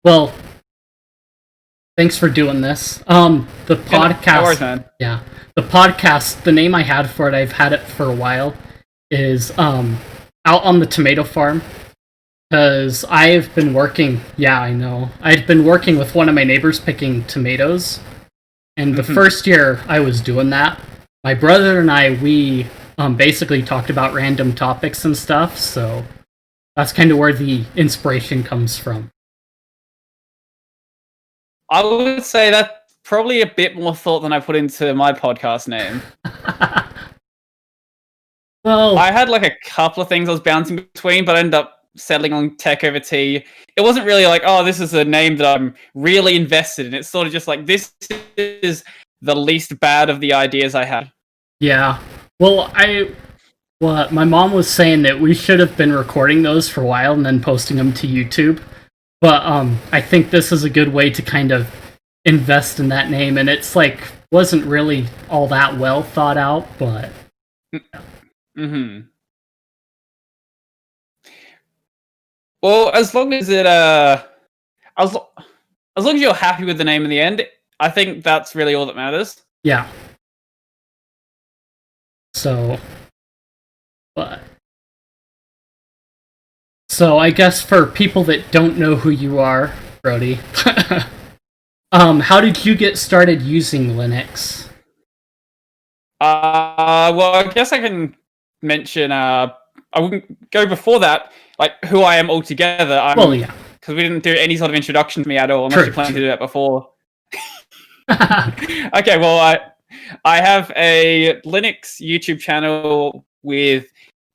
Well, thanks for doing this. The podcast. No worries, man. Yeah, the podcast. The name I had for it, I've had it for a while, is out on the tomato farm. Because I've been working. Yeah, I know. I'd been working with one of my neighbors picking tomatoes, and the first year I was doing that, my brother and we basically talked about random topics and stuff. So that's kind of where the inspiration comes from. I would say that's probably a bit more thought than I put into my podcast name. Well, I had like a couple of things I was bouncing between, but I ended up settling on Tech over Tea. It wasn't really like, oh, this is a name that I'm really invested in. It's sort of just like, this is the least bad of the ideas I had. yeah. Well, my mom was saying that we should have been recording those for a while and then posting them to YouTube. But I think this is a good way to kind of invest in that name, and it's like wasn't really all that well thought out, but Well, as long as it as long as you're happy with the name in the end, I think that's really all that matters. yeah. So I guess for people that don't know who you are, Brodie, how did you get started using Linux? Well, I guess I can mention. I wouldn't go before that. Like who I am altogether. Well, yeah, because we didn't do any sort of introduction to me at all, unless you plan to do that before. Okay, well, I have a Linux YouTube channel with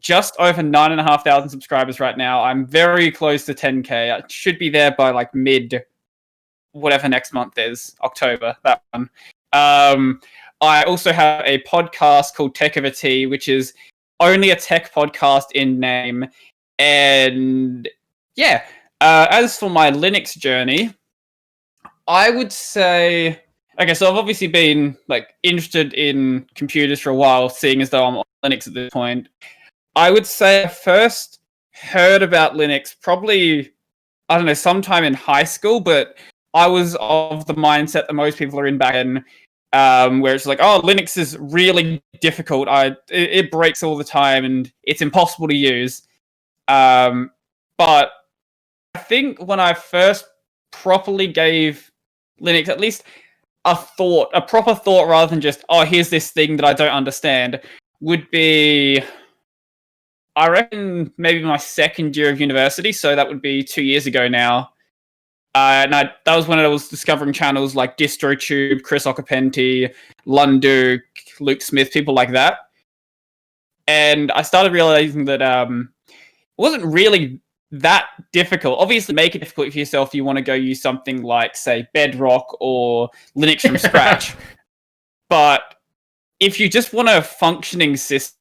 just over 9,500 subscribers right now. I'm very close to 10k. I should be there by like mid, whatever next month is, October, that one. I also have a podcast called Tech Over Tea, which is only a tech podcast in name. And yeah, as for my Linux journey, I would say, okay, so I've obviously been like interested in computers for a while, seeing as though I'm on Linux at this point. I would say I first heard about Linux probably, I don't know, sometime in high school, but I was of the mindset that most people are in back then, where it's like, oh, Linux is really difficult. It breaks all the time and it's impossible to use. But I think when I first properly gave Linux at least a proper thought rather than just, oh, here's this thing that I don't understand, would be, I reckon, maybe my second year of university, so that would be 2 years ago now. And that was when I was discovering channels like DistroTube, Chris Occhipenti, Lunduke, Luke Smith, people like that. And I started realizing that it wasn't really that difficult. Obviously, make it difficult for yourself if you want to go use something like, say, Bedrock or Linux from scratch. But if you just want a functioning system,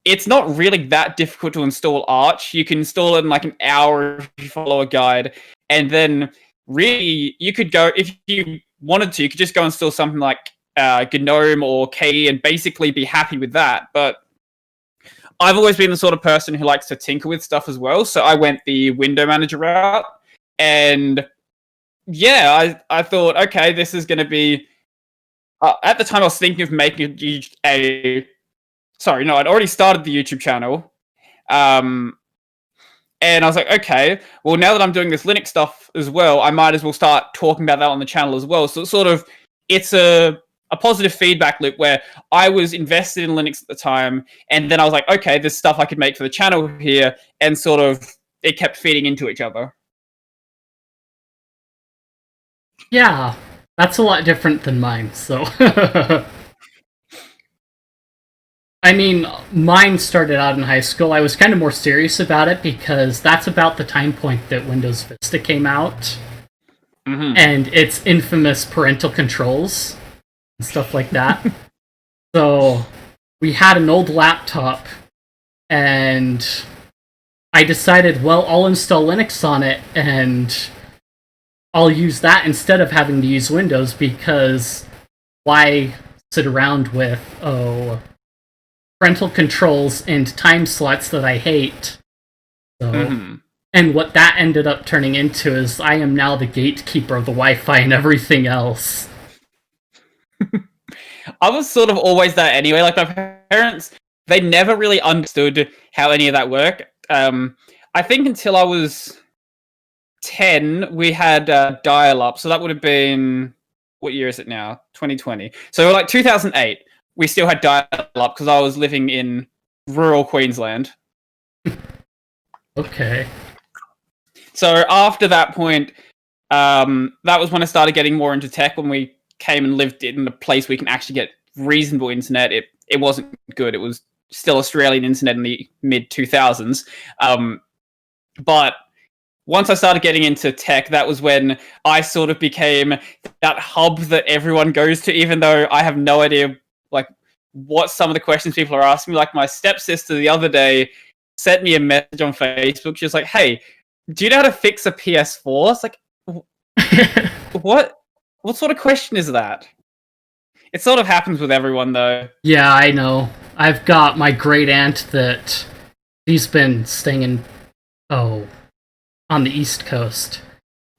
it's not really that difficult to install Arch. You can install it in like an hour if you follow a guide. And then really, you could go, if you wanted to, you could just go install something like GNOME or KE and basically be happy with that. But I've always been the sort of person who likes to tinker with stuff as well. So I went the window manager route. And yeah, I thought, okay, this is going to be... at the time, I was thinking of making Sorry, no, I'd already started the YouTube channel. And I was like, okay, well, now that I'm doing this Linux stuff as well, I might as well start talking about that on the channel as well. So it's a positive feedback loop where I was invested in Linux at the time, and then I was like, okay, there's stuff I could make for the channel here, and sort of it kept feeding into each other. Yeah, that's a lot different than mine, so... I mean, mine started out in high school. I was kind of more serious about it because that's about the time point that Windows Vista came out. And its infamous parental controls and stuff like that. So we had an old laptop, and I decided, well, I'll install Linux on it, and I'll use that instead of having to use Windows, because why sit around with, parental controls and time slots that I hate. So, And what that ended up turning into is I am now the gatekeeper of the Wi-Fi and everything else. I was sort of always that anyway. Like, my parents, they never really understood how any of that worked. I think until I was 10, we had dial-up. So that would have been, what year is it now? 2020. So like 2008, we still had dial-up because I was living in rural Queensland. Okay. So after that point, that was when I started getting more into tech. When we came and lived in a place we can actually get reasonable internet, it wasn't good. It was still Australian internet in the mid 2000s. But once I started getting into tech, that was when I sort of became that hub that everyone goes to, even though I have no idea like what some of the questions people are asking me. Like, my stepsister the other day sent me a message on Facebook. She was like, "Hey, do you know how to fix a PS4?" It's like, what sort of question is that? It sort of happens with everyone, though. Yeah, I know. I've got my great aunt that she's been staying on the East Coast.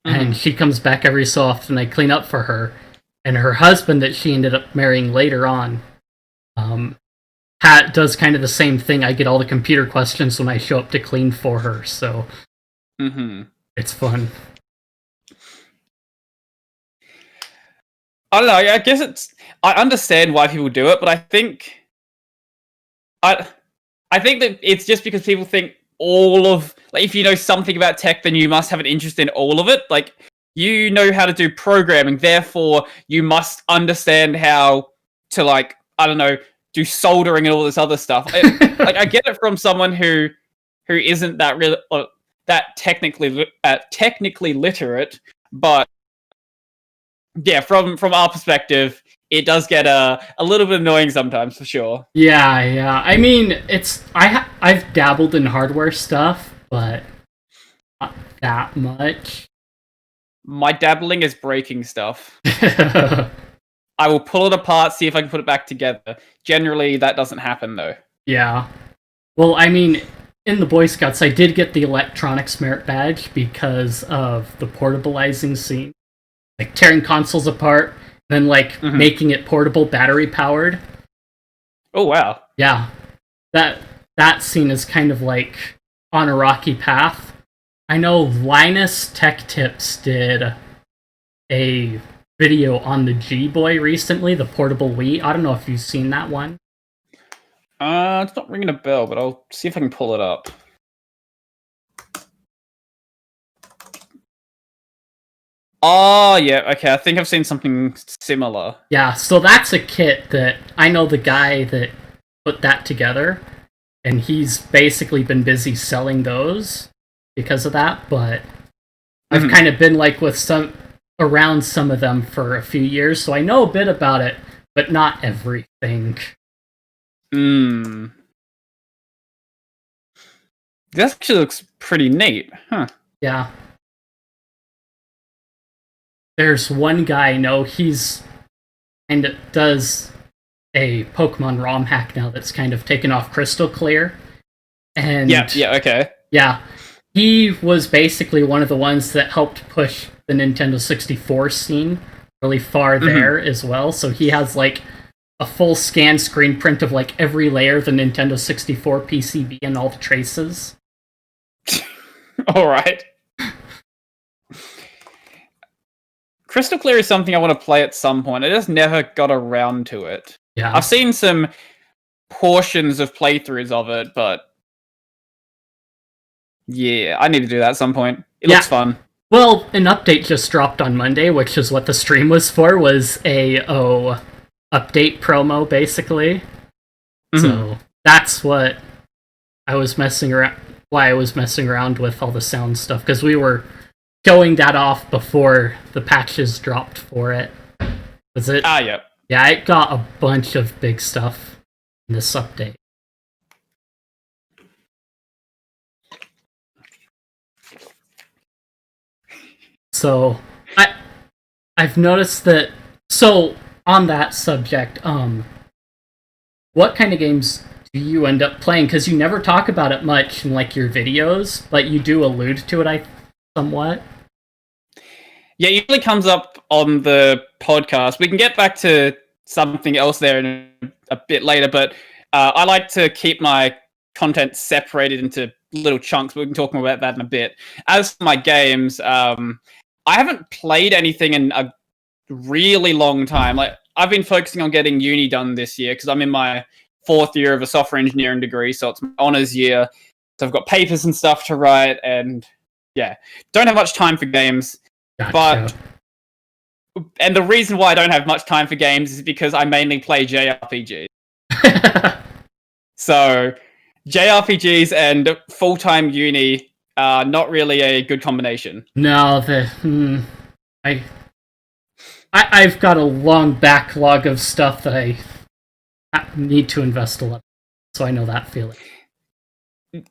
And she comes back every so often. I clean up for her. And her husband that she ended up marrying later on does kind of the same thing. I get all the computer questions when I show up to clean for her, so it's fun. I don't know. I guess I understand why people do it, but I think that it's just because people think if you know something about tech, then you must have an interest in all of it. Like, you know how to do programming, therefore you must understand how to, like, I don't know, do soldering and all this other stuff. Like, I get it from someone who isn't that really that technically literate, but yeah, from our perspective, it does get a little bit annoying sometimes, for sure. Yeah. I mean, I've dabbled in hardware stuff, but not that much. My dabbling is breaking stuff. I will pull it apart, see if I can put it back together. Generally, that doesn't happen, though. Yeah. Well, I mean, in the Boy Scouts, I did get the electronics merit badge because of the portabilizing scene. Like, tearing consoles apart, then, like, making it portable, battery-powered. Oh, wow. Yeah. That scene is kind of, like, on a rocky path. I know Linus Tech Tips did a video on the G-Boy recently, the portable Wii. I don't know if you've seen that one. It's not ringing a bell, but I'll see if I can pull it up. Oh, yeah, okay, I think I've seen something similar. Yeah, so that's a kit that I know the guy that put that together, and he's basically been busy selling those because of that, but I've kind of been like around some of them for a few years, so I know a bit about it, but not everything. That actually looks pretty neat, huh? Yeah. There's one guy I know, he's kind of does a Pokemon ROM hack now that's kind of taken off Crystal Clear. And yeah, okay. Yeah. He was basically one of the ones that helped push the Nintendo 64 scene really far there as well. So he has like a full scan screen print of like every layer of the Nintendo 64 PCB and all the traces. All right. Crystal Clear is something I want to play at some point. I just never got around to it. Yeah. I've seen some portions of playthroughs of it, but yeah, I need to do that at some point. It looks fun. Well, an update just dropped on Monday, which is what the stream was for, was a update promo, basically. So that's what I was messing around with all the sound stuff, because we were showing that off before the patches dropped for it. Was it? Yeah. Yeah, it got a bunch of big stuff in this update. So I've noticed that. So on that subject, what kind of games do you end up playing? Because you never talk about it much in like your videos, but you do allude to it, somewhat. Yeah, it usually comes up on the podcast. We can get back to something else there in a bit later, but I like to keep my content separated into little chunks. We can talk more about that in a bit. As for my games, I haven't played anything in a really long time. Like, I've been focusing on getting uni done this year because I'm in my 4th year of a software engineering degree, so it's my honors year. So I've got papers and stuff to write, and yeah, don't have much time for games. Gotcha. And the reason why I don't have much time for games is because I mainly play JRPGs. So JRPGs and full-time uni are not really a good combination. No, I've got a long backlog of stuff that I need to invest a lot, so I know that feeling.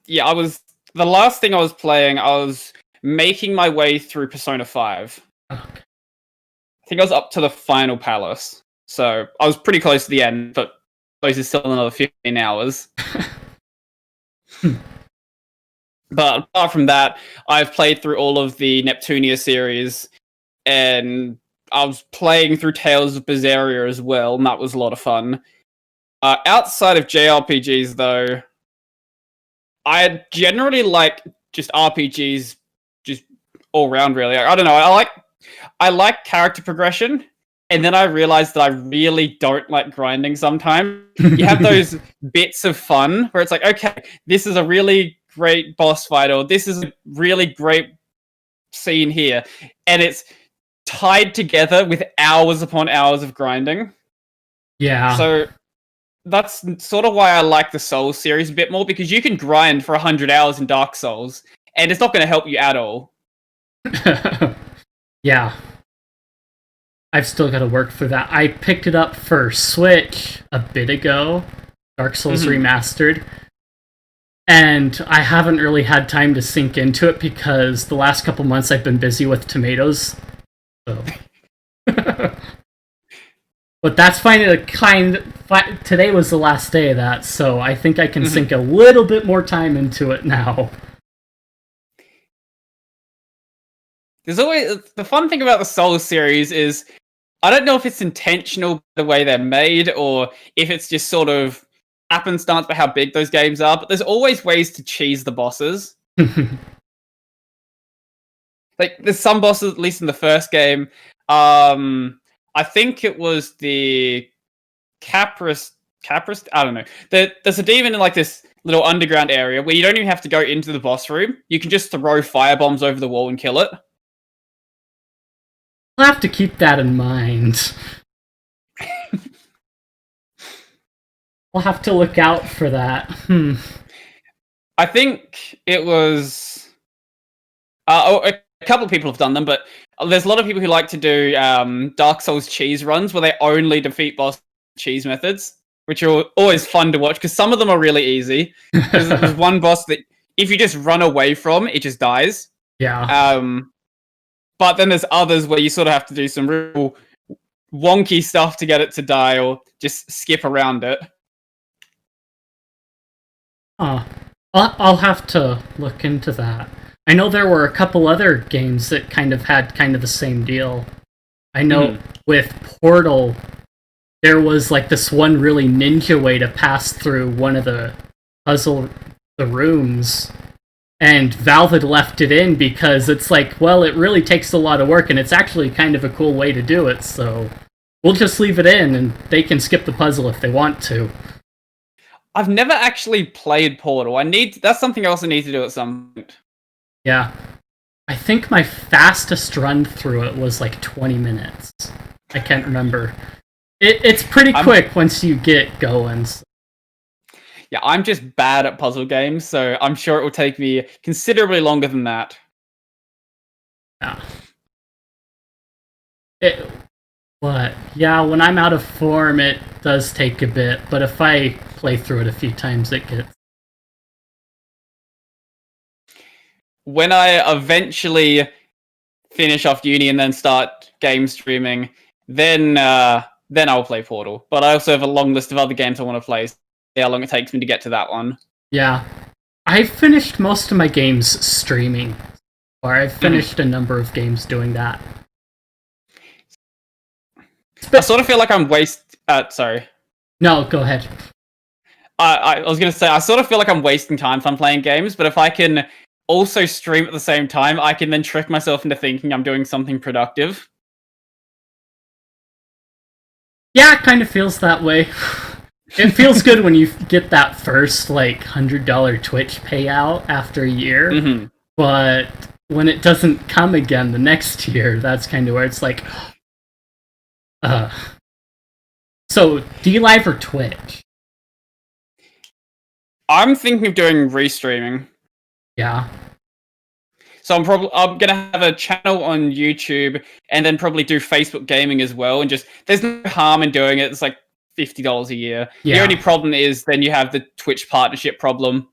Yeah, the last thing I was playing, I was making my way through Persona 5. Okay. I think I was up to the final palace, so I was pretty close to the end, but those is still another 15 hours. But apart from that, I've played through all of the Neptunia series, and I was playing through Tales of Berseria as well, and that was a lot of fun. Outside of JRPGs, though, I generally like just RPGs, just all around. Really, I don't know. I like character progression, and then I realized that I really don't like grinding. Sometimes you have those bits of fun where it's like, okay, this is a really great boss fight, or this is a really great scene here, and it's tied together with hours upon hours of grinding. Yeah. So that's sort of why I like the Souls series a bit more, because you can grind for 100 hours in Dark Souls, and it's not going to help you at all. Yeah. I've still got to work through that. I picked it up for Switch a bit ago, Dark Souls Remastered, and I haven't really had time to sink into it because the last couple months I've been busy with tomatoes. So. But that's today was the last day of that, so I think I can sink a little bit more time into it now. There's always the fun thing about the Souls series is I don't know if it's intentional the way they're made or if it's just sort of happenstance by how big those games are, but there's always ways to cheese the bosses. Like, there's some bosses, at least in the first game. I think it was the Capris. I don't know. There's a demon in like this little underground area where you don't even have to go into the boss room. You can just throw firebombs over the wall and kill it. I'll have to keep that in mind. I'll have to look out for that. I think it was... a couple of people have done them, but there's a lot of people who like to do Dark Souls cheese runs where they only defeat boss cheese methods, which are always fun to watch because some of them are really easy. There's one boss that if you just run away from, it just dies. Yeah. But then there's others where you sort of have to do some real wonky stuff to get it to die or just skip around it. I'll have to look into that. I know there were a couple other games that kind of had kind of the same deal. I know with Portal, there was like this one really ninja way to pass through one of the rooms, and Valve had left it in because it's like, well, it really takes a lot of work, and it's actually kind of a cool way to do it, so we'll just leave it in, and they can skip the puzzle if they want to. I've never actually played Portal. That's something else I need to do at some point. Yeah. I think my fastest run through it was like 20 minutes. I can't remember. It's pretty quick once you get going. So. Yeah, I'm just bad at puzzle games, so I'm sure it will take me considerably longer than that. Yeah. Yeah, when I'm out of form, it does take a bit, but if I play through it a few times, it gets... When I eventually finish off uni and then start game streaming, then I'll play Portal. But I also have a long list of other games I want to play. how long it takes me to get to that one. Yeah. I've finished most of my games streaming, or I've finished a number of games doing that. I sort of feel like I'm sorry. No, go ahead. I was going to say, I sort of feel like I'm wasting time if I'm playing games, but if I can also stream at the same time, I can then trick myself into thinking I'm doing something productive. Yeah, it kind of feels that way. It feels good when you get that first, like, $100 Twitch payout after a year, but when it doesn't come again the next year, that's kind of where it's like, So, do you live or Twitch? I'm thinking of doing restreaming. Yeah. So I'm gonna have a channel on YouTube and then probably do Facebook gaming as well. And just there's no harm in doing it. It's like $50 a year. Yeah. The only problem is then you have the Twitch partnership problem.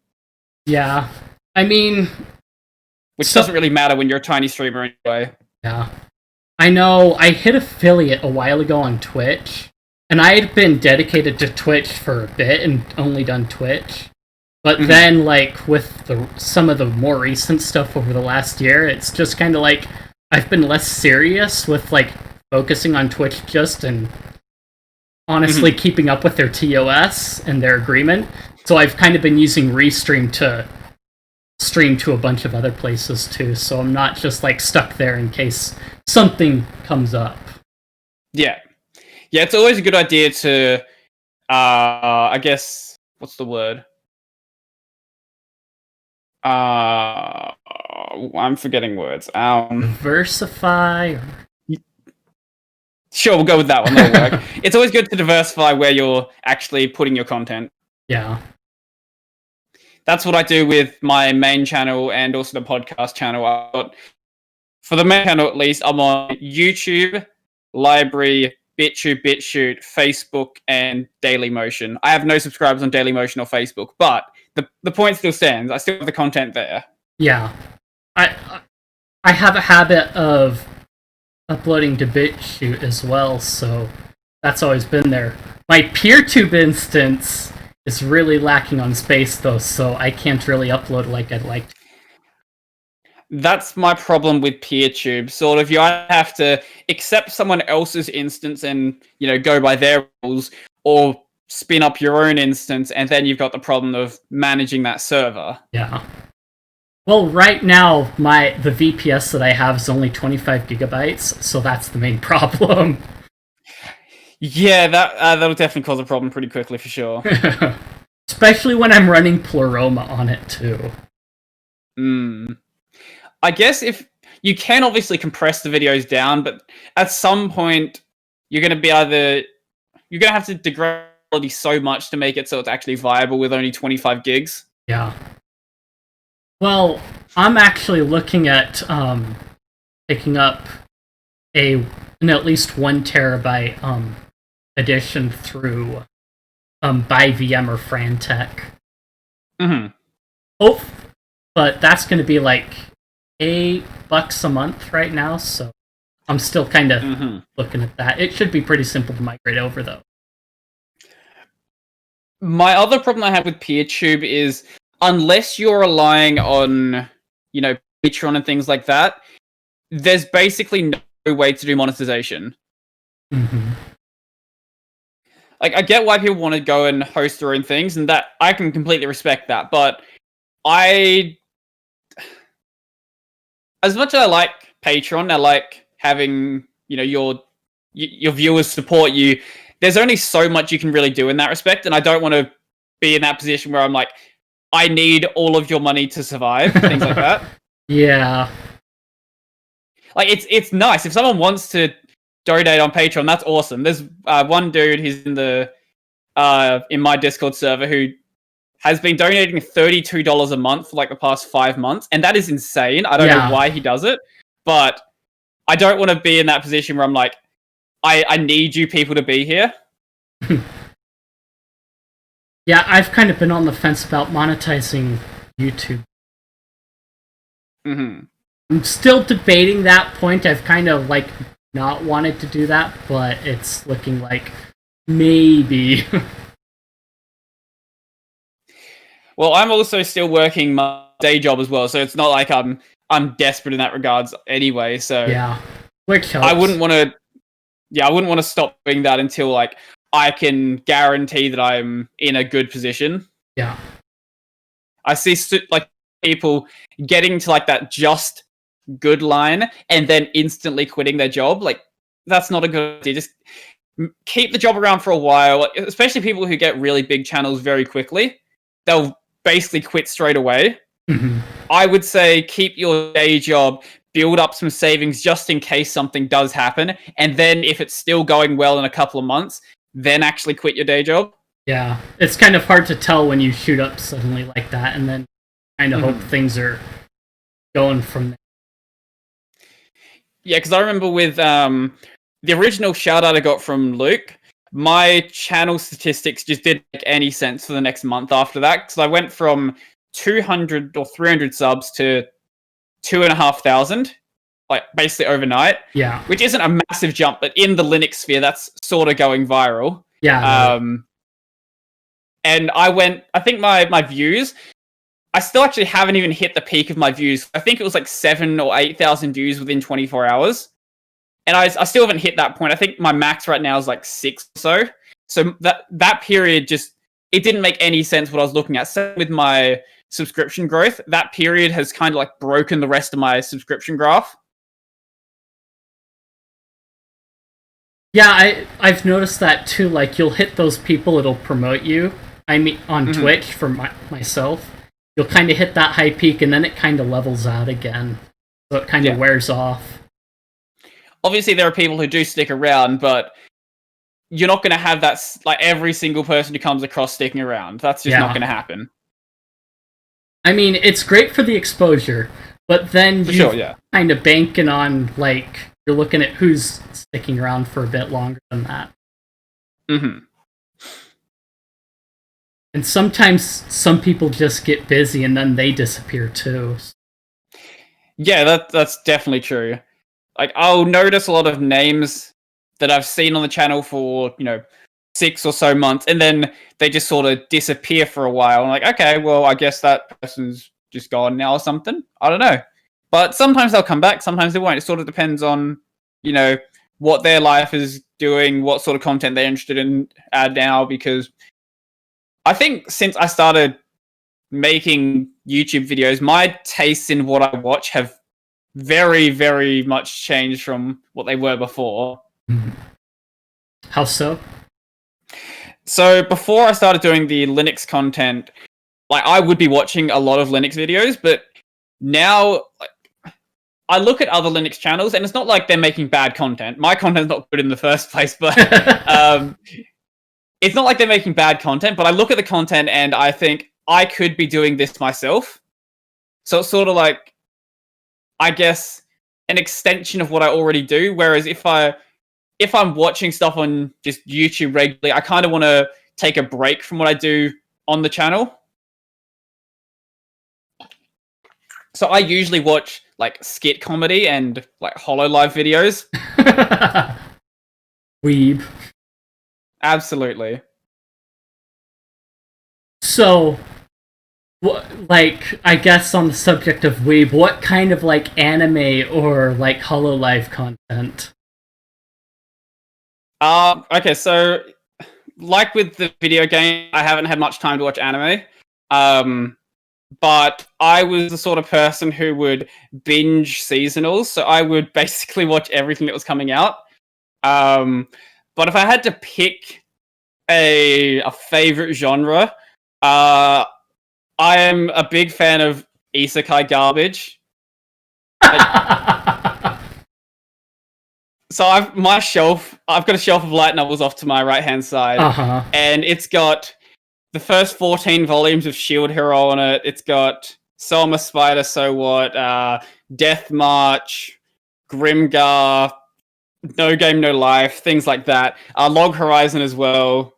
Yeah. I mean, which doesn't really matter when you're a tiny streamer anyway. Yeah. I know I hit affiliate a while ago on Twitch, and I had been dedicated to Twitch for a bit and only done Twitch. But then, like, with some of the more recent stuff over the last year, it's just kind of like I've been less serious with, like, focusing on Twitch and honestly keeping up with their TOS and their agreement. So I've kind of been using Restream to stream to a bunch of other places, too. So I'm not just, like, stuck there in case something comes up. Yeah. Yeah, it's always a good idea to, I guess, what's the word? I'm forgetting words. Diversify. Sure, we'll go with that one. That'll work. It's always good to diversify where you're actually putting your content. Yeah. That's what I do with my main channel and also the podcast channel. For the main channel, at least, I'm on YouTube, Library, BitChute, Facebook, and Dailymotion. I have no subscribers on Dailymotion or Facebook, but the point still stands. I still have the content there. Yeah. I have a habit of uploading to BitChute as well, so that's always been there. My PeerTube instance is really lacking on space, though, so I can't really upload like I'd like to. That's my problem with PeerTube. Sort of, you have to accept someone else's instance and, go by their rules, or spin up your own instance, and then you've got the problem of managing that server. Yeah. Well, right now, the VPS that I have is only 25 gigabytes, so that's the main problem. Yeah, that'll definitely cause a problem pretty quickly, for sure. Especially when I'm running Pleroma on it, too. I guess if you can obviously compress the videos down, but at some point you're going to have to degrade quality so much to make it so it's actually viable with only 25 gigs. Yeah. Well, I'm actually looking at picking up an at least 1 terabyte edition through BuyVM or Frantech. Oh, but that's going to be like $8 a month right now, so I'm still kind of looking at that. It should be pretty simple to migrate over, though. My other problem I have with PeerTube is, unless you're relying on, Patreon and things like that, there's basically no way to do monetization. Like, I get why people want to go and host their own things, and that I can completely respect that, but as much as I like Patreon, I like having, your viewers support you. There's only so much you can really do in that respect, and I don't want to be in that position where I'm like, I need all of your money to survive, things like that. Yeah. Like, it's nice. If someone wants to donate on Patreon, that's awesome. There's one dude who's in my Discord server who has been donating $32 a month for like the past 5 months, and that is insane. I don't know why he does it, but I don't want to be in that position where I'm like, I need you people to be here. Yeah, I've kind of been on the fence about monetizing YouTube. I'm still debating that point. I've kind of like not wanted to do that, but it's looking like maybe. Well, I'm also still working my day job as well, so it's not like I'm desperate in that regards anyway. So Yeah, which helps. I wouldn't want to. Yeah, I wouldn't want to stop doing that until like I can guarantee that I'm in a good position. Yeah, I see like people getting to like that just good line and then instantly quitting their job. Like that's not a good idea. Just keep the job around for a while, especially people who get really big channels very quickly. They'll basically quit straight away. Mm-hmm. I would say keep your day job, build up some savings just in case something does happen, and then if it's still going well in a couple of months, then actually quit your day job. Yeah, it's kind of hard to tell when you shoot up suddenly like that, and then kind of hope things are going from there. Yeah, because I remember with the original shout out I got from Luke, my channel statistics just didn't make any sense for the next month after that, because I went from 200 or 300 subs to 2,500, like basically overnight. Yeah, which isn't a massive jump, but in the Linux sphere, that's sort of going viral. yeah. And I think my views, I still actually haven't even hit the peak of my views. I think it was like 7,000 or 8,000 views within 24 hours. And I still haven't hit that point. I think my max right now is like 6 or so. So that period just, it didn't make any sense what I was looking at. Same with my subscription growth. That period has kind of like broken the rest of my subscription graph. Yeah, I've noticed that too. Like, you'll hit those people, it'll promote you. I mean, on Twitch, for myself, you'll kind of hit that high peak, and then it kind of levels out again. So it kind of wears off. Obviously, there are people who do stick around, but you're not going to have that, like, every single person who comes across sticking around. That's just not going to happen. I mean, it's great for the exposure, but then you're kind of banking on, like, you're looking at who's sticking around for a bit longer than that. Mm-hmm. And sometimes some people just get busy and then they disappear too. Yeah, that's definitely true. Like, I'll notice a lot of names that I've seen on the channel for, 6 or so months, and then they just sort of disappear for a while. I'm like, okay, well, I guess that person's just gone now or something. I don't know. But sometimes they'll come back, sometimes they won't. It sort of depends on, what their life is doing, what sort of content they're interested in now, because I think since I started making YouTube videos, my tastes in what I watch have very, very much changed from what they were before. How so? So before I started doing the Linux content, like, I would be watching a lot of Linux videos, but now I look at other Linux channels, and it's not like they're making bad content. My content's not good in the first place, but it's not like they're making bad content, but I look at the content and I think I could be doing this myself. So it's sort of like, I guess, an extension of what I already do. Whereas if I'm watching stuff on just YouTube regularly, I kind of want to take a break from what I do on the channel. So I usually watch like skit comedy and like HoloLive videos. Weeb. Absolutely. So, I guess on the subject of weeb, what kind of like anime or like HoloLive content? Okay, so like with the video game, I haven't had much time to watch anime. But I was the sort of person who would binge seasonals, so I would basically watch everything that was coming out. But if I had to pick a favorite genre, I am a big fan of isekai garbage. So I've got a shelf of light novels off to my right hand side, and it's got the first 14 volumes of Shield Hero on it. It's got So I'm a Spider, So What, Death March, Grimgar, No Game, No Life, things like that. Log Horizon as well.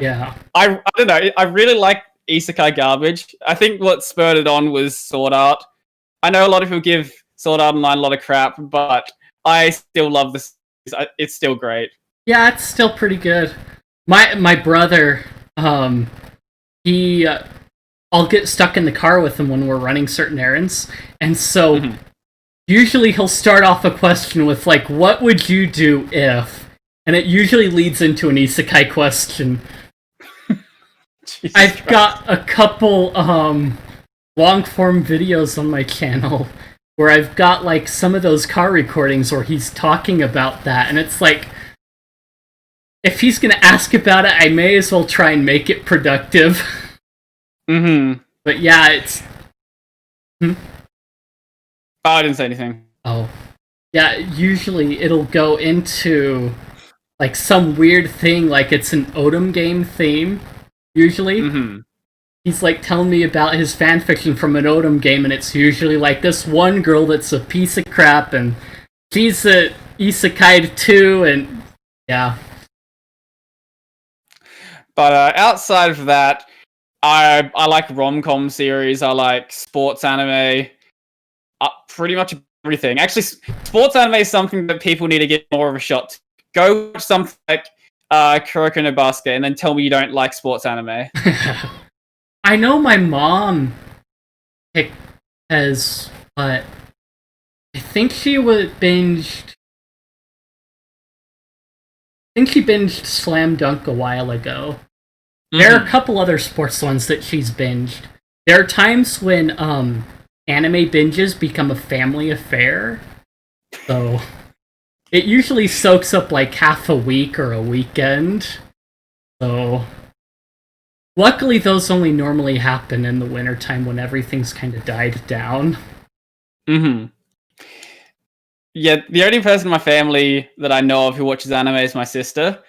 Yeah. I don't know. I really like isekai garbage. I think what spurred it on was Sword Art. I know a lot of people give Sword Art Online a lot of crap, but I still love this. It's still great. Yeah, it's still pretty good. My brother, he I'll get stuck in the car with him when we're running certain errands, and so usually he'll start off a question with like, "What would you do if?" And it usually leads into an isekai question. I've got a couple long form videos on my channel where I've got like some of those car recordings where he's talking about that, and it's like, if he's gonna ask about it, I may as well try and make it productive. But yeah, it's. Oh, I didn't say anything. Oh, yeah. Usually it'll go into like some weird thing, like it's an Odom game theme. Usually, he's like telling me about his fanfiction from an Odom game, and it's usually like this one girl that's a piece of crap, and she's a isekai too, and yeah. But outside of that, I like rom-com series. I like sports anime. Pretty much everything. Actually, sports anime is something that people need to get more of a shot to. Go watch something like Kuroko no Basket, and then tell me you don't like sports anime. I know my mom has, but I think she binged. I think she binged Slam Dunk a while ago. There are a couple other sports ones that she's binged. There are times when anime binges become a family affair. So it usually soaks up like half a week or a weekend. So luckily those only normally happen in the wintertime when everything's kind of died down. Yeah, the only person in my family that I know of who watches anime is my sister.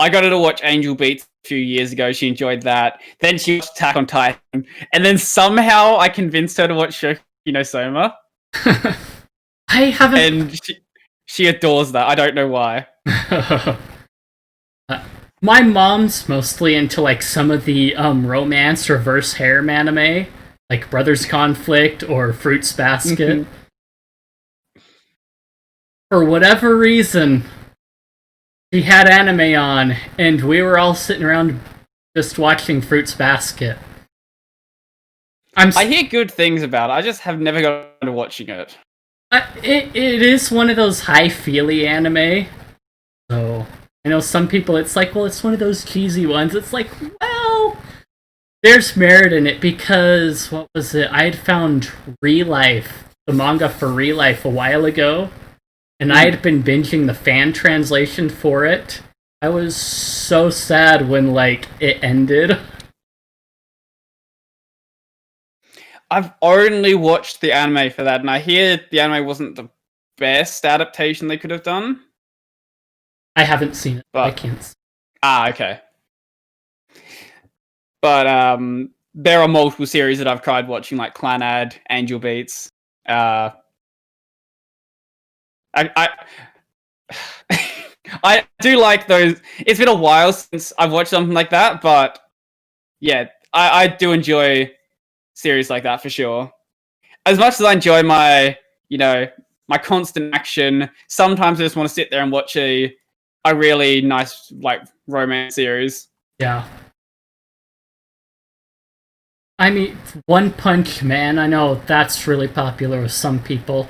I got her to watch Angel Beats a few years ago. She enjoyed that. Then she watched Attack on Titan. And then somehow I convinced her to watch Shokugeki no Soma. I haven't... And she adores that. I don't know why. My mom's mostly into like some of the romance reverse harem anime, like Brothers Conflict or Fruits Basket. For whatever reason, she had anime on, and we were all sitting around just watching Fruits Basket. I hear good things about it. I just have never got into watching it. It is one of those high-feely anime. So, I know some people, it's like, well, it's one of those cheesy ones. It's like, well, there's merit in it because, what was it? I had found Relife, the manga for Relife a while ago, and I had been binging the fan translation for it. I was so sad when, like, it ended. I've only watched the anime for that, and I hear the anime wasn't the best adaptation they could have done. I haven't seen it. But, I can't. Okay. But there are multiple series that I've tried watching, like Clanad, Angel Beats. I I do like those. It's been a while since I've watched something like that, but yeah, I do enjoy series like that for sure. As much as I enjoy my constant action, sometimes I just want to sit there and watch a really nice like romance series. Yeah. I mean, One Punch Man, I know that's really popular with some people.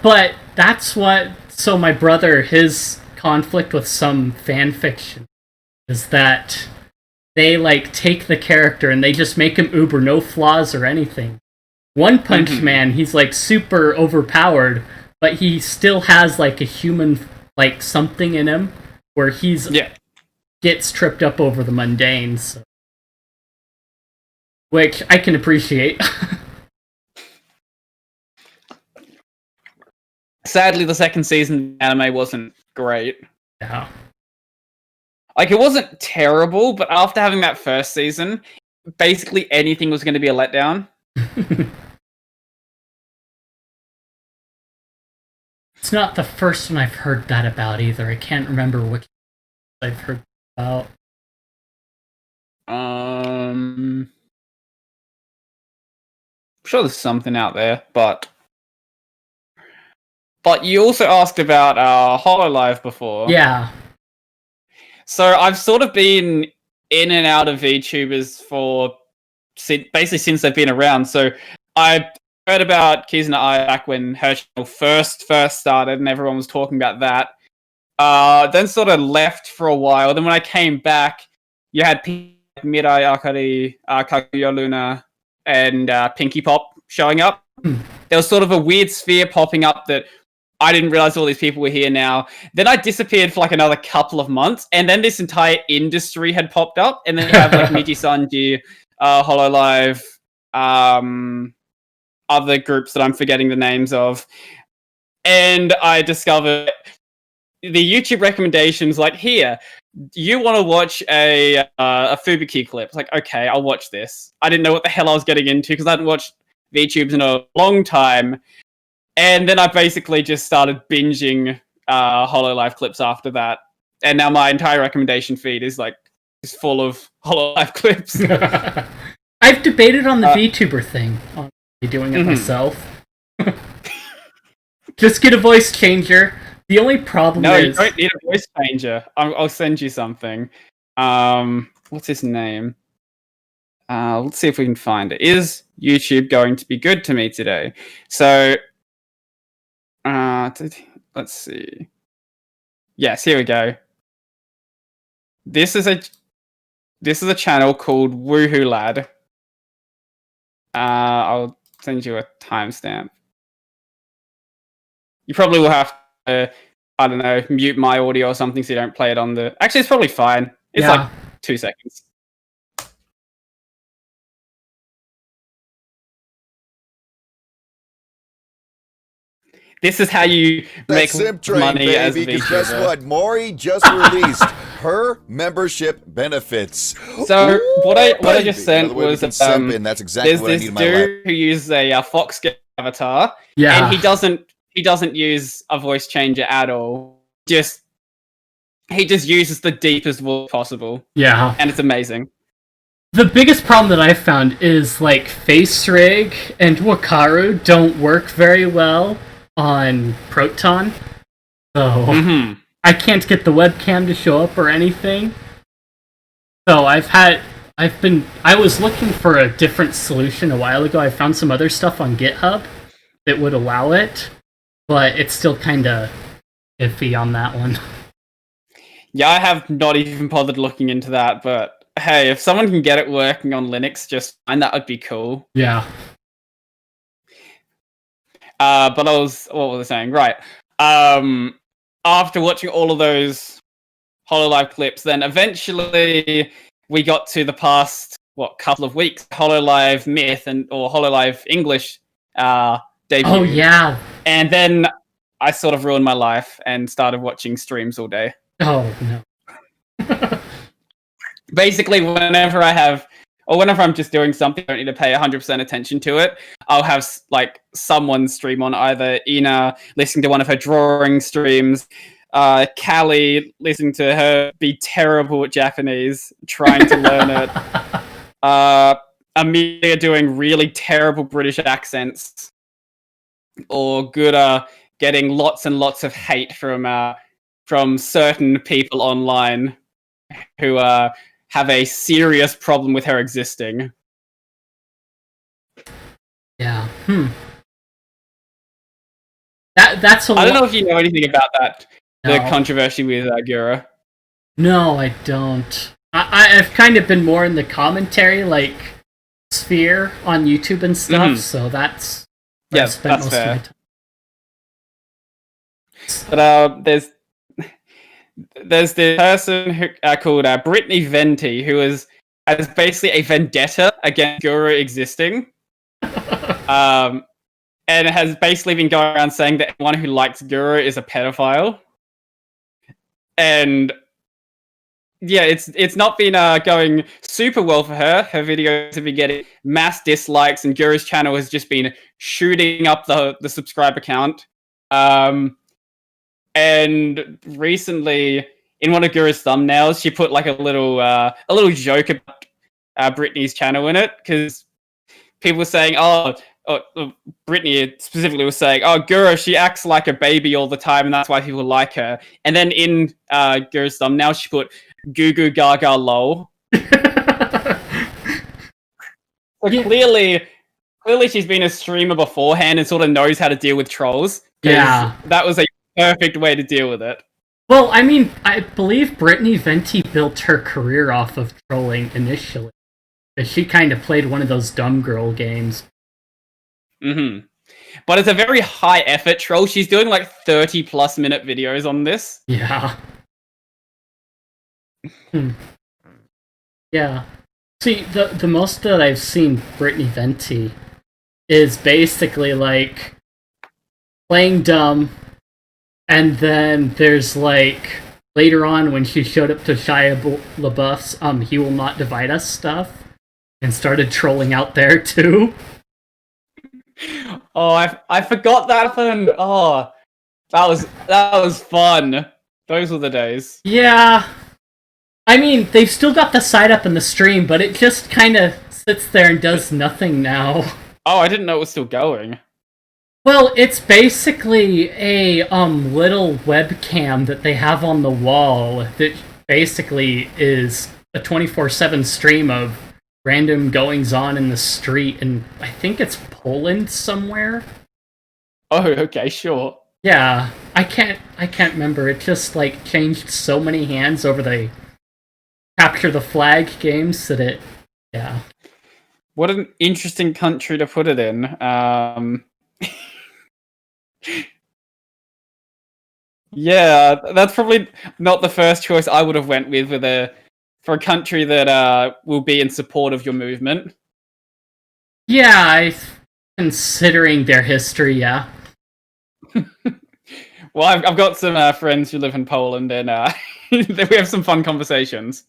But that's what... So my brother, his conflict with some fan fiction is that they, like, take the character and they just make him uber, no flaws or anything. One Punch Man, he's, like, super overpowered, but he still has, like, a human, like, something in him where he's... gets tripped up over the mundane, so. Which I can appreciate. Sadly, the second season of the anime wasn't great. Yeah. Like, it wasn't terrible, but after having that first season, basically anything was going to be a letdown. It's not the first one I've heard that about either. I can't remember which I've heard about. I'm sure there's something out there, but you also asked about HoloLive before. Yeah. So I've sort of been in and out of VTubers for basically since they've been around. So I heard about Kizuna Ai back when her channel first started, and everyone was talking about that. Then sort of left for a while. Then when I came back, you had Mirai Akari, Kaguya Luna, and Pinky Pop showing up. There was sort of a weird sphere popping up that I didn't realize all these people were here now. Then I disappeared for like another couple of months, and then this entire industry had popped up. And then you have like Miji Sanji, Hololive, other groups that I'm forgetting the names of. And I discovered the YouTube recommendations, like, here, you want to watch a Fubuki clip. It's like, okay, I'll watch this. I didn't know what the hell I was getting into because I hadn't watched VTubes in a long time. And then I basically just started binging Hololive clips after that. And now my entire recommendation feed is full of Hololive clips. I've debated on the VTuber thing, on doing it myself. Just get a voice changer. The only problem is... No, you don't need a voice changer. I'll send you something. What's his name? Let's see if we can find it. Is YouTube going to be good to me today? So, let's see. Yes, here we go. This is a channel called Woohoo Lad. I'll send you a timestamp. You probably will have to, I don't know, mute my audio or something so you don't play it on the... Actually, it's probably fine. It's like 2 seconds. This is how you make money baby, as a VTuber. Guess what? Maury just released her membership benefits. So what I just sent was that's exactly there's what I this need in my life. dude who uses a Fox avatar, and he doesn't use a voice changer at all. He just uses the deepest voice possible. Yeah, and it's amazing. The biggest problem that I've found is like Face Rig and Wakaru don't work very well on Proton, so I can't get the webcam to show up or anything. So I was looking for a different solution a while ago. I found some other stuff on GitHub that would allow it, but it's still kind of iffy on that one. Yeah, I have not even bothered looking into that, but hey, if someone can get it working on Linux just fine, that would be cool. Yeah. But what was I saying? Right. After watching all of those Hololive clips, then eventually we got to the past, couple of weeks, Hololive Myth or Hololive English debut. Oh, yeah. And then I sort of ruined my life and started watching streams all day. Oh, no. Basically, whenever I'm just doing something, I don't need to pay 100% attention to it. I'll have someone stream on, either Ina listening to one of her drawing streams, Callie listening to her be terrible at Japanese, trying to learn it, Amelia doing really terrible British accents, or Gura getting lots and lots of hate from certain people online who have a serious problem with her existing. Yeah. That's I don't know if you know anything about that. No. The controversy with Gura. No, I don't. I've kind of been more in the commentary, sphere on YouTube and stuff, so that's where I've spent most fair. of my time. But there's this person who called Brittany Venti, who has basically a vendetta against Gura existing, and has basically been going around saying that anyone who likes Gura is a pedophile. And yeah, it's not been going super well for her. Her videos have been getting mass dislikes, and Gura's channel has just been shooting up the subscriber count. And recently, in one of Gura's thumbnails, she put a little joke about Brittany's channel in it, because people were saying, Brittany specifically was saying, Gura, she acts like a baby all the time, and that's why people like her. And then in Gura's thumbnail, she put goo goo gaga lol, So clearly she's been a streamer beforehand and sort of knows how to deal with trolls. Yeah. That was a perfect way to deal with it. Well, I mean, I believe Brittany Venti built her career off of trolling initially. She kind of played one of those dumb girl games. Mm-hmm. But it's a very high effort troll. She's doing like 30+ minute videos on this. Yeah. Yeah. See, the most that I've seen Brittany Venti is basically like playing dumb, and then there's like later on when she showed up to Shia LaBeouf's He Will Not Divide Us stuff and started trolling out there too. Oh, I forgot that one. Oh, that was fun. Those were the days. Yeah. I mean, they've still got the site up in the stream, but it just kind of sits there and does nothing now. Oh, I didn't know it was still going. Well, it's basically a little webcam that they have on the wall that basically is a 24/7 stream of random goings-on in the street, and I think it's Poland somewhere. Oh, okay, sure. Yeah, I can't remember. It just like changed so many hands over the capture the flag games that it, yeah. What an interesting country to put it in. Yeah, that's probably not the first choice I would have went with for a country that will be in support of your movement. Yeah, considering their history, yeah. Well, I've got some friends who live in Poland, and we have some fun conversations.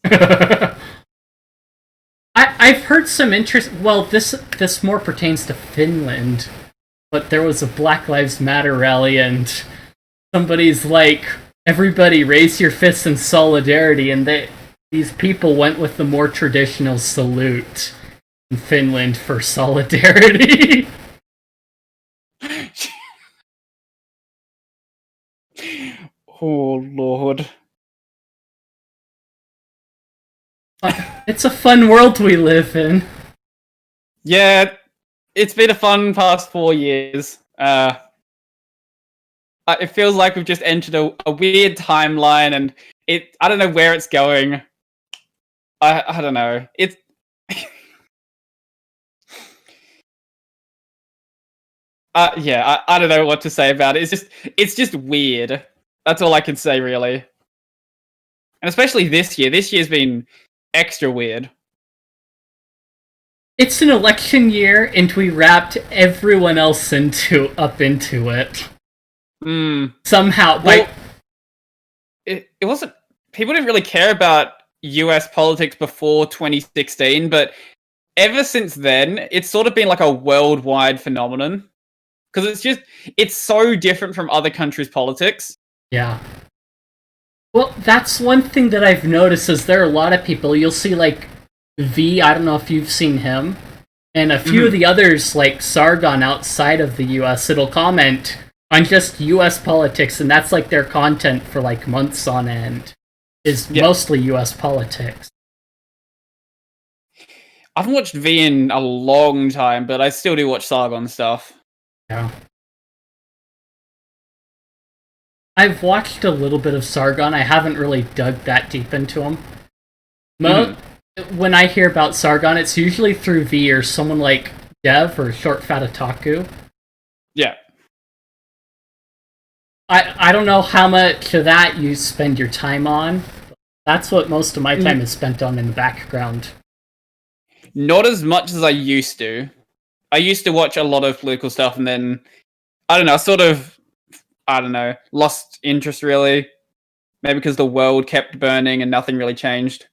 I've heard some interest. Well, this more pertains to Finland, but there was a Black Lives Matter rally, and somebody's like, "Everybody, raise your fists in solidarity," and these people went with the more traditional salute in Finland for solidarity. Oh, Lord. It's a fun world we live in. Yeah, it's been a fun past 4 years. It feels like we've just entered a weird timeline, and I don't know where it's going. I don't know. It's... yeah, I don't know what to say about it. It's just weird. That's all I can say, really. And especially this year. This year's been extra weird. It's an election year, and we wrapped everyone else up into it. Somehow, well, it wasn't. People didn't really care about US politics before 2016, but ever since then, it's sort of been like a worldwide phenomenon. Because it's so different from other countries' politics. Yeah. Well, that's one thing that I've noticed is there are a lot of people, you'll see like V, I don't know if you've seen him, and a few of the others like Sargon outside of the US, it'll comment on just US politics, and that's like their content for like months on end, is mostly US politics. I haven't watched V in a long time, but I still do watch Sargon stuff. Yeah. I've watched a little bit of Sargon. I haven't really dug that deep into him. When I hear about Sargon, it's usually through V or someone like Dev or Short Fat Otaku. Yeah. I don't know how much of that you spend your time on. But that's what most of my time is spent on in the background. Not as much as I used to. I used to watch a lot of political stuff, and then, I don't know, lost interest, really. Maybe because the world kept burning and nothing really changed.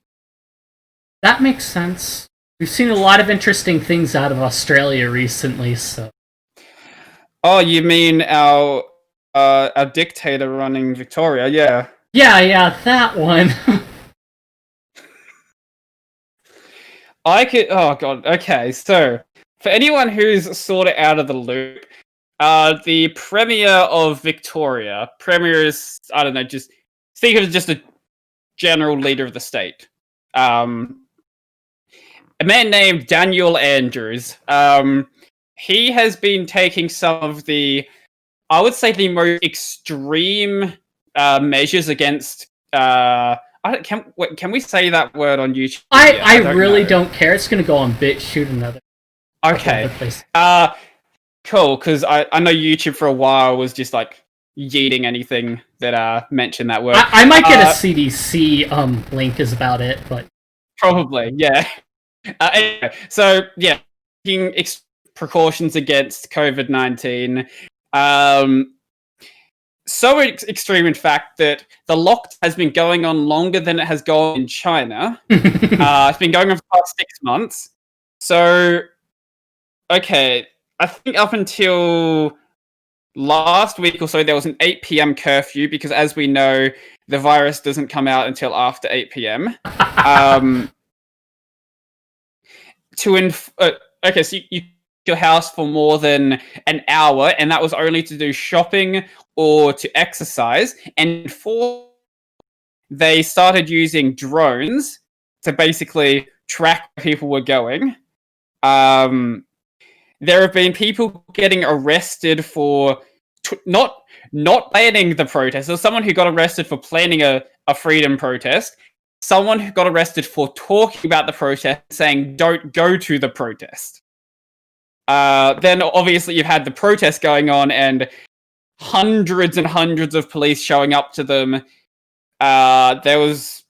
That makes sense. We've seen a lot of interesting things out of Australia recently, so... Oh, you mean our dictator running Victoria? Yeah. Yeah, that one. Oh god, okay, so, for anyone who's sort of out of the loop, the Premier of Victoria, Premier is, I don't know, just think of it as just a general leader of the state. a man named Daniel Andrews. He has been taking some of the, I would say, the most extreme measures against. Can we say that word on YouTube? I really don't care. It's gonna go on BitChute another. Okay. Cool, because I know YouTube for a while was just like yeeting anything that mentioned that word. I might get a CDC link is about it, but probably, yeah. Anyway, so yeah, taking precautions against COVID-19. So extreme, in fact, that the lockdown has been going on longer than it has gone in China. It's been going on for the past 6 months. So, okay, I think up until last week or so, there was an 8 p.m. curfew because, as we know, the virus doesn't come out until after 8 p.m. Okay, so you your house for more than an hour, and that was only to do shopping or to exercise. And they started using drones to basically track where people were going. There have been people getting arrested for not planning the protest. There's someone who got arrested for planning a freedom protest. Someone who got arrested for talking about the protest, saying don't go to the protest. Then obviously you've had the protest going on and hundreds and hundreds of police showing up to them. There was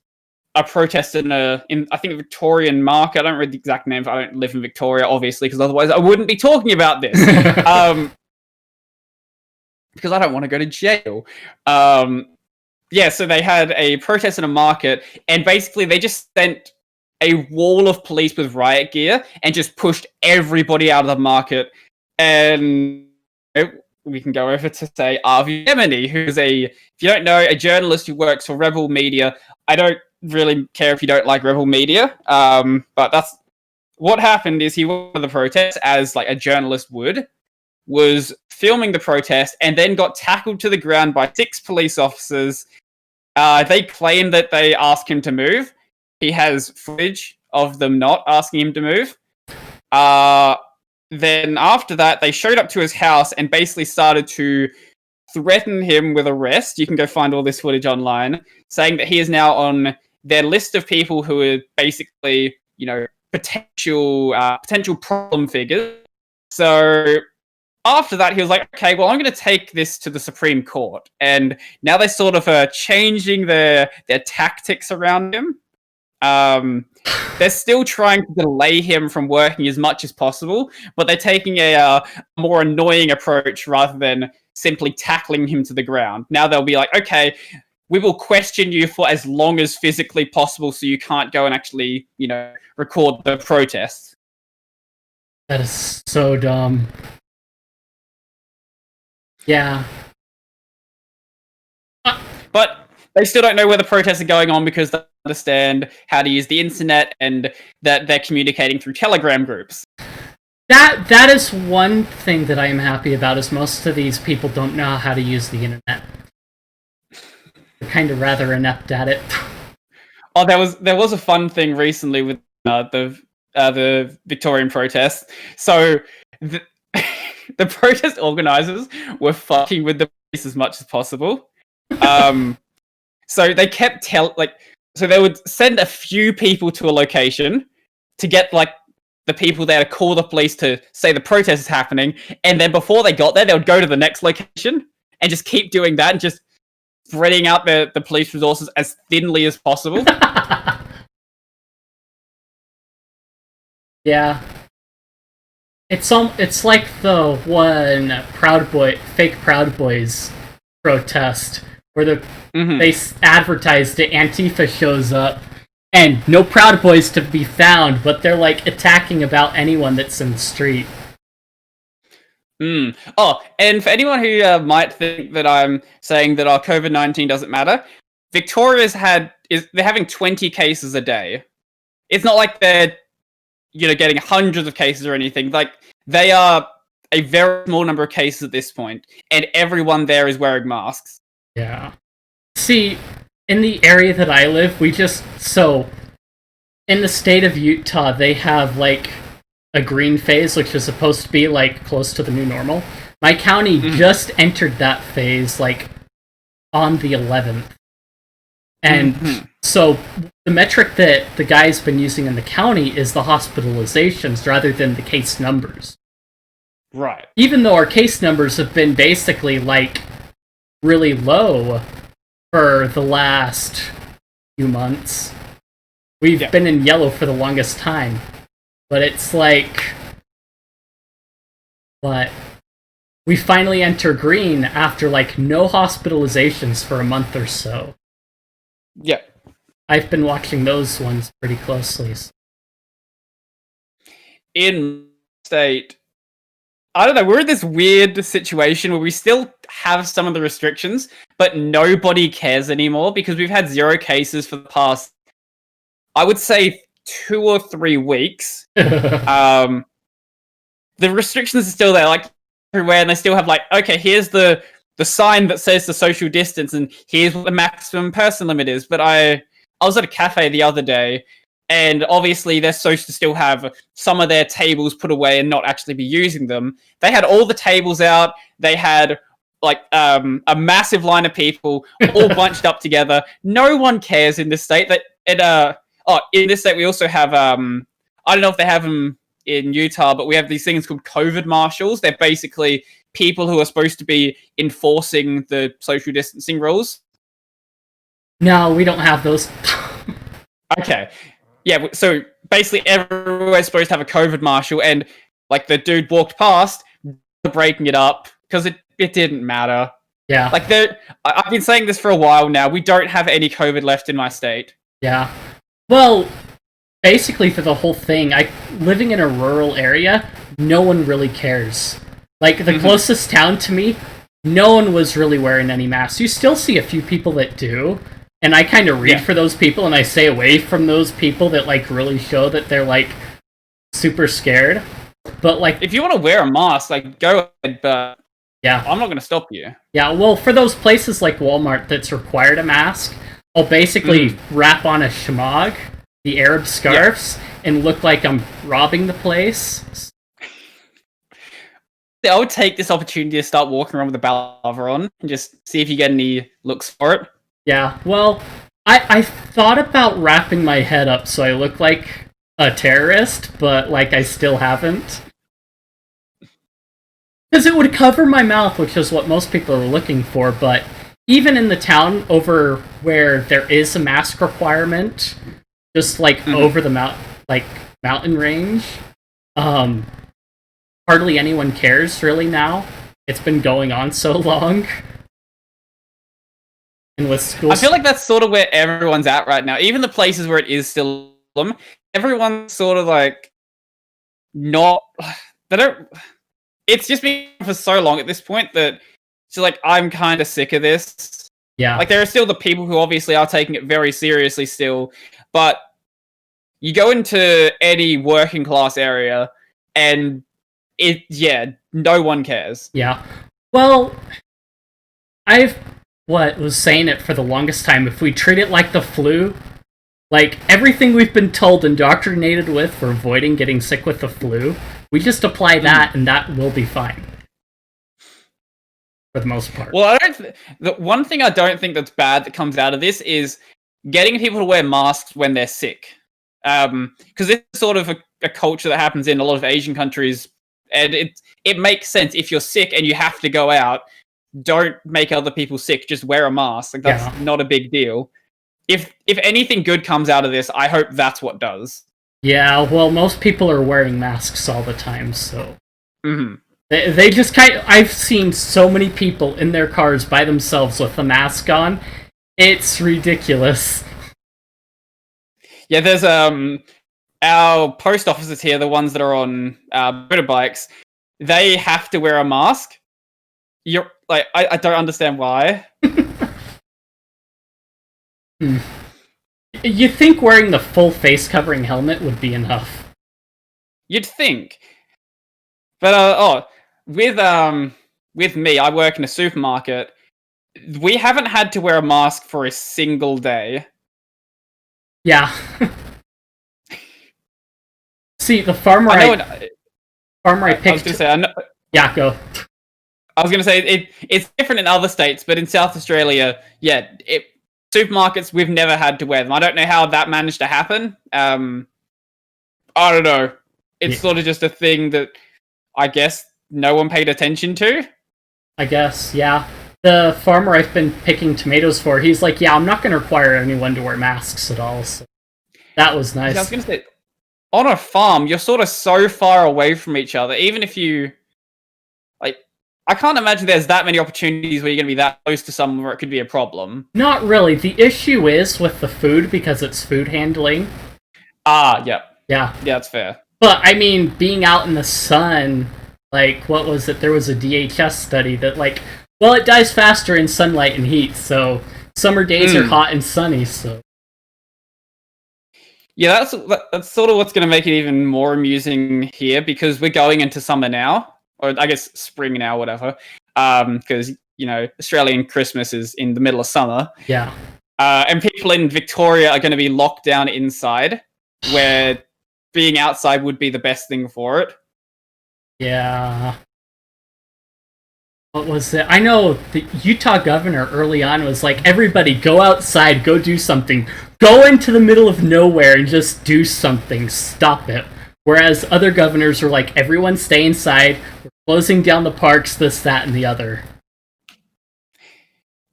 a protest in I think Victorian Market. I don't read the exact name. I don't live in Victoria, obviously, because otherwise I wouldn't be talking about this. Because I don't want to go to jail. Yeah, so they had a protest in a market, and basically they just sent a wall of police with riot gear and just pushed everybody out of the market. And we can go over to, say, Avi Yemeni, who's if you don't know, a journalist who works for Rebel Media. I don't really care if you don't like Rebel Media, but that's what happened. Is he went to the protest as like a journalist would, was filming the protest, and then got tackled to the ground by 6 police officers. They claim that they asked him to move. He has footage of them not asking him to move. Then after that, they showed up to his house and basically started to threaten him with arrest. You can go find all this footage online, saying that he is now on their list of people who are basically, potential problem figures. So after that, he was like, okay, well, I'm going to take this to the Supreme Court. And now they sort of are changing their tactics around him. They're still trying to delay him from working as much as possible, but they're taking a more annoying approach rather than simply tackling him to the ground. Now they'll be like, okay, we will question you for as long as physically possible so you can't go and actually, record the protests. That is so dumb. Yeah. But they still don't know where the protests are going on because they understand how to use the internet and that they're communicating through Telegram groups. That is one thing that I am happy about, is most of these people don't know how to use the internet. They're kind of rather inept at it. Oh, there was a fun thing recently with the Victorian protests. So the protest organizers were fucking with the police as much as possible. So they kept so they would send a few people to a location to get the people there to call the police to say the protest is happening, and then before they got there, they would go to the next location and just keep doing that and just spreading out the police resources as thinly as possible. Yeah. It's like the one fake Proud Boys protest where they advertised it, Antifa shows up, and no Proud Boys to be found, but they're attacking about anyone that's in the street. Oh, and for anyone who might think that I'm saying that our COVID-19 doesn't matter, Victoria's they're having 20 cases a day. It's not like they're getting hundreds of cases or anything. They are a very small number of cases at this point, and everyone there is wearing masks. Yeah. See, in the area that I live, in the state of Utah, they have like a green phase, which is supposed to be like close to the new normal. My county just entered that phase like on the 11th. And so the metric that the guy's been using in the county is the hospitalizations rather than the case numbers. Right. Even though our case numbers have been basically like really low for the last few months, we've been in yellow for the longest time. But it's like, what? We finally enter green after like no hospitalizations for a month or so. Yeah. I've been watching those ones pretty closely. In state, I don't know, we're in this weird situation where we still have some of the restrictions, but nobody cares anymore because we've had 0 cases for the past, I would say, 2 or 3 weeks. The restrictions are still there, like everywhere, and they still have like, okay, here's the sign that says the social distance, and here's what the maximum person limit is. But I was at a cafe the other day, and obviously they're supposed to still have some of their tables put away and not actually be using them. They had all the tables out. They had like a massive line of people all bunched up together. No one cares in this state. In this state we also have I don't know if they have them in Utah, but we have these things called COVID marshals. They're basically people who are supposed to be enforcing the social distancing rules. No, we don't have those. Okay. Yeah, so basically everywhere's supposed to have a COVID marshal, and like the dude walked past, breaking it up, because it didn't matter. Yeah. Like I've been saying this for a while now, we don't have any COVID left in my state. Yeah. Well, basically for the whole thing, living in a rural area, no one really cares. Like, the closest town to me, no one was really wearing any masks. You still see a few people that do, and I kind of read for those people, and I stay away from those people that, like, really show that they're, like, super scared. But, like... if you want to wear a mask, like, go ahead, but... yeah. I'm not going to stop you. Yeah, well, for those places like Walmart that's required a mask, I'll basically wrap on a shemagh, the Arab scarves, and look like I'm robbing the place. I would take this opportunity to start walking around with a balaclava on and just see if you get any looks for it. Yeah, well, I thought about wrapping my head up so I look like a terrorist, but, like, I still haven't. Because it would cover my mouth, which is what most people are looking for, but even in the town over where there is a mask requirement, just, like, over the mountain range, hardly anyone cares, really, now. It's been going on so long. And with schools... I feel like that's sort of where everyone's at right now. Even the places where it is still... everyone's sort of, like... not... they don't... it's just been for so long at this point that... it's like, I'm kind of sick of this. Yeah. Like, there are still the people who obviously are taking it very seriously still, but... you go into any working class area, and... no one cares. Yeah. Well, was saying it for the longest time. If we treat it like the flu, like everything we've been told, indoctrinated with for avoiding getting sick with the flu, we just apply that and that will be fine. For the most part. Well, the one thing I don't think that's bad that comes out of this is getting people to wear masks when they're sick. Because it's sort of a culture that happens in a lot of Asian countries. And it makes sense. If you're sick and you have to go out, don't make other people sick. Just wear a mask. Like, that's not a big deal. If anything good comes out of this, I hope that's what does. Yeah, well, most people are wearing masks all the time, so... They just I've seen so many people in their cars by themselves with a mask on. It's ridiculous. Yeah, there's our post offices here, the ones that are on motorbikes, they have to wear a mask. You're like, I don't understand why. You think wearing the full face covering helmet would be enough? You'd think, but with me, I work in a supermarket. We haven't had to wear a mask for a single day. Yeah. See, the farmer I picked. I was going to say, I know, yeah, go. I was going to say it's different in other states, but in South Australia, supermarkets, we've never had to wear them. I don't know how that managed to happen. I don't know. It's sort of just a thing that I guess no one paid attention to. I guess, yeah. The farmer I've been picking tomatoes for, he's like, yeah, I'm not going to require anyone to wear masks at all. So that was nice. I was going to say, on a farm, you're sort of so far away from each other. Even if you, like, I can't imagine there's that many opportunities where you're going to be that close to someone where it could be a problem. Not really. The issue is with the food, because it's food handling. Ah, yeah. Yeah. Yeah, that's fair. But, I mean, being out in the sun, like, what was it? There was a DHS study that, like, well, it dies faster in sunlight and heat, so summer days are hot and sunny, so... Yeah, that's sort of what's going to make it even more amusing here, because we're going into summer now, or I guess spring now, whatever, because, you know, Australian Christmas is in the middle of summer. Yeah. And people in Victoria are going to be locked down inside, where being outside would be the best thing for it. Yeah. What was it? I know the Utah governor early on was like, everybody go outside, go do something. Go into the middle of nowhere and just do something. Stop it. Whereas other governors were like, everyone stay inside. We're closing down the parks, this, that, and the other.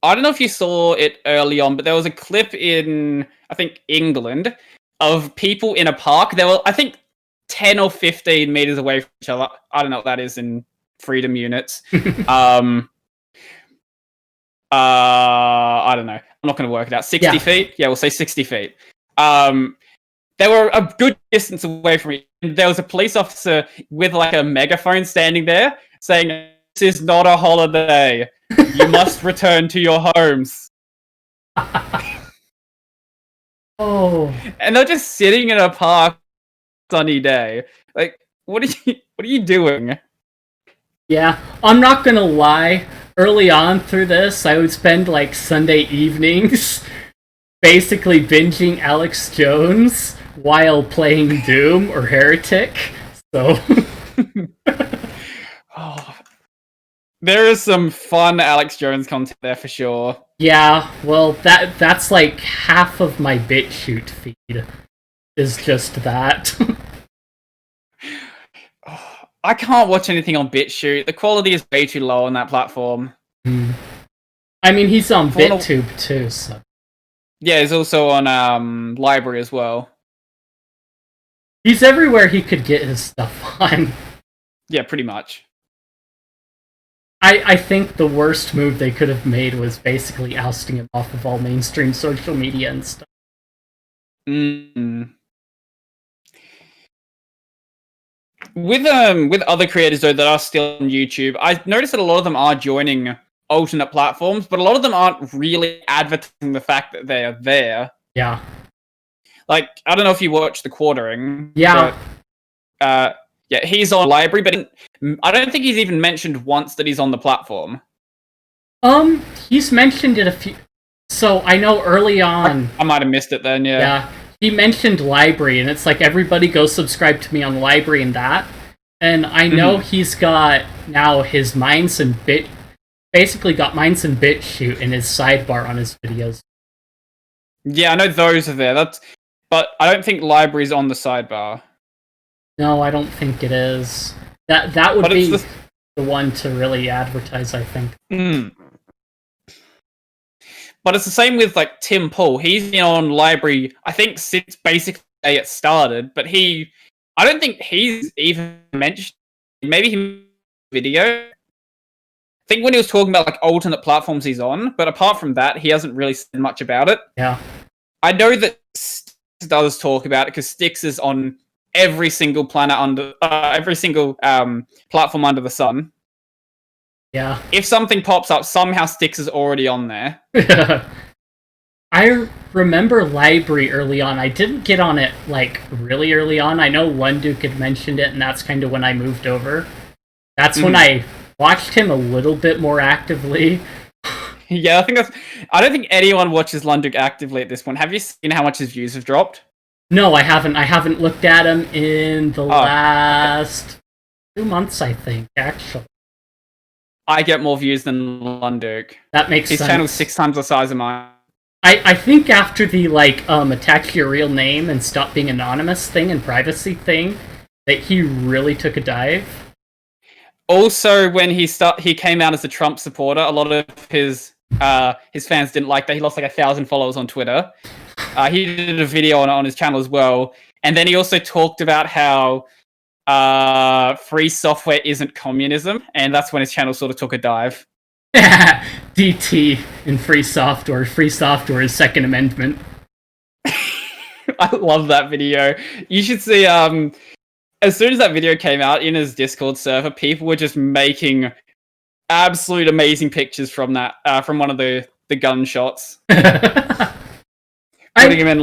I don't know if you saw it early on, but there was a clip in, I think, England of people in a park. They were, I think, 10 or 15 meters away from each other. I don't know what that is in freedom units. I don't know. I'm not going to work it out. 60 feet? Yeah, we'll say 60 feet. They were a good distance away from me. There was a police officer with like a megaphone standing there saying, "This is not a holiday. You must return to your homes." Oh. And they're just sitting in a park sunny day. Like, what are you doing? Yeah, I'm not gonna lie. Early on through this, I would spend like Sunday evenings basically binging Alex Jones while playing Doom or Heretic. So Oh, there is some fun Alex Jones content there for sure. yeah, well that's like half of my BitChute feed is just that. I can't watch anything on BitChute. The quality is way too low on that platform. I mean, he's on BitTube too, so... Yeah, he's also on Library as well. He's everywhere he could get his stuff on. Yeah, pretty much. I think the worst move they could have made was basically ousting him off of all mainstream social media and stuff. With other creators though that are still on YouTube, I noticed that a lot of them are joining alternate platforms, but a lot of them aren't really advertising the fact that they are there. Yeah. Like, I don't know if you watch The Quartering. Yeah. But, yeah, he's on Library, but I don't think he's even mentioned once that he's on the platform. He's mentioned it a few... So, I know early on... I might have missed it then, yeah. Yeah. He mentioned Library, and it's like, everybody go subscribe to me on Library and that. And I know he's got now his Minds and basically got Minds and BitChute in his sidebar on his videos. Yeah, I know those are there. But I don't think Library's on the sidebar. No, I don't think it is. That would be the one to really advertise, I think. But it's the same with like Tim Pool. He's been on Library, I think, since basically it started. But I don't think he's even mentioned. Maybe he video. I think when he was talking about like alternate platforms he's on, but apart from that, he hasn't really said much about it. Yeah, I know that Styx does talk about it because Styx is on every single planet under every single platform under the sun. Yeah. If something pops up, somehow Styx is already on there. I remember Library early on. I didn't get on it, like, really early on. I know Lunduke had mentioned it, and that's kind of when I moved over. That's when I watched him a little bit more actively. Yeah, I don't think anyone watches Lunduke actively at this point. Have you seen how much his views have dropped? No, I haven't. I haven't looked at him in the last 2 months, I think, actually. I get more views than Lunduke. That makes sense. His channel's 6 times the size of mine. I think after the, attach your real name and stop being anonymous thing and privacy thing, that he really took a dive. Also, when he came out as a Trump supporter, a lot of his fans didn't like that. He lost 1,000 followers on Twitter. He did a video on his channel as well. And then he also talked about how free software isn't communism, and that's when his channel sort of took a dive. DT in free software. Free software is Second Amendment. I love that video. You should see, as soon as that video came out in his Discord server, people were just making absolute amazing pictures from that, from one of the gunshots. Putting him in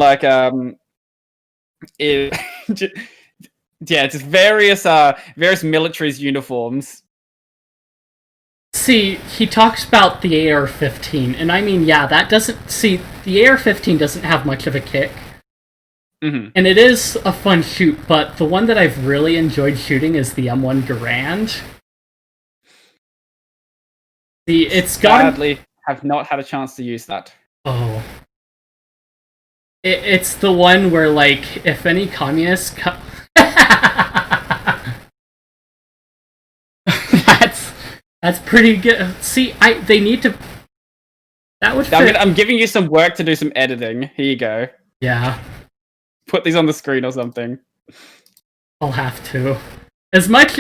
just various militaries' uniforms. See, he talks about the AR-15, and I mean, yeah, that doesn't... See, the AR-15 doesn't have much of a kick. Mm-hmm. And it is a fun shoot, but the one that I've really enjoyed shooting is the M1 Garand. See, it's got... Sadly, have not had a chance to use that. Oh. It's the one where, if any communists... That's pretty good. See, they need to... That would fit. I'm giving you some work to do some editing. Here you go. Yeah. Put these on the screen or something. I'll have to. As much...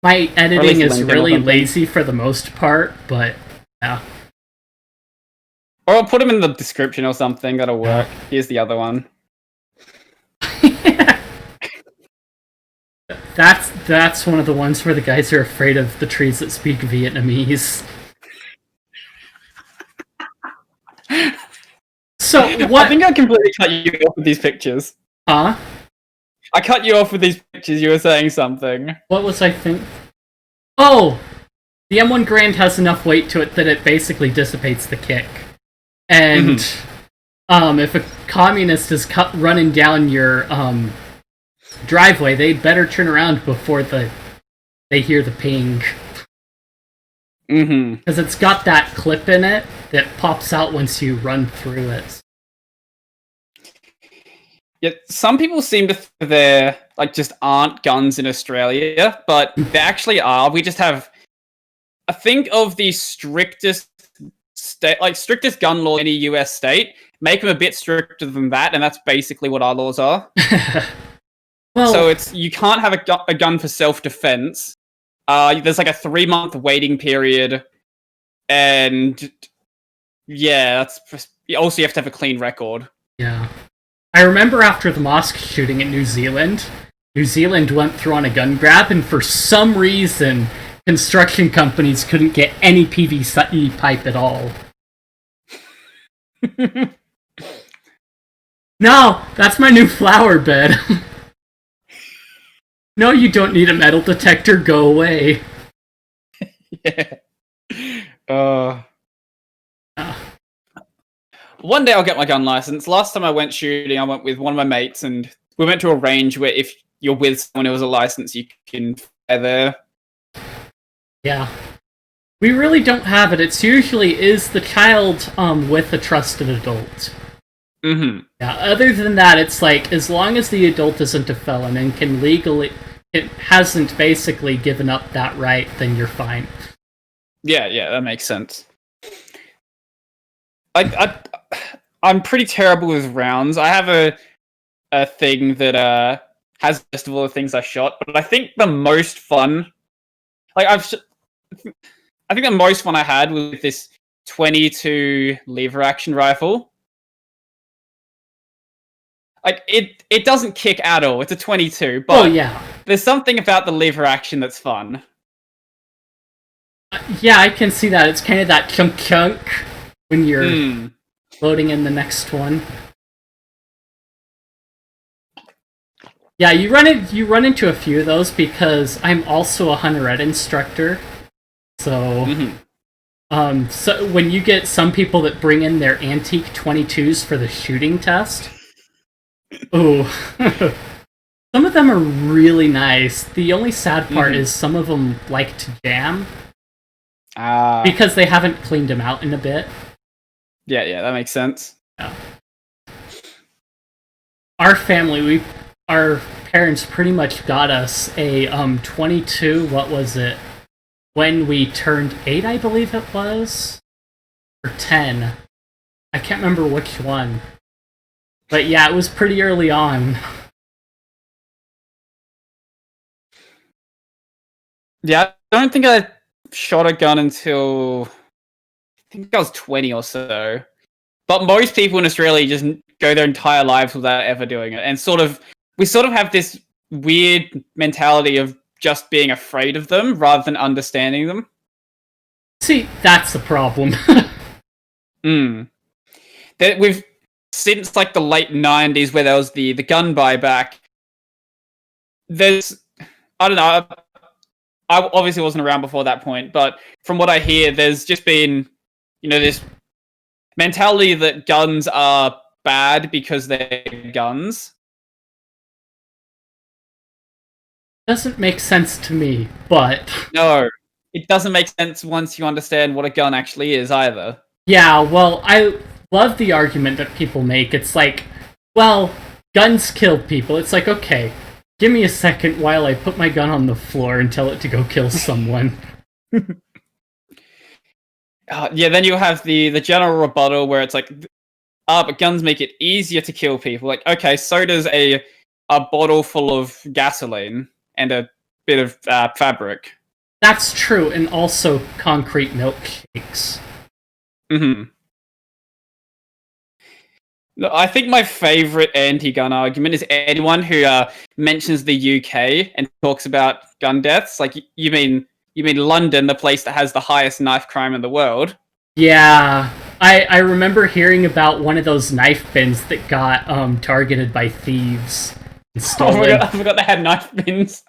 My editing is really lazy for the most part, but yeah. Or I'll put them in the description or something. That'll work. Here's the other one. That's one of the ones where the guys are afraid of the trees that speak Vietnamese. So what? I think I completely cut you off with these pictures. Huh? I cut you off with these pictures. You were saying something. What was I think? Oh, the M1 Garand has enough weight to it that it basically dissipates the kick. And if a communist is running down your driveway, they'd better turn around before they hear the ping. Mm-hmm. Because it's got that clip in it that pops out once you run through it. Yeah, some people seem to think there just aren't guns in Australia, but there actually are. We just have, I think, of the strictest strictest gun law in any US state. Make them a bit stricter than that, and that's basically what our laws are. Well, so you can't have a gun for self-defense. There's a 3-month waiting period, and yeah, also you have to have a clean record. Yeah. I remember after the mosque shooting in New Zealand went through on a gun grab, and for some reason, construction companies couldn't get any PVC pipe at all. No, that's my new flower bed. No, you don't need a metal detector, go away. Yeah. One day I'll get my gun license. Last time I went shooting, I went with one of my mates, and we went to a range where if you're with someone who has a license, you can fire there. Yeah. We really don't have it. It's usually is the child with a trusted adult. Mm-hmm. Yeah, other than that, it's as long as the adult isn't a felon and can legally... It hasn't basically given up that right, then you're fine. Yeah, that makes sense. I'm pretty terrible with rounds. I have a thing that has a list of all the things I shot, but I think the most fun... I think the most fun I had was with this 22 lever action rifle. It doesn't kick at all. It's a 22, but yeah. There's something about the lever action that's fun. Yeah, I can see that. It's kind of that chunk when you're loading in the next one. Yeah, you run into a few of those because I'm also a hunter ed instructor. So, so when you get some people that bring in their antique 22s for the shooting test, Ooh. Some of them are really nice. The only sad part is some of them like to jam. Because they haven't cleaned them out in a bit. Yeah, that makes sense. Yeah. Our family, our parents pretty much got us a 22, what was it? When we turned 8, I believe it was? Or 10. I can't remember which one. But yeah, it was pretty early on. Yeah, I don't think I shot a gun until I think I was 20 or so. But most people in Australia just go their entire lives without ever doing it. And we sort of have this weird mentality of just being afraid of them rather than understanding them. See, that's the problem. That we've since like the late 90s where there was the gun buyback. I don't know. I obviously wasn't around before that point, but from what I hear, there's just been, this mentality that guns are bad because they're guns. Doesn't make sense to me, but... No, it doesn't make sense once you understand what a gun actually is either. Yeah, well, I love the argument that people make. It's like, well, guns kill people. It's like, okay, give me a second while I put my gun on the floor and tell it to go kill someone. Yeah, then you have the general rebuttal where it's like, but guns make it easier to kill people. Like, okay, so does a bottle full of gasoline and a bit of fabric. That's true, and also concrete milkshakes. I think my favorite anti-gun argument is anyone who mentions the UK and talks about gun deaths. Like, you mean London, the place that has the highest knife crime in the world? Yeah, I remember hearing about one of those knife bins that got targeted by thieves and stolen. I forgot they had knife bins.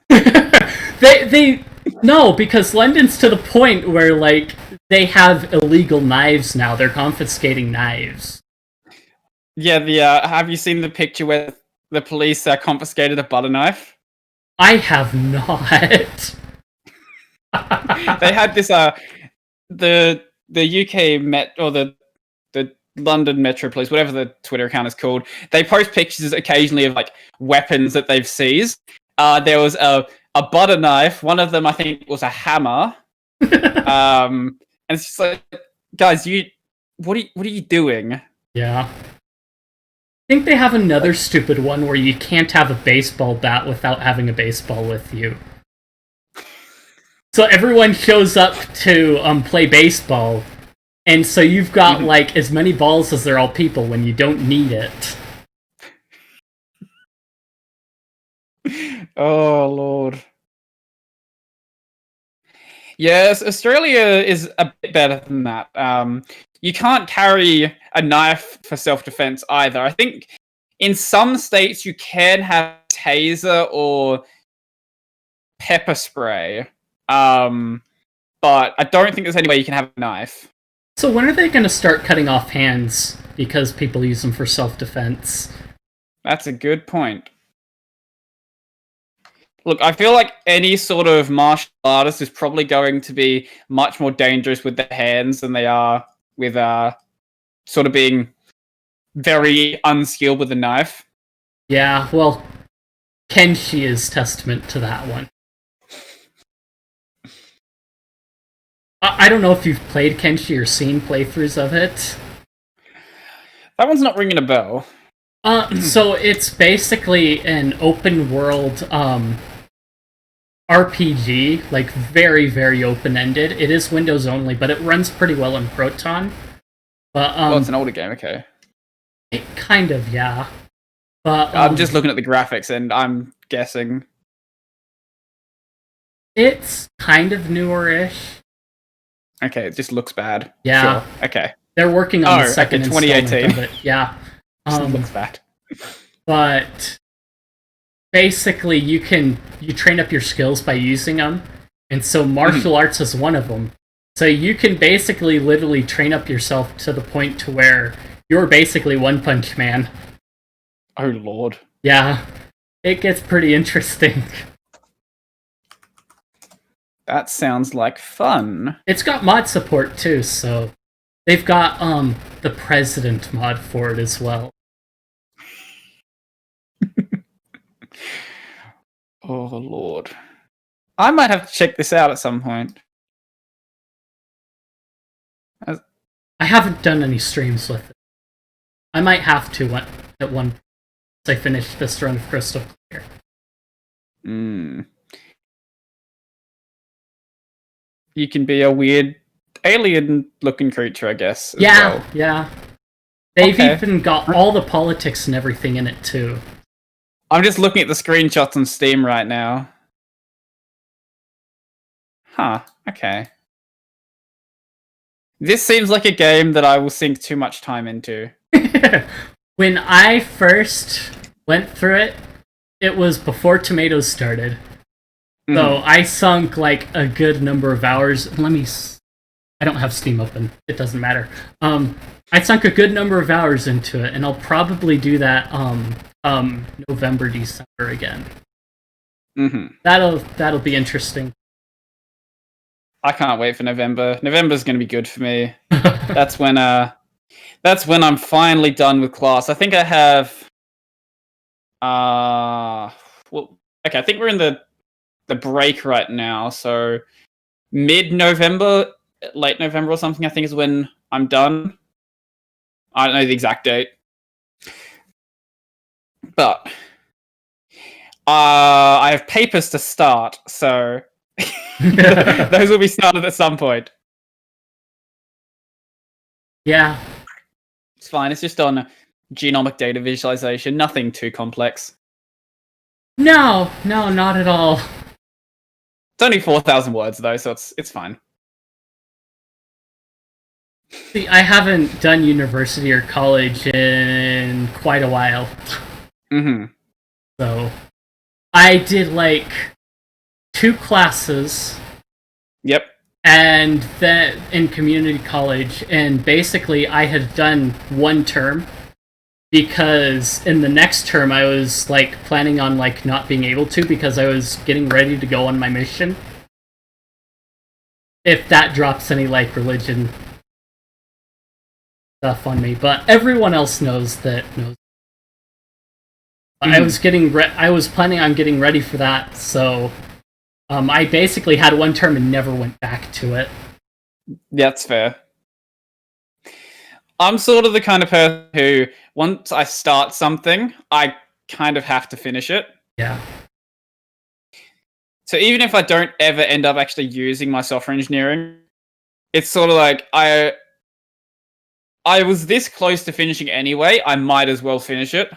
No, because London's to the point where, like, they have illegal knives now. They're confiscating knives. Yeah, have you seen the picture where the police confiscated a butter knife? I have not. They had this, the UK Met, or the London Metro Police, whatever the Twitter account is called, they post pictures occasionally of, like, weapons that they've seized. There was a butter knife. One of them, I think, was a hammer. And it's just like, guys, what are you doing? Yeah. I think they have another stupid one where you can't have a baseball bat without having a baseball with you. So everyone shows up to play baseball, and so you've got like as many balls as there are people when you don't need it. Oh, Lord. Yes, Australia is a bit better than that. You can't carry a knife for self-defense either. I think in some states you can have taser or pepper spray, but I don't think there's any way you can have a knife. So when are they going to start cutting off hands because people use them for self-defense? That's a good point. Look, I feel like any sort of martial artist is probably going to be much more dangerous with their hands than they are with sort of being very unskilled with a knife. Yeah, well, Kenshi is testament to that one. I don't know if you've played Kenshi or seen playthroughs of it. That one's not ringing a bell. So it's basically an open world RPG, like very, very open-ended. It is Windows only, but it runs pretty well in Proton. But it's an older game, okay. It kind of, yeah. But I'm just looking at the graphics and I'm guessing. It's kind of newer-ish. Okay, it just looks bad. Yeah. Sure. Okay. They're working on the second 2018. installment of it. Yeah. It looks bad. But basically, you train up your skills by using them, and so martial arts is one of them. So you can basically literally train up yourself to the point to where you're basically One Punch Man. Oh, Lord. Yeah, it gets pretty interesting. That sounds like fun. It's got mod support too, so they've got the president mod for it as well. Oh, Lord. I might have to check this out at some point. I haven't done any streams with it. I might have to at one point once I finish this run of Crystal Clear. You can be a weird alien-looking creature, I guess. Yeah, well. yeah. They've even got all the politics and everything in it too. I'm just looking at the screenshots on Steam right now. Huh, okay. This seems like a game that I will sink too much time into. When I first went through it, it was before Tomatoes started. So I sunk like a good number of hours. I don't have Steam open. It doesn't matter. I sunk a good number of hours into it, and I'll probably do that November, December again. That'll be interesting. I can't wait for November. November's going to be good for me. That's when I'm finally done with class. I think I have I think we're in the break right now, so mid-November, late November or something, I think is when I'm done. I don't know the exact date. But I have papers to start, so those will be started at some point. Yeah. It's fine. It's just on genomic data visualization. Nothing too complex. No, not at all. It's only 4,000 words, though, so it's fine. See, I haven't done university or college in quite a while. So, I did like 2 classes. Yep. And then in community college, and basically I had done 1 term because in the next term I was like planning on like not being able to because I was getting ready to go on my mission. If that drops any like religion stuff on me, but everyone else knows. I was planning on getting ready for that, so I basically had 1 term and never went back to it. That's fair. I'm sort of the kind of person who, once I start something, I kind of have to finish it. Yeah. So even if I don't ever end up actually using my software engineering, it's sort of like I was this close to finishing anyway, I might as well finish it.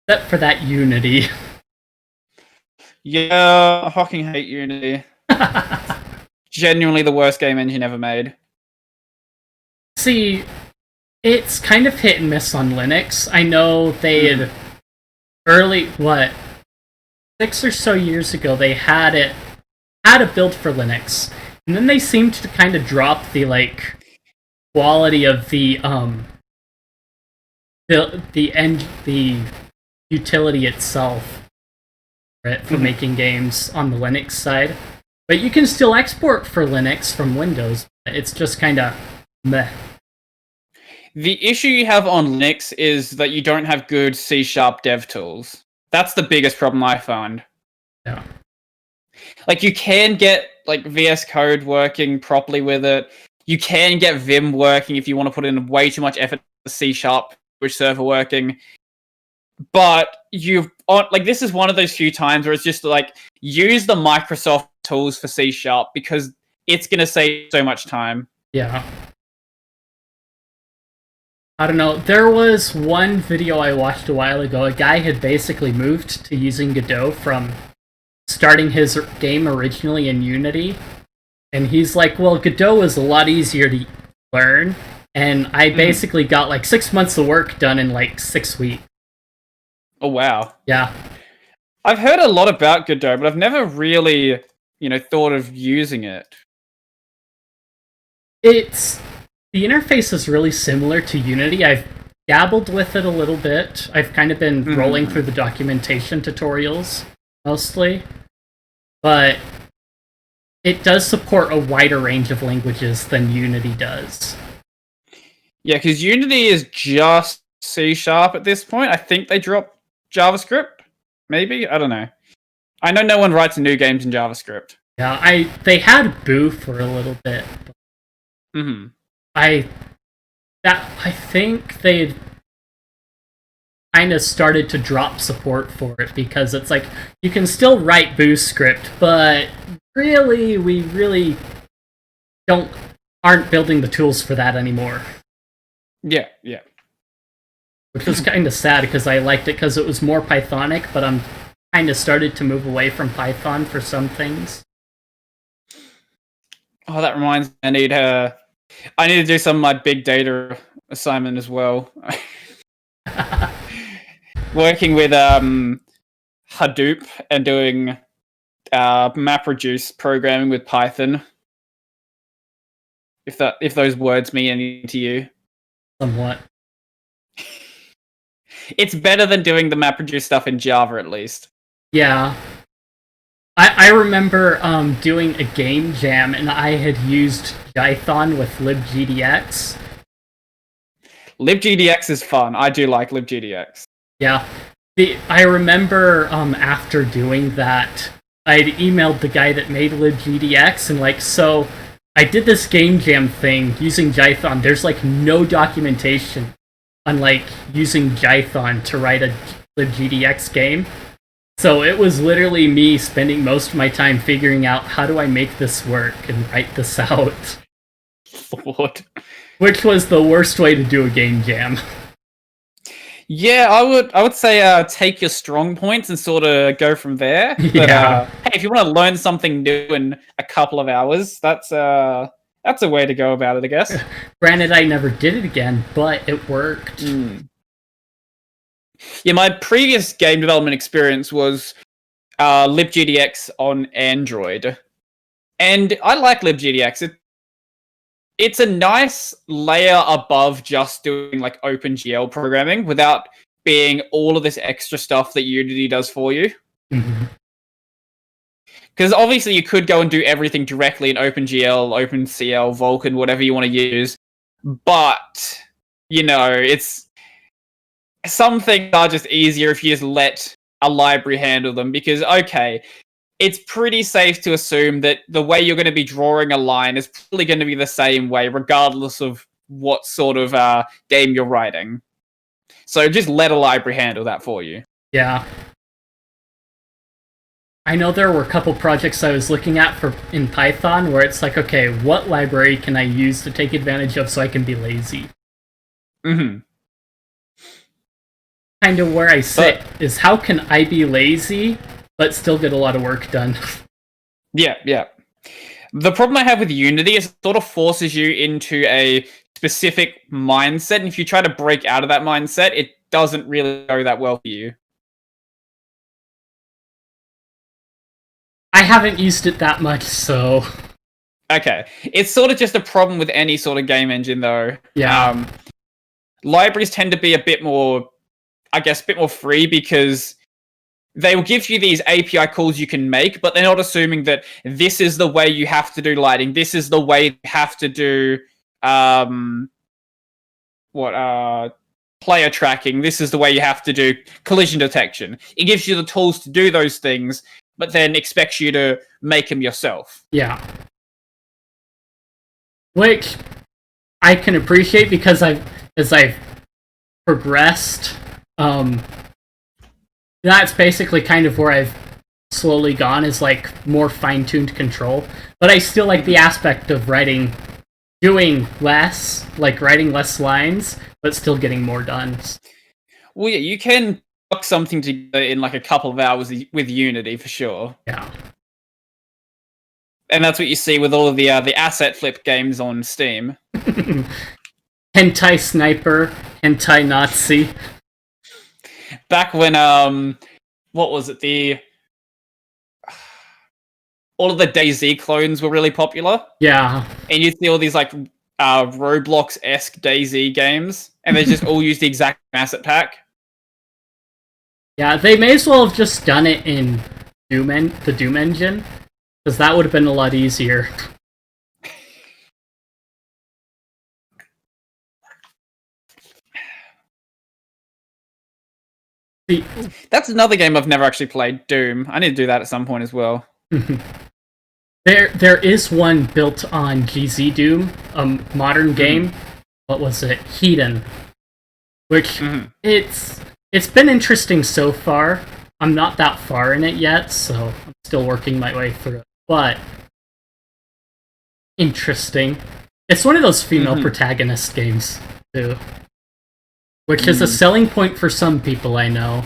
Except for that Unity. Yeah, I fucking hate Unity. Genuinely the worst game engine ever made. See, it's kind of hit and miss on Linux. I know they had 6 or so years ago, they had a build for Linux, and then they seemed to kind of drop the like quality of the utility itself, right, for making games on the Linux side. But you can still export for Linux from Windows. It's just kind of meh. The issue you have on Linux is that you don't have good C# dev tools. That's the biggest problem I found. Yeah. Like, you can get like VS Code working properly with it. You can get Vim working if you want to put in way too much effort to C# which server working. But this is one of those few times where it's just like, use the Microsoft tools for C# because it's going to save so much time. Yeah. I don't know. There was one video I watched a while ago. A guy had basically moved to using Godot from starting his game originally in Unity. And he's like, well, Godot is a lot easier to learn. And I basically got like 6 months of work done in like 6 weeks. Oh, wow. Yeah. I've heard a lot about Godot, but I've never really, thought of using it. The interface is really similar to Unity. I've dabbled with it a little bit. I've kind of been rolling through the documentation tutorials mostly, but it does support a wider range of languages than Unity does. Yeah, because Unity is just C# at this point. I think they dropped JavaScript. Maybe? I don't know. I know no one writes new games in JavaScript. Yeah, they had Boo for a little bit. I think they kind of started to drop support for it because it's like you can still write Boo script, but really we really aren't building the tools for that anymore. Yeah. Which was kind of sad because I liked it because it was more Pythonic, but I'm kind of started to move away from Python for some things. Oh, that reminds me. I need to do some of my big data assignment as well. Working with Hadoop and doing MapReduce programming with Python. If those words mean anything to you. Somewhat. It's better than doing the MapReduce stuff in Java, at least. Yeah. I remember doing a game jam, and I had used Python with libgdx. libgdx is fun. I do like libgdx. Yeah. I remember after doing that, I'd emailed the guy that made libgdx, and so I did this game jam thing using Python. There's no documentation on using Python to write a libgdx game. So it was literally me spending most of my time figuring out how do I make this work and write this out. Lord. Which was the worst way to do a game jam. Yeah, I would say take your strong points and sort of go from there. But, Yeah. Hey, if you want to learn something new in a couple of hours, that's a way to go about it, I guess. Granted, I never did it again, but it worked. Yeah, my previous game development experience was libgdx on Android. And I like libgdx. It's a nice layer above just doing OpenGL programming without being all of this extra stuff that Unity does for you. Because obviously you could go and do everything directly in OpenGL, OpenCL, Vulkan, whatever you want to use. But, it's... Some things are just easier if you just let a library handle them, because, okay, it's pretty safe to assume that the way you're going to be drawing a line is probably going to be the same way, regardless of what sort of game you're writing. So just let a library handle that for you. Yeah. I know there were a couple projects I was looking at in Python where it's okay, what library can I use to take advantage of so I can be lazy? Kind of where I sit is how can I be lazy but still get a lot of work done? Yeah. The problem I have with Unity is it sort of forces you into a specific mindset, and if you try to break out of that mindset, it doesn't really go that well for you. I haven't used it that much, so... Okay. It's sort of just a problem with any sort of game engine, though. Yeah. Libraries tend to be a bit more free because they will give you these API calls you can make, but they're not assuming that this is the way you have to do lighting. This is the way you have to do player tracking. This is the way you have to do collision detection. It gives you the tools to do those things, but then expects you to make them yourself. Yeah. Which I can appreciate because as I've progressed, that's basically kind of where I've slowly gone, is more fine-tuned control. But I still like the aspect of doing less, writing less lines, but still getting more done. Well, yeah, you can knock something together in a couple of hours with Unity for sure. Yeah. And that's what you see with all of the asset flip games on Steam. Hentai Sniper, Hentai Nazi. Back when what was it? All of the DayZ clones were really popular. Yeah. And you'd see all these Roblox-esque DayZ games. and they just all use the exact asset pack. Yeah, they may as well have just done it in the Doom engine, because that would have been a lot easier. That's another game I've never actually played, Doom. I need to do that at some point as well. There is one built on GZ Doom, a modern game. What was it? Hedon. Which, it's been interesting so far. I'm not that far in it yet, so I'm still working my way through it. But, interesting. It's one of those female protagonist games, too. Which is a selling point for some people, I know.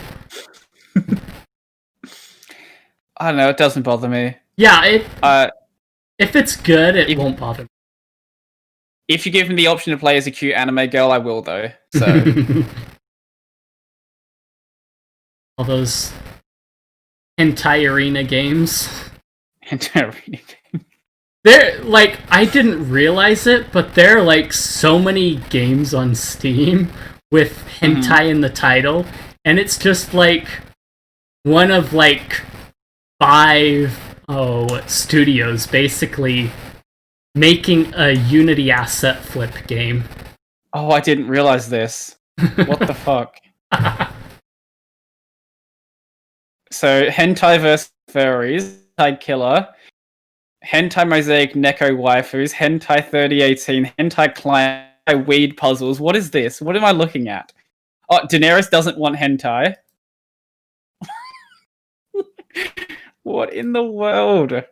I don't know, it doesn't bother me. Yeah, if it's good, it won't bother me. If you give me the option to play as a cute anime girl, I will, though. So all those hentai arena games. Hentai arena games. They're, like, I didn't realize it, but there are, like, so many games on Steam with hentai in the title, and it's just, like, one of, like, 5 studios, basically, making a Unity asset flip game. Oh, I didn't realize this. What the fuck? So, Hentai vs. Furries, Hentai Killer, Hentai Mosaic Neko Waifus, Hentai 3018, Hentai Client, Weed Puzzles. What is this? What am I looking at? Oh, Daenerys doesn't want hentai. What in the world?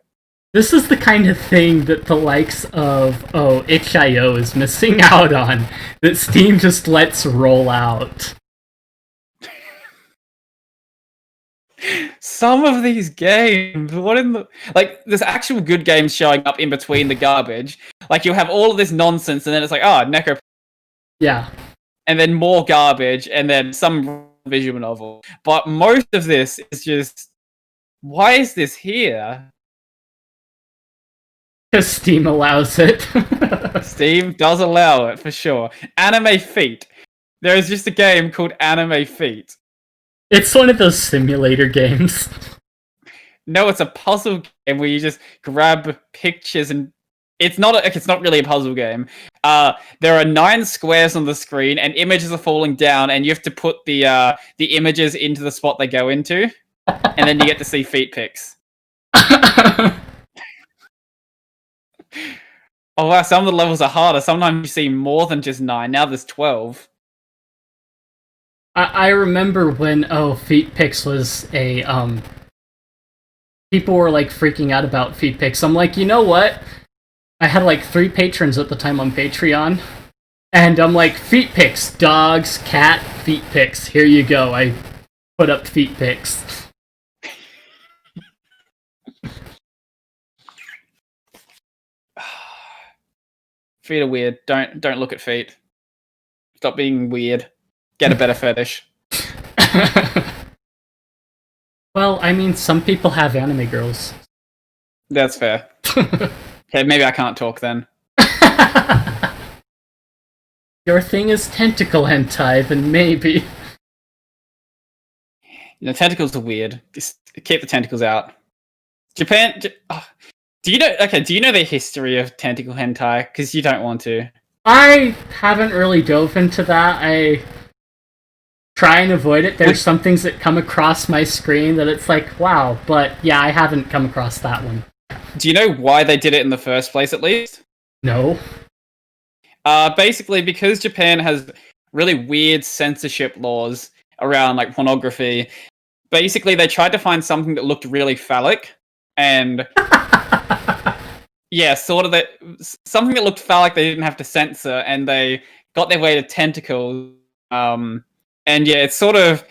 This is the kind of thing that the likes of, itch.io is missing out on, that Steam just lets roll out. Some of these games, what in the... Like, there's actual good games showing up in between the garbage. Like, you'll have all of this nonsense, and then it's like, Neko... Yeah. And then more garbage, and then some visual novel. But most of this is just... Why is this here? Because Steam allows it. Steam does allow it, for sure. Anime Feet. There is just a game called Anime Feet. It's one of those simulator games. No, it's a puzzle game where you just grab pictures and... It's not really a puzzle game. There are 9 squares on the screen, and images are falling down, and you have to put the images into the spot they go into, and then you get to see feet pics. Oh wow, some of the levels are harder. Sometimes you see more than just 9. Now there's 12. I remember when feet pics was a people were like freaking out about feet pics. I'm like, you know what? I had like 3 patrons at the time on Patreon, and I'm like, feet pics, dogs, cat, feet pics. Here you go. I put up feet pics. Feet are weird. Don't look at feet. Stop being weird. Get a better fetish. Well, I mean, some people have anime girls. That's fair. Okay, maybe I can't talk then. Your thing is tentacle hentai, then maybe. You know, tentacles are weird. Just keep the tentacles out. Japan... Do you know the history of tentacle hentai? Because you don't want to. I haven't really dove into that. I try and avoid it. There's some things that come across my screen that it's like, wow, but yeah, I haven't come across that one. Do you know why they did it in the first place, at least? No. Basically, because Japan has really weird censorship laws around, like, pornography, basically they tried to find something that looked really phallic, and... Yeah, sort of something that looked phallic they didn't have to censor, and they got their way to tentacles. And yeah, it sort of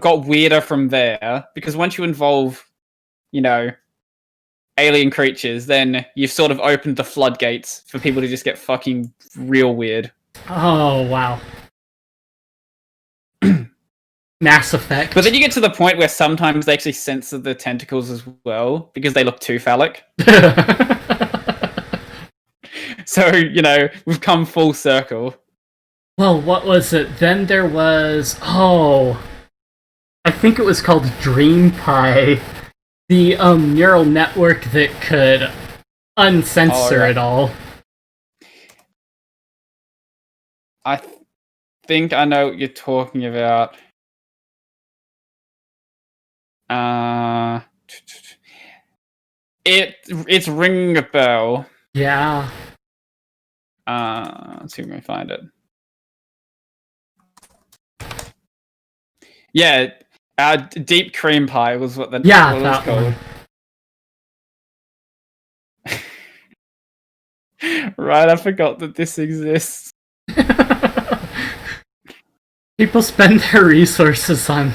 got weirder from there, because once you involve, you know, alien creatures, then you've sort of opened the floodgates for people to just get fucking real weird. Oh, wow. Mass Effect. But then you get to the point where sometimes they actually censor the tentacles as well, because they look too phallic. So, you know, we've come full circle. Well, what was it? Then there was I think it was called DreamPie, the neural network that could uncensor it all. I think I know what you're talking about. It's ringing a bell. Yeah. Let's see if we can find it. Yeah, Deep Cream Pie was what what it was called. Right, I forgot that this exists. People spend their resources on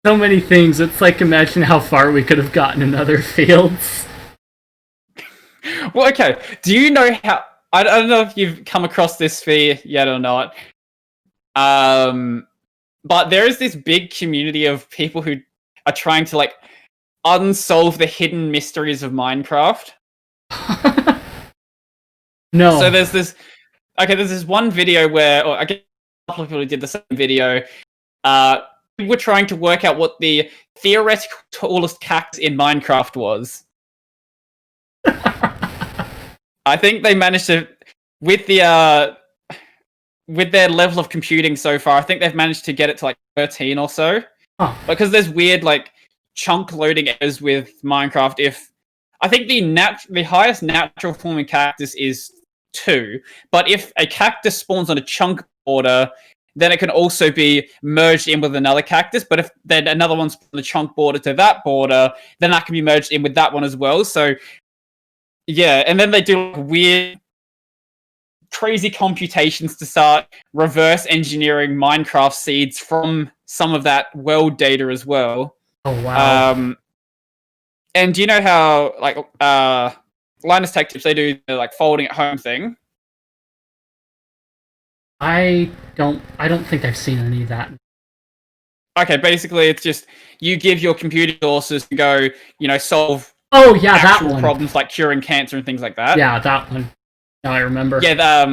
so many things. It's like, imagine how far we could have gotten in other fields. Well, okay. Do you know how... I don't know if you've come across this sphere yet or not. But there is this big community of people who are trying to, like, unsolve the hidden mysteries of Minecraft. No. So there's this one video where, or I guess a couple of people did the same video. We were trying to work out what the theoretical tallest cactus in Minecraft was. I think they managed to, with their level of computing so far, I think they've managed to get it to like 13 or so. Huh. Because there's weird like chunk loading errors with Minecraft. If I think the highest natural forming cactus is 2, but if a cactus spawns on a chunk border, then it can also be merged in with another cactus. But if then another one's on the chunk border to that border, then that can be merged in with that one as well. So yeah, and then they do weird, crazy computations to start reverse engineering Minecraft seeds from some of that world data as well. Oh wow! And do you know how like Linus Tech Tips, they do the like folding at home thing? I don't think I've seen any of that. Okay, basically it's just you give your computer resources to go, solve that one. problems like curing cancer and things like that. Yeah, that one. No, I remember. Yeah,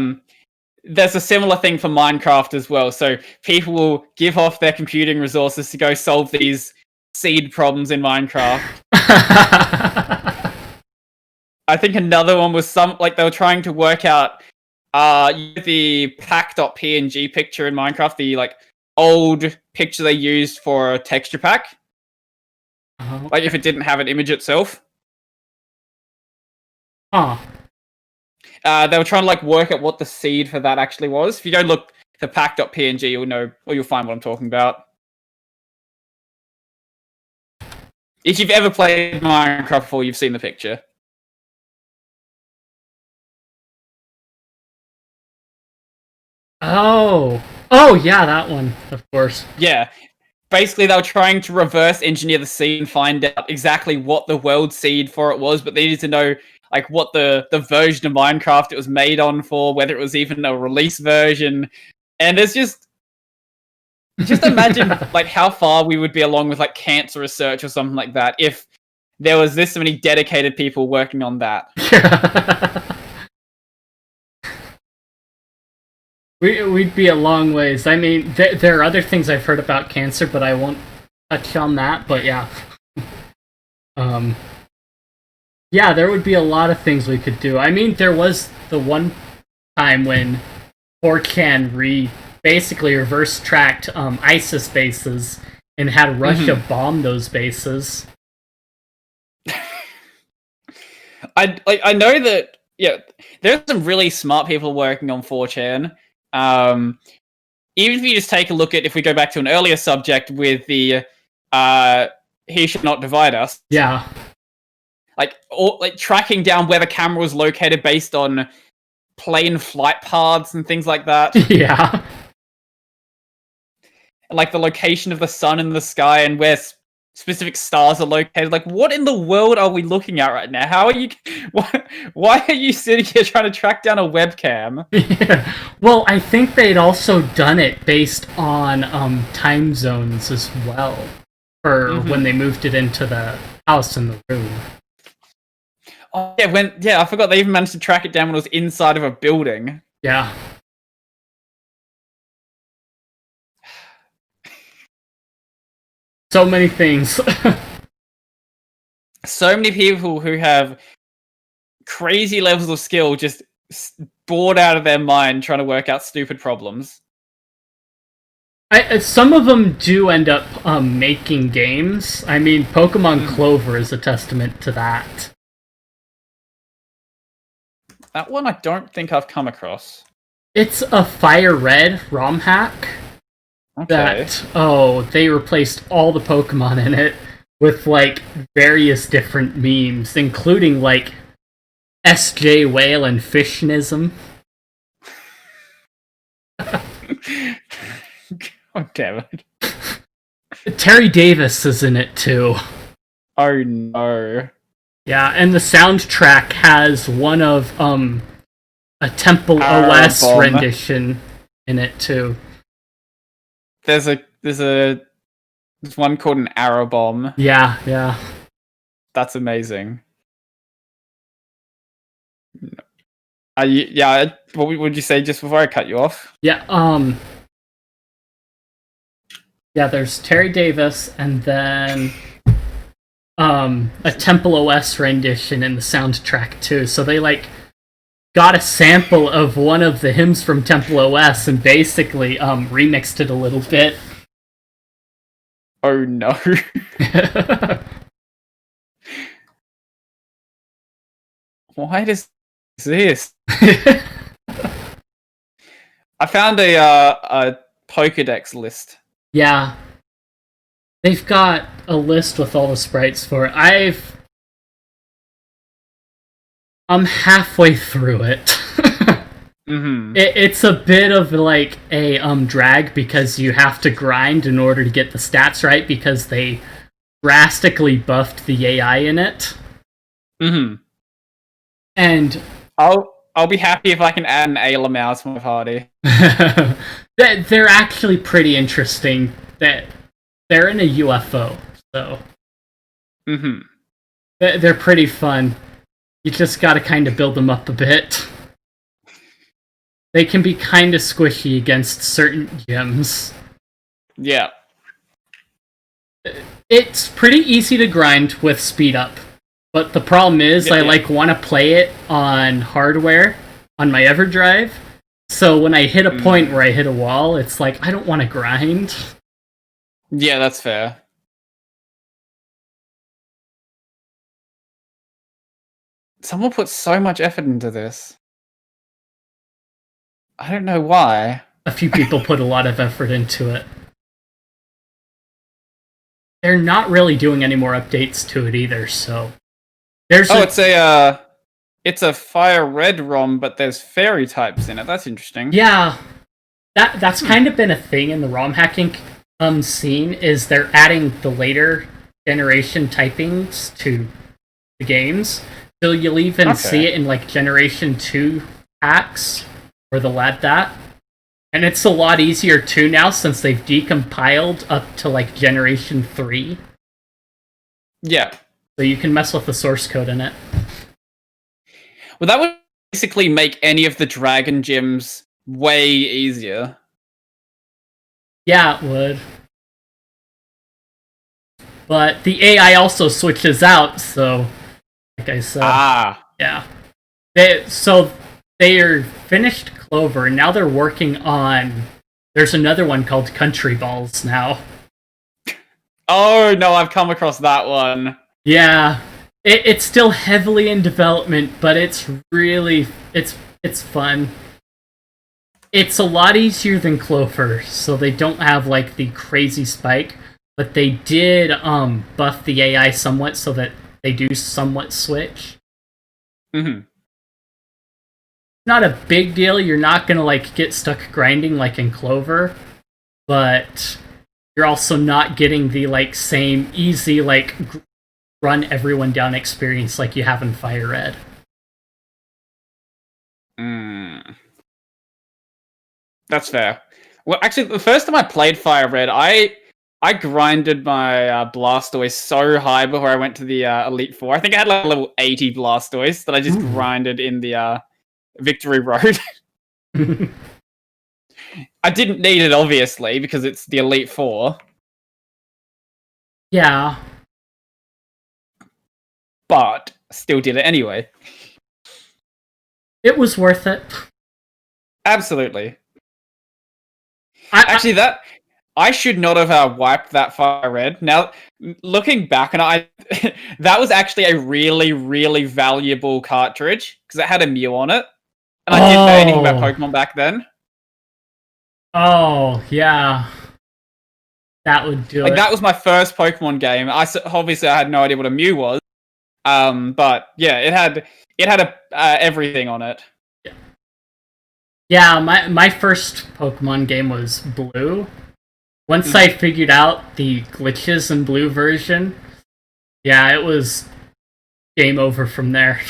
there's a similar thing for Minecraft as well. So people will give off their computing resources to go solve these seed problems in Minecraft. I think another one was they were trying to work out the pack.png picture in Minecraft, the like old picture they used for a texture pack. Uh-huh. Like if it didn't have an image itself. Huh. They were trying to like work out what the seed for that actually was. If you go look for pack.png, you'll know, or you'll find what I'm talking about. If you've ever played Minecraft before, you've seen the picture. Oh yeah, that one, of course. Yeah. Basically, they were trying to reverse engineer the seed and find out exactly what the world seed for it was, but they needed to know like what the version of Minecraft it was made on for, whether it was even a release version. And there's just imagine like how far we would be along with like cancer research or something like that if there was this many dedicated people working on that. We'd be a long ways. I mean, there are other things I've heard about cancer, but I won't touch on that. But yeah, yeah, there would be a lot of things we could do. I mean, there was the one time when 4chan basically reverse tracked ISIS bases and had Russia bomb those bases. I know that there's some really smart people working on 4chan. Even if you just take a look at, if we go back to an earlier subject with the he should not divide us. Yeah. Like tracking down where the camera was located based on plane flight paths and things like that. Yeah. Like the location of the sun in the sky and where specific stars are located. Like, what in the world are we looking at right now? How are you? Why are you sitting here trying to track down a webcam? Yeah. Well, I think they'd also done it based on time zones as well, for when they moved it into the house in the room. Oh yeah, I forgot they even managed to track it down when it was inside of a building. Yeah. So many things. So many people who have crazy levels of skill just bored out of their mind trying to work out stupid problems. Some of them do end up making games. I mean, Pokemon Clover is a testament to that. That one I don't think I've come across. It's a Fire Red ROM hack. Okay. They replaced all the Pokemon in it with, like, various different memes, including, like, SJ Whale and Fishnism. Oh, damn it. Terry Davis is in it, too. Oh, no. Yeah, and the soundtrack has one of, a Temple Arrow OS Bomb. rendition in it, too. There's one called an Arrow Bomb. Yeah. That's amazing. What would you say just before I cut you off? Yeah, there's Terry Davis, and then a Temple OS rendition in the soundtrack too. So they like got a sample of one of the hymns from Temple OS and basically remixed it a little bit. Oh no. Why does this? I found a Pokédex list. Yeah. They've got a list with all the sprites for it. I'm halfway through it. It's a bit of like a drag because you have to grind in order to get the stats right because they drastically buffed the AI in it. And I'll be happy if I can add an Ayla mouse to my party. they're actually pretty interesting. They're in a UFO, so they're pretty fun. You just gotta kind of build them up a bit. They can be kind of squishy against certain gyms. Yeah. It's pretty easy to grind with speed up. But the problem is, I want to play it on hardware, on my EverDrive. So when I hit a point where I hit a wall, it's like, I don't want to grind. Yeah, that's fair. Someone put so much effort into this. I don't know why. A few people put a lot of effort into it. They're not really doing any more updates to it either, so... it's a Fire Red ROM, but there's fairy types in it. That's interesting. Yeah. That's kind of been a thing in the ROM hacking scene, is they're adding the later generation typings to the games. So you'll even see it in like Generation 2 hacks, where they'll add that. And it's a lot easier too now, since they've decompiled up to like Generation 3. Yeah. So you can mess with the source code in it. Well, that would basically make any of the Dragon gyms way easier. Yeah, it would. But the AI also switches out, so... Like I said. Yeah. They're finished Clover, and now they're working on... There's another one called Country Balls now. Oh, no, I've come across that one. Yeah, it's still heavily in development, but it's really it's fun. It's a lot easier than Clover, so they don't have like the crazy spike, but they did buff the AI somewhat so that they do somewhat switch. Not a big deal. You're not gonna like get stuck grinding like in Clover, but you're also not getting the like same easy like run everyone down experience like you have in Fire Red. That's fair. Well, actually, the first time I played Fire Red, I grinded my Blastoise so high before I went to the Elite Four. I think I had like level 80 Blastoise that I just grinded in the Victory Road. I didn't need it, obviously, because it's the Elite Four. Yeah. But still did it anyway. It was worth it. Absolutely. Actually, I should not have wiped that fire red. Now, looking back, and that was actually a really, really valuable cartridge because it had a Mew on it, and I didn't know anything about Pokemon back then. Oh, yeah. That would do it. That was my first Pokemon game. Obviously I had no idea what a Mew was, but yeah, it had everything on it. Yeah, my first Pokemon game was Blue. Once I figured out the glitches in Blue version, yeah, it was game over from there.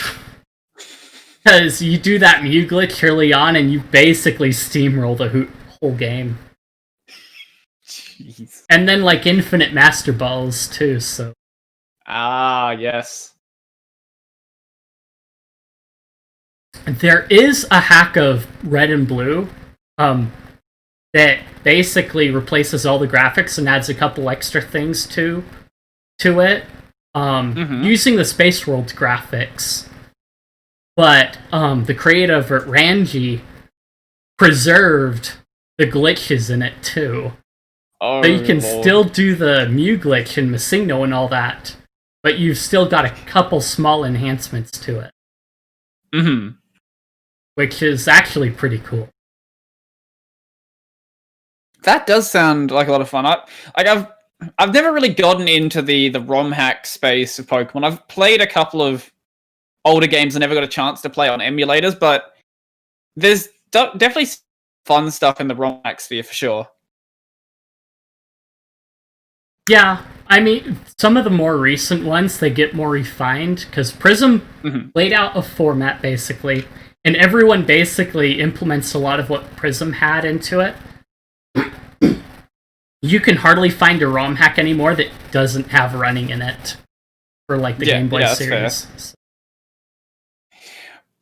Because you do that Mew glitch early on, and you basically steamroll the whole game. Jeez. And then, like, infinite Master Balls, too, so... Ah, yes. There is a hack of Red and Blue, that basically replaces all the graphics and adds a couple extra things to it, using the Space World graphics. But the creator at Ranji preserved the glitches in it too. Oh, so you can Lord. still do the Mew glitch and Masigno and all that, but you've still got a couple small enhancements to it. Mm-hmm. Which is actually pretty cool. That does sound like a lot of fun. I've never really gotten into the ROM hack space of Pokemon. I've played a couple of older games and never got a chance to play on emulators, but there's definitely fun stuff in the ROM hack sphere for sure. Yeah, I mean, some of the more recent ones, they get more refined, because Prism laid out a format, basically, and everyone basically implements a lot of what Prism had into it. You can hardly find a ROM hack anymore that doesn't have running in it for, like, the Game Boy series. So.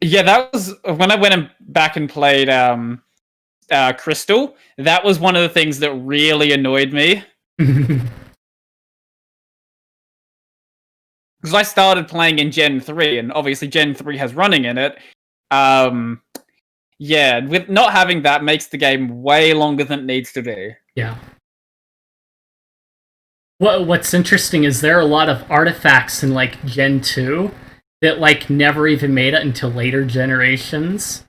Yeah, that was when I went back and played Crystal. That was one of the things that really annoyed me. Because I started playing in Gen 3, and obviously Gen 3 has running in it. Yeah, with not having that makes the game way longer than it needs to do. Yeah. What's interesting is there are a lot of artifacts in, like, Gen 2 that, like, never even made it until later generations.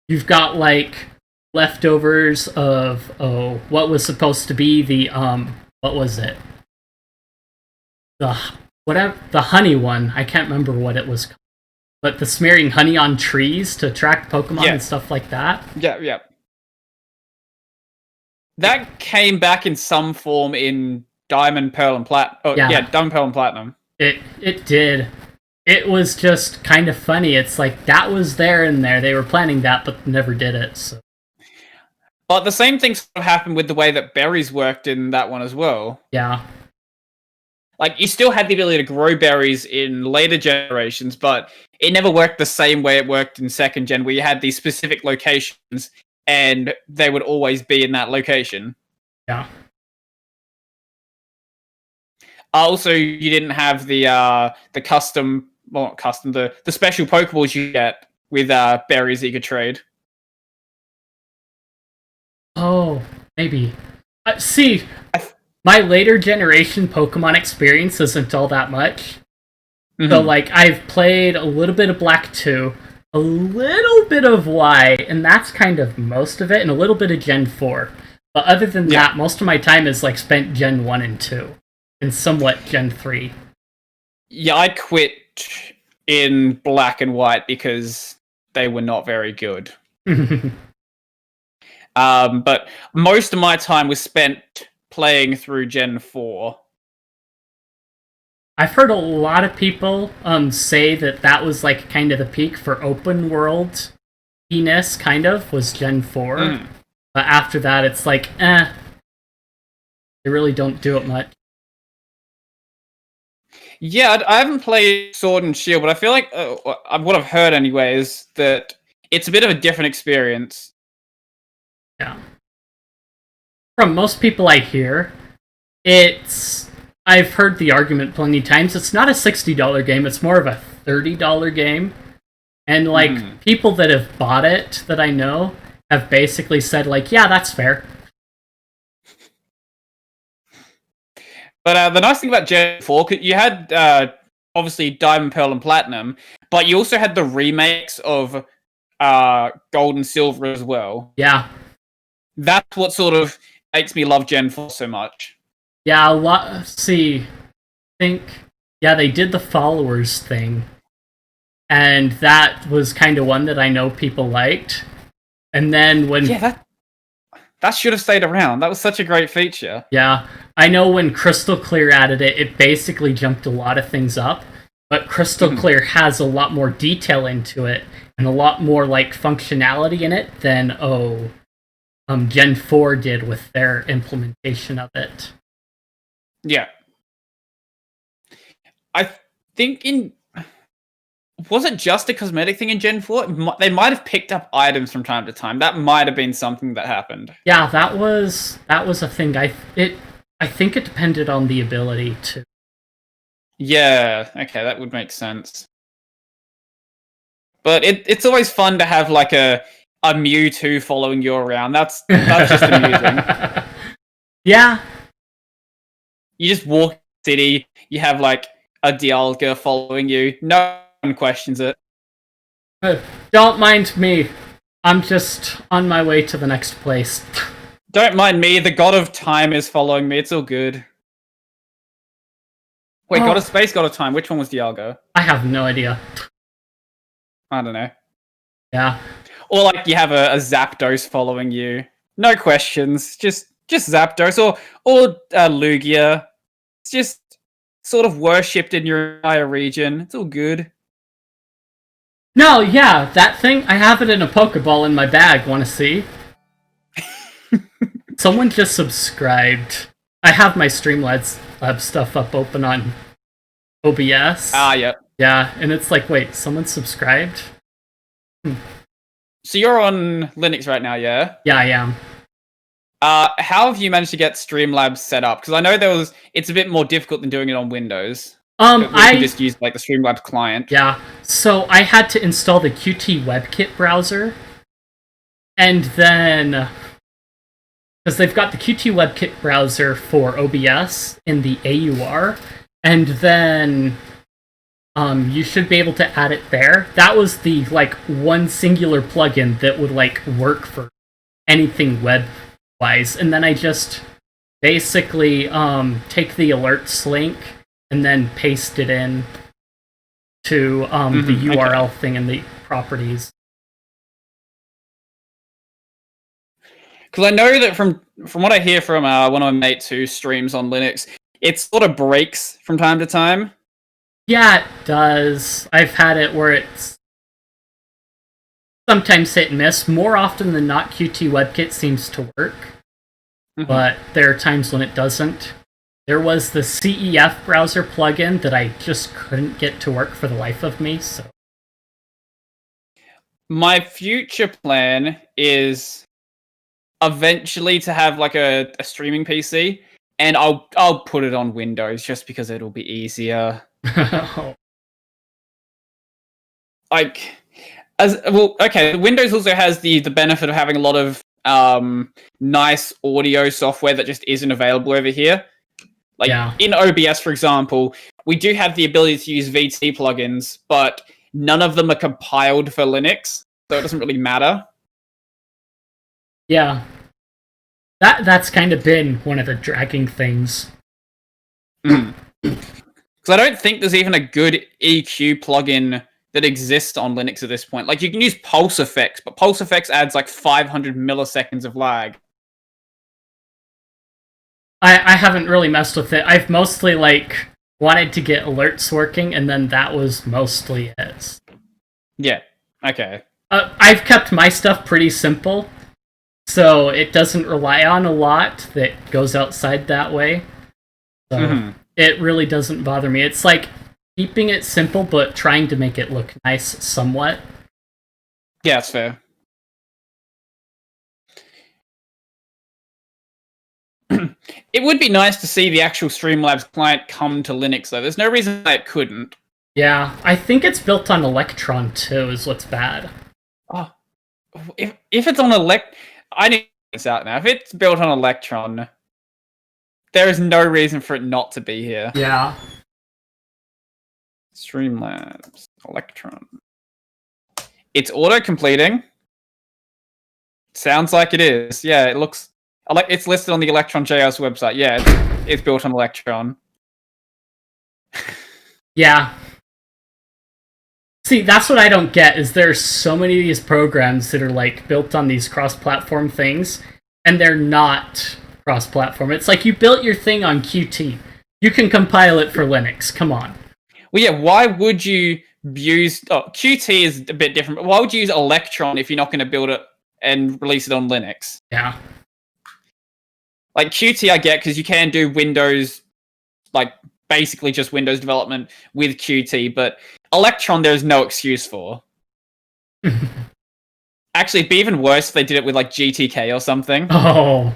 You've got, like, leftovers of, what was supposed to be the, what was it? The honey one. I can't remember what it was called. But the smearing honey on trees to attract Pokemon and stuff like that. Yeah. That came back in some form in Diamond, Pearl, and Platinum. Oh, yeah, Diamond, Pearl, and Platinum. It did. It was just kind of funny. It's like, that was there and there. They were planning that, but never did it. So. But the same thing sort of happened with the way that berries worked in that one as well. Yeah. Like, you still had the ability to grow berries in later generations, but it never worked the same way it worked in second gen, where you had these specific locations, and they would always be in that location. Yeah. Also, you didn't have the custom, well, not custom, the special Pokeballs you get with berries that you could trade. Oh, maybe. See, my later generation Pokemon experience isn't all that much. So, like, I've played a little bit of Black 2, a little bit of Y, and that's kind of most of it, and a little bit of Gen 4. But other than that, most of my time is, like, spent Gen 1 and 2, and somewhat Gen 3. Yeah, I quit in Black and White because they were not very good. But most of my time was spent playing through Gen 4. I've heard a lot of people say that was, like, kind of the peak for open world-iness, kind of, was Gen 4. But after that, it's like, they really don't do it much. Yeah, I haven't played Sword and Shield, but I feel like what I've heard anyway is that it's a bit of a different experience. Yeah. From most people I hear, it's I've heard the argument plenty of times. It's not a $60 game. It's more of a $30 game. And, like, people that have bought it that I know have basically said, like, yeah, that's fair. But the nice thing about Gen 4, you had, obviously, Diamond, Pearl, and Platinum, but you also had the remakes of Gold and Silver as well. Yeah. That's what sort of makes me love Gen 4 so much. Yeah, I think, yeah, they did the followers thing. And that was kind of one that I know people liked. And then when... Yeah, that should have stayed around. That was such a great feature. Yeah, I know when Crystal Clear added it, it basically jumped a lot of things up. But Crystal Clear has a lot more detail into it, and a lot more, like, functionality in it than, Gen 4 did with their implementation of it. Yeah. I think was it just a cosmetic thing in Gen 4? They might have picked up items from time to time. That might have been something that happened. Yeah, that was a thing. I think it depended on the ability to... Yeah, okay, that would make sense. But it's always fun to have, like, a Mewtwo following you around. That's just amusing. Yeah. You just walk the city, you have, like, a Dialga following you. No one questions it. Don't mind me. I'm just on my way to the next place. Don't mind me, the God of Time is following me. It's all good. Wait, God of Space, God of Time. Which one was Dialga? I have no idea. I don't know. Yeah. Or, like, you have a Zapdos following you. No questions. Just Zapdos. Or Lugia. It's just sort of worshipped in your entire region. It's all good. No, yeah, that thing, I have it in a Pokeball in my bag. Want to see? Someone just subscribed. I have my Streamlabs stuff up open on OBS. Ah, yep. Yeah, and it's like, wait, someone subscribed? So you're on Linux right now, yeah? Yeah, I am. How have you managed to get Streamlabs set up? Because I know it's a bit more difficult than doing it on Windows. I just use, like, the Streamlabs client. Yeah, so I had to install the Qt WebKit browser, and then... Because they've got the Qt WebKit browser for OBS in the AUR, and then you should be able to add it there. That was the, like, one singular plugin that would, like, work for anything web-wise. And then I just basically take the alerts link and then paste it in to the URL thing in the properties. Because I know that from what I hear from one of my mates who streams on Linux, it sort of breaks from time to time. Yeah, it does. I've had it where it's sometimes hit and miss. More often than not, Qt WebKit seems to work. But there are times when it doesn't. There was the CEF browser plugin that I just couldn't get to work for the life of me. So my future plan is eventually to have, like, a streaming PC, and I'll put it on Windows just because it'll be easier. Like, Windows also has the benefit of having a lot of nice audio software that just isn't available over here. Like, in OBS, for example, we do have the ability to use VT plugins, but none of them are compiled for Linux, so it doesn't really matter. Yeah. That's kind of been one of the dragging things. Because I don't think there's even a good EQ plugin that exists on Linux at this point. Like, you can use Pulse Effects, but Pulse Effects adds, like, 500 milliseconds of lag. I haven't really messed with it. I've mostly, like, wanted to get alerts working, and then that was mostly it. Yeah, okay. I've kept my stuff pretty simple, so it doesn't rely on a lot that goes outside that way. So it really doesn't bother me. It's like keeping it simple, but trying to make it look nice somewhat. Yeah, that's fair. It would be nice to see the actual Streamlabs client come to Linux, though. There's no reason that it couldn't. Yeah, I think it's built on Electron too, is what's bad. Oh, if it's on I need this out now. If it's built on Electron, there is no reason for it not to be here. Yeah. Streamlabs, Electron. It's auto-completing. Sounds like it is. Yeah, it looks... It's listed on the Electron.js website. Yeah, it's built on Electron. Yeah. See, that's what I don't get, is there's so many of these programs that are, like, built on these cross-platform things, and they're not cross-platform. It's like, you built your thing on Qt. You can compile it for Linux. Come on. Well, yeah, why would you use... Oh, Qt is a bit different, but why would you use Electron if you're not going to build it and release it on Linux? Yeah. Like, Qt I get, because you can do Windows, like, basically just Windows development with Qt, but Electron there's no excuse for. Actually, it'd be even worse if they did it with, like, GTK or something. Oh.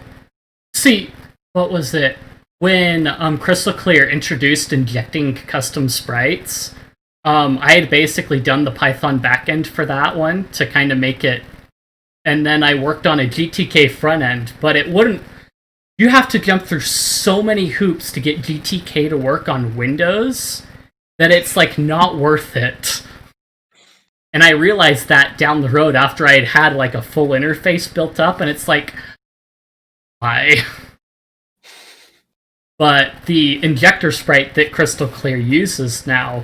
See, what was it? When Crystal Clear introduced injecting custom sprites, I had basically done the Python backend for that one to kind of make it, and then I worked on a GTK front end, but it wouldn't. You have to jump through so many hoops to get GTK to work on Windows that it's like not worth it. And I realized that down the road after I had like a full interface built up, and it's like, why? But the injector sprite that Crystal Clear uses now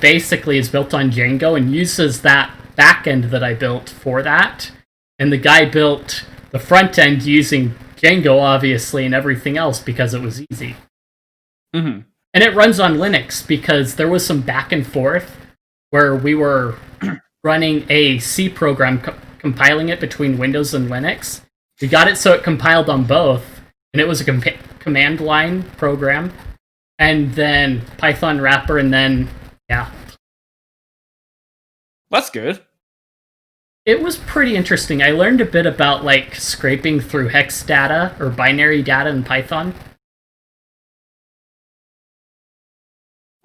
basically is built on Django and uses that backend that I built for that. And the guy built the front end using Django, obviously, and everything else because it was easy. Mm-hmm. And it runs on Linux because there was some back and forth where we were running a C program compiling it between Windows and Linux. We got it so it compiled on both, and it was a command line program, and then Python wrapper, and then, yeah. That's good. It was pretty interesting. I learned a bit about, like, scraping through hex data or binary data in Python.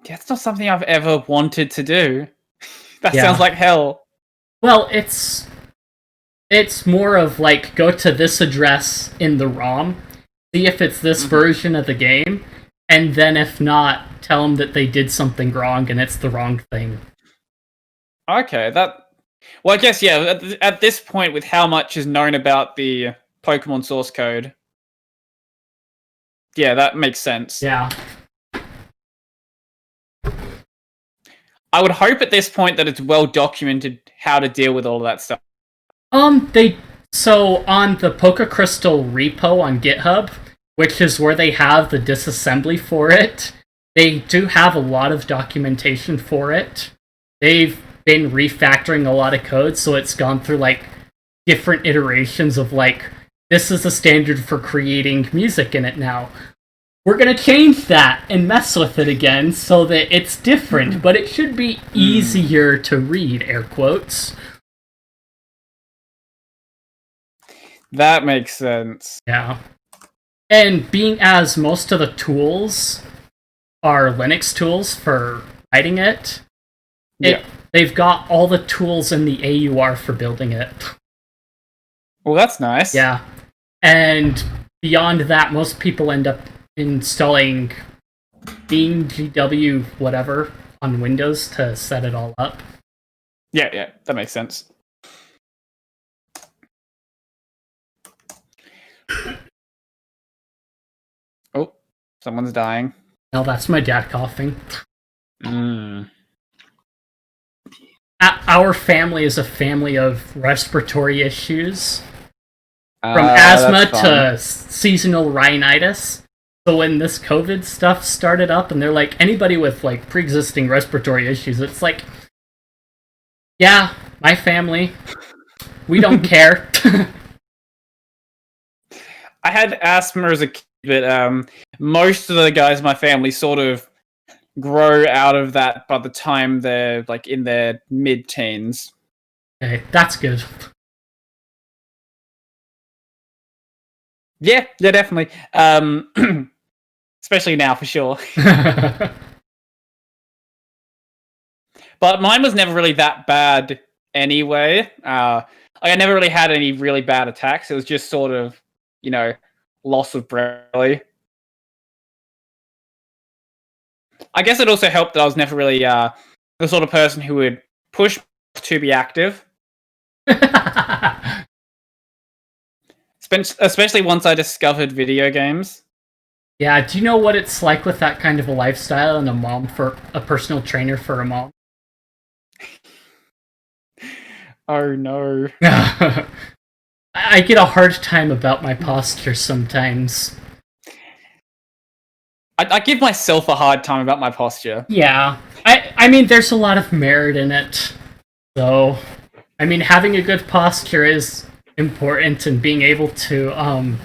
Yeah, it's not something I've ever wanted to do. That sounds like hell. Well, it's more of, like, go to this address in the ROM, see if it's this version of the game, and then if not, tell them that they did something wrong and it's the wrong thing. Okay, well, I guess, yeah, at this point, with how much is known about the Pokemon source code, yeah, that makes sense. Yeah. I would hope at this point that it's well documented how to deal with all of that stuff. So on the PokeCrystal repo on GitHub, which is where they have the disassembly for it, they do have a lot of documentation for it. They've been refactoring a lot of code, so it's gone through like different iterations of like, this is the standard for creating music in it now. We're gonna change that and mess with it again so that it's different, but it should be easier to read, air quotes. That makes sense. Yeah. And being as most of the tools are Linux tools for writing it, they've got all the tools in the AUR for building it. Well, that's nice. Yeah. And beyond that, most people end up installing Bean, GW, whatever, on Windows to set it all up. Yeah, that makes sense. Oh, someone's dying. No, that's my dad coughing. Our family is a family of respiratory issues. From asthma to seasonal rhinitis. So when this COVID stuff started up, and they're like, anybody with like pre-existing respiratory issues, it's like, yeah, my family, we don't care. I had asthma as a kid, but most of the guys in my family sort of grow out of that by the time they're like in their mid-teens. Okay, that's good. Yeah, definitely. Especially now, for sure. But mine was never really that bad anyway. I never really had any really bad attacks. It was just sort of, loss of breath. Really. I guess it also helped that I was never really the sort of person who would push to be active. Especially once I discovered video games. Yeah, do you know what it's like with that kind of a lifestyle and a personal trainer for a mom? Oh no. I get a hard time about my posture sometimes. I give myself a hard time about my posture. Yeah. I mean, there's a lot of merit in it. So, I mean, having a good posture is important, and being able to,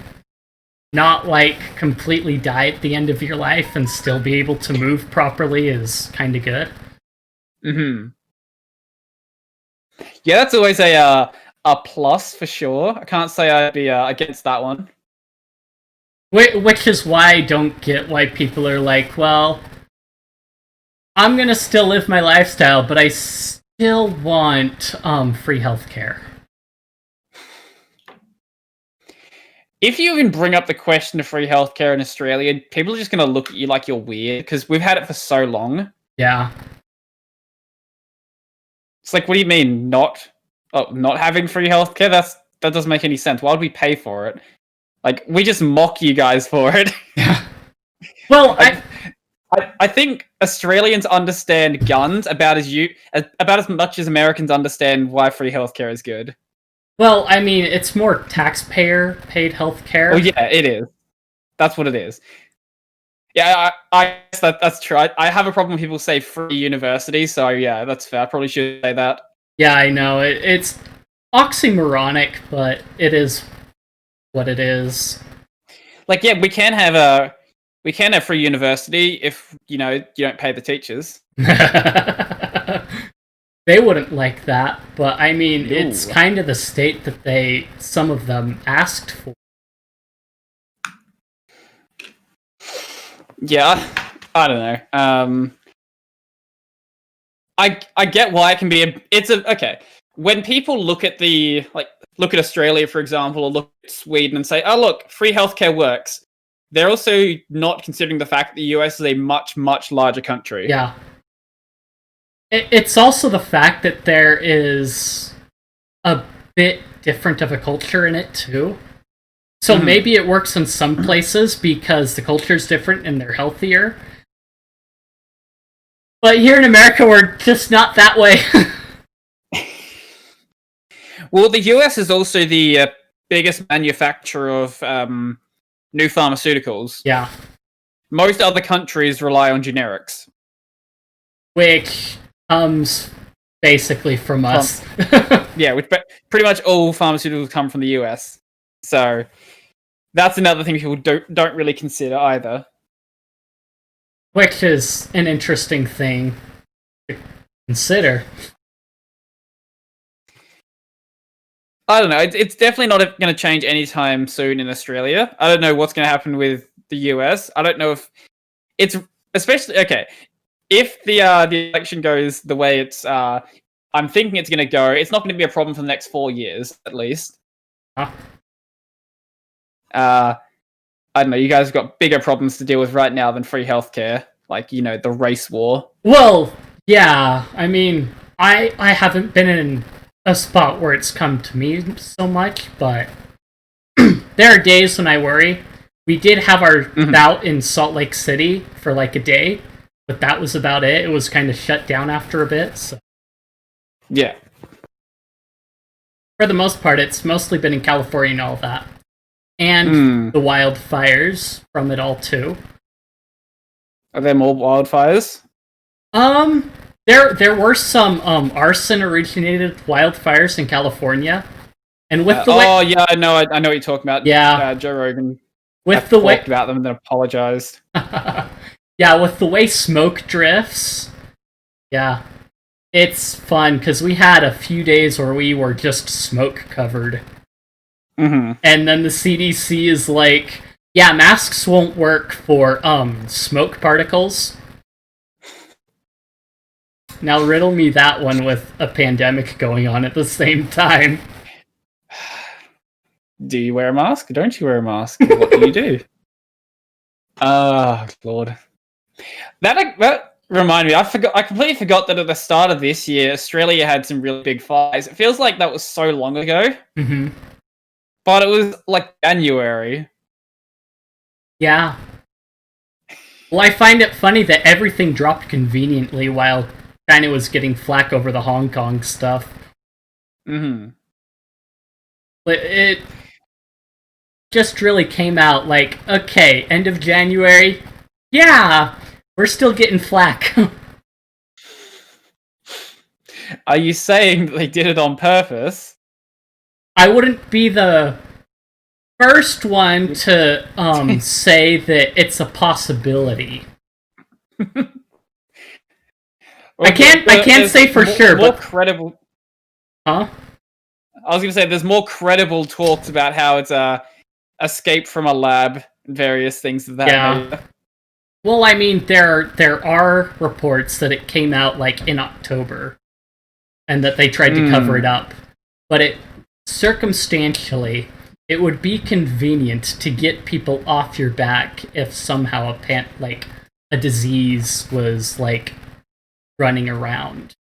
not, completely die at the end of your life and still be able to move properly is kind of good. Mm-hmm. Yeah, that's always a plus for sure. I can't say I'd be against that one. Which is why I don't get why people are like, well, I'm gonna still live my lifestyle, but I still want free healthcare. If you even bring up the question of free healthcare in Australia, people are just going to look at you like you're weird, because we've had it for so long. Yeah. It's like, what do you mean, not having free healthcare? That doesn't make any sense. Why would we pay for it? Like, we just mock you guys for it. Yeah. Well, I think Australians understand guns about as much as Americans understand why free healthcare is good. Well, I mean, it's more taxpayer-paid healthcare. Oh yeah, it is. That's what it is. Yeah, I guess that's true. I have a problem when people say free university, so yeah, that's fair. I probably should say that. Yeah, I know. It's oxymoronic, but it is what it is. Like, yeah, we can have free university if, you don't pay the teachers. They wouldn't like that, but I mean, Ooh. It's kind of the state that some of them asked for. Yeah, I don't know. I get why it can be okay. When people look at Australia, for example, or look at Sweden and say, oh look, free healthcare works, they're also not considering the fact that the US is a much, much larger country. Yeah. It's also the fact that there is a bit different of a culture in it, too. So maybe it works in some places because the culture is different and they're healthier. But here in America, we're just not that way. Well, the US is also the biggest manufacturer of new pharmaceuticals. Yeah. Most other countries rely on generics. Which comes basically from us. Yeah, which pretty much all pharmaceuticals come from the US. So that's another thing people don't really consider either. Which is an interesting thing to consider. I don't know. It's definitely not going to change anytime soon in Australia. I don't know what's going to happen with the US. I don't know if it's especially okay. If the election goes the way I'm thinking it's going to go, it's not going to be a problem for the next 4 years, at least. Huh? I don't know. You guys have got bigger problems to deal with right now than free healthcare, like the race war. Well, yeah. I mean, I haven't been in a spot where it's come to me so much, but there are days when I worry. We did have our bout in Salt Lake City for a day. But that was about it. It was kind of shut down after a bit. So. Yeah. For the most part, it's mostly been in California and all that. And the wildfires from it all, too. Are there more wildfires? There were some arson-originated wildfires in California. And with the Oh, yeah, I know what you're talking about. Yeah. Joe Rogan talked about them and then apologized. Yeah, with the way smoke drifts, yeah, it's fun, because we had a few days where we were just smoke covered. Mm-hmm. And then the CDC is like, yeah, masks won't work for smoke particles. Now riddle me that one with a pandemic going on at the same time. Do you wear a mask? Don't you wear a mask? What do you do? Lord. That reminded me. I completely forgot that at the start of this year, Australia had some really big fires. It feels like that was so long ago. Mm-hmm. But it was like January. Yeah. Well, I find it funny that everything dropped conveniently while China was getting flack over the Hong Kong stuff. Mm-hmm. But it just really came out like, okay, end of January, yeah, we're still getting flack. Are you saying that they did it on purpose? I wouldn't be the first one to say that it's a possibility. I can't say for sure, more but credible. huh? I was going to say there's more credible talks about how it's a escape from a lab and various things of that nature. Well, I mean, there are reports that it came out like in October, and that they tried to cover it up, but it circumstantially, it would be convenient to get people off your back if somehow a disease was like running around.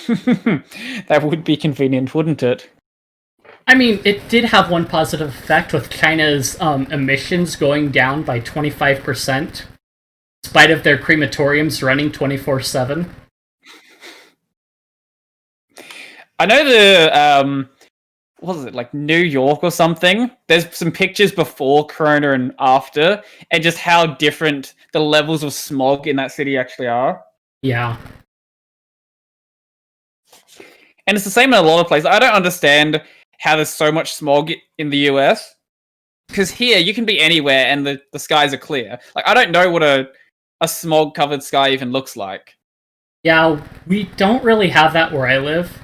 That would be convenient, wouldn't it? I mean, it did have one positive effect with China's emissions going down by 25%, in spite of their crematoriums running 24/7. I know the what was it, like New York or something? There's some pictures before Corona and after, and just how different the levels of smog in that city actually are. Yeah. And it's the same in a lot of places. I don't understand how there's so much smog in the US. Because here, you can be anywhere and the skies are clear. Like, I don't know what a smog-covered sky even looks like. Yeah, we don't really have that where I live.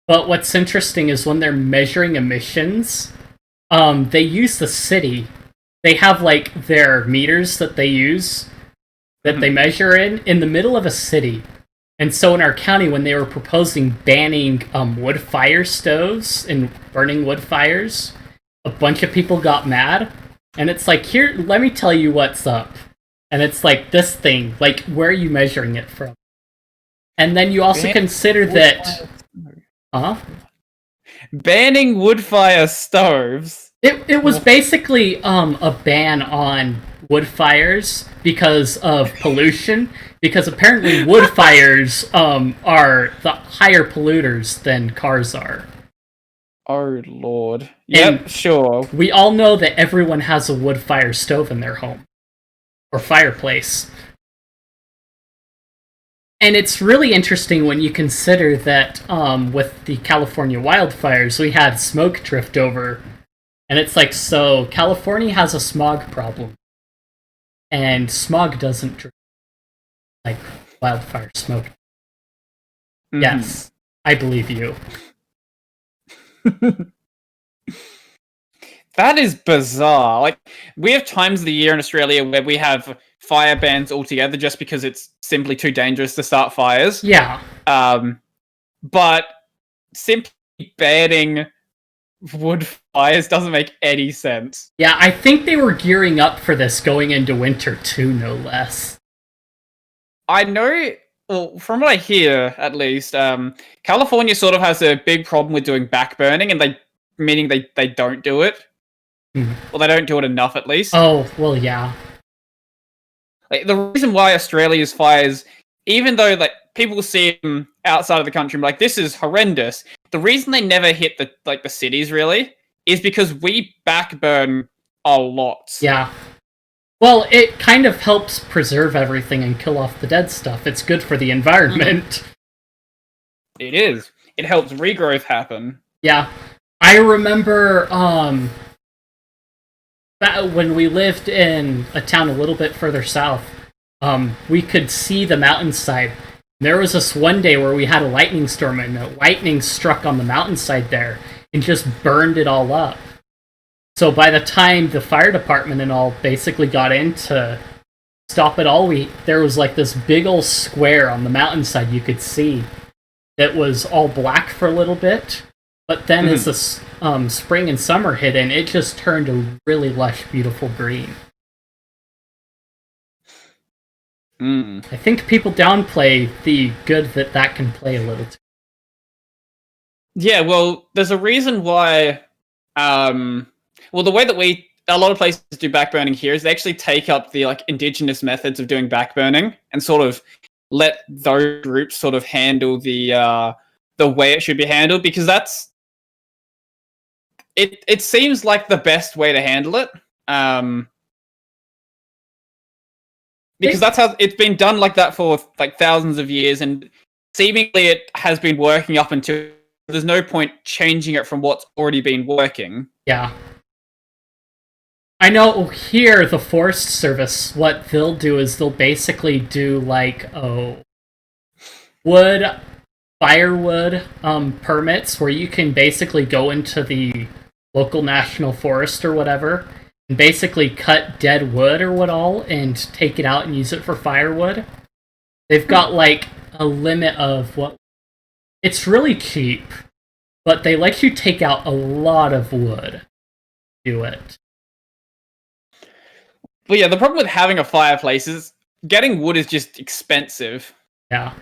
But what's interesting is when they're measuring emissions, they use the city. They have, like, their meters that they use, that they measure in the middle of a city. And so in our county, when they were proposing banning wood fire stoves and burning wood fires, a bunch of people got mad. And it's like, here, let me tell you what's up. And it's like, this thing, like, where are you measuring it from? And then you also consider that... Banning wood fire stoves? It was basically a ban on wood fires because of pollution, because apparently wood fires are the higher polluters than cars are. Oh, Lord. Yep, sure. We all know that everyone has a wood fire stove in their home. Or fireplace. And it's really interesting when you consider that with the California wildfires, we had smoke drift over. And it's like, so California has a smog problem. And smog doesn't drift like wildfire smoke. Mm-hmm. Yes, I believe you. That is bizarre. Like, we have times of the year in Australia where we have fire bans altogether just because it's simply too dangerous to start fires. Yeah. But simply banning wood fires doesn't make any sense. Yeah, I think they were gearing up for this going into winter too, no less. I know, well, from what I hear, at least, California sort of has a big problem with doing backburning, and meaning they don't do it. Well, they don't do it enough, at least. Oh, well, yeah. Like, the reason why Australia's fires, even though like people see them outside of the country and be like, this is horrendous, the reason they never hit the cities, really, is because we backburn a lot. Yeah. Well, it kind of helps preserve everything and kill off the dead stuff. It's good for the environment. It is. It helps regrowth happen. Yeah. I remember when we lived in a town a little bit further south, we could see the mountainside. There was this one day where we had a lightning storm, and the lightning struck on the mountainside there and just burned it all up. So by the time the fire department and all basically got in to stop it all, there was like this big old square on the mountainside you could see that was all black for a little bit, but then as the spring and summer hit in, it just turned a really lush, beautiful green. I think people downplay the good that can play a little too. Yeah, well, there's a reason why. Well, the way that a lot of places do backburning here is they actually take up the like indigenous methods of doing backburning and sort of let those groups sort of handle the way it should be handled, because that's it seems like the best way to handle it. Because that's how it's been done like that for like thousands of years, and seemingly it has been working up until there's no point changing it from what's already been working. Yeah. I know here, the Forest Service, what they'll do is they'll basically do like firewood permits where you can basically go into the local national forest or whatever and basically cut dead wood or what all and take it out and use it for firewood. They've got like a limit of what... It's really cheap, but they let you take out a lot of wood to do it. But yeah, the problem with having a fireplace is getting wood is just expensive. Yeah.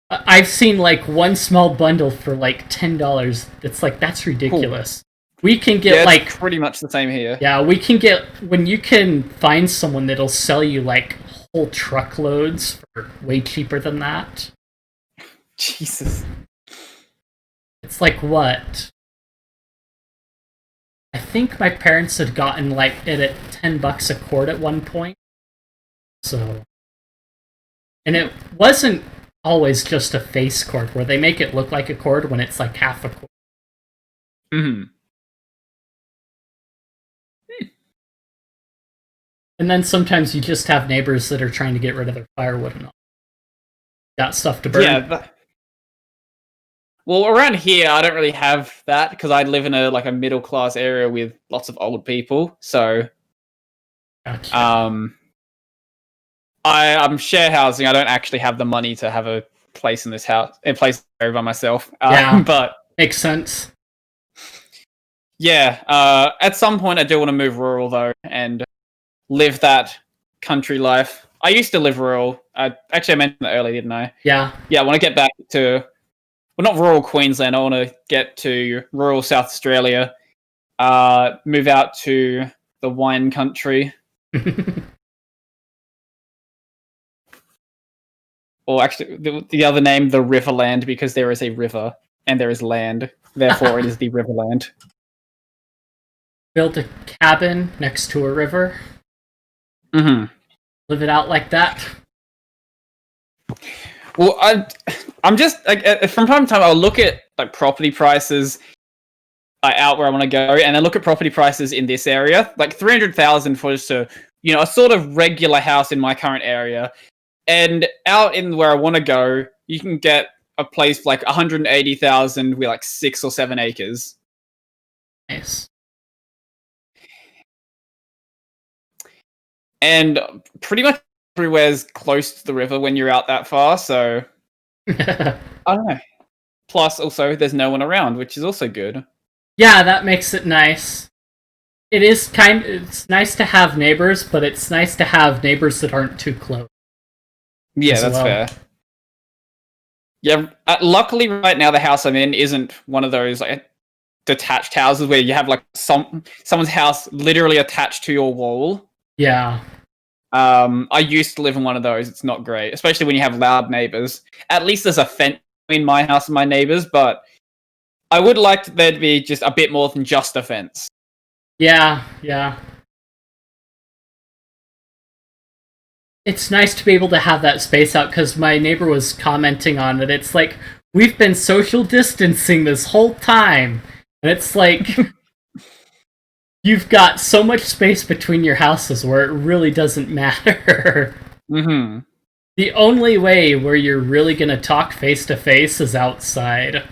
I've seen like one small bundle for like $10. It's like, that's ridiculous. Cool. We can get like... pretty much the same here. Yeah, we can get... When you can find someone that'll sell you like whole truckloads for way cheaper than that. Jesus. It's like what? I think my parents had gotten like it at $10 a cord at one point. So, and it wasn't always just a face cord where they make it look like a cord when it's like half a cord. And then sometimes you just have neighbors that are trying to get rid of their firewood and all. Got stuff to burn. Yeah. Well, around here, I don't really have that because I live in a middle class area with lots of old people. So, gotcha. I'm share housing. I don't actually have the money to have a place in this house, a place by myself. Yeah, but makes sense. Yeah. At some point, I do want to move rural though and live that country life. I used to live rural. I mentioned that earlier, didn't I? Yeah. Yeah. I want to get back to. Well, not rural Queensland. I want to get to rural South Australia, move out to the wine country. Or actually, the other name, the Riverland, because there is a river and there is land. Therefore, it is the Riverland. Build a cabin next to a river. Live it out like that. Well, I'm just like from time to time I'll look at like property prices out where I want to go, and then look at property prices in this area, like 300,000 for just a sort of regular house in my current area, and out in where I want to go, you can get a place for like 180,000 with like 6 or 7 acres. Nice. And pretty much everywhere's close to the river when you're out that far, so I don't know. Plus, also, there's no one around, which is also good. Yeah, that makes it nice. It's nice to have neighbors, but it's nice to have neighbors that aren't too close. Yeah, that's fair. Yeah, luckily right now the house I'm in isn't one of those like detached houses where you have like someone's house literally attached to your wall. Yeah. I used to live in one of those. It's not great, especially when you have loud neighbors. At least there's a fence between my house and my neighbors, but I would like there to be just a bit more than just a fence. Yeah. It's nice to be able to have that space out, because my neighbor was commenting on it. It's like, we've been social distancing this whole time. And it's like... You've got so much space between your houses where it really doesn't matter. The only way where you're really going to talk face to face is outside.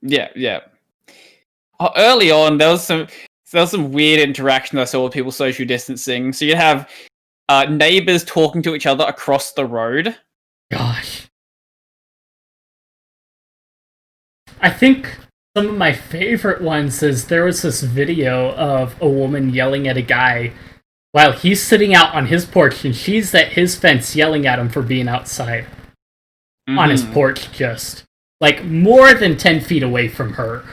Yeah. early on, there was some weird interaction I saw with people social distancing. So you have neighbors talking to each other across the road. Gosh. I think some of my favorite ones is there was this video of a woman yelling at a guy while he's sitting out on his porch and she's at his fence yelling at him for being outside on his porch, just like more than 10 feet away from her.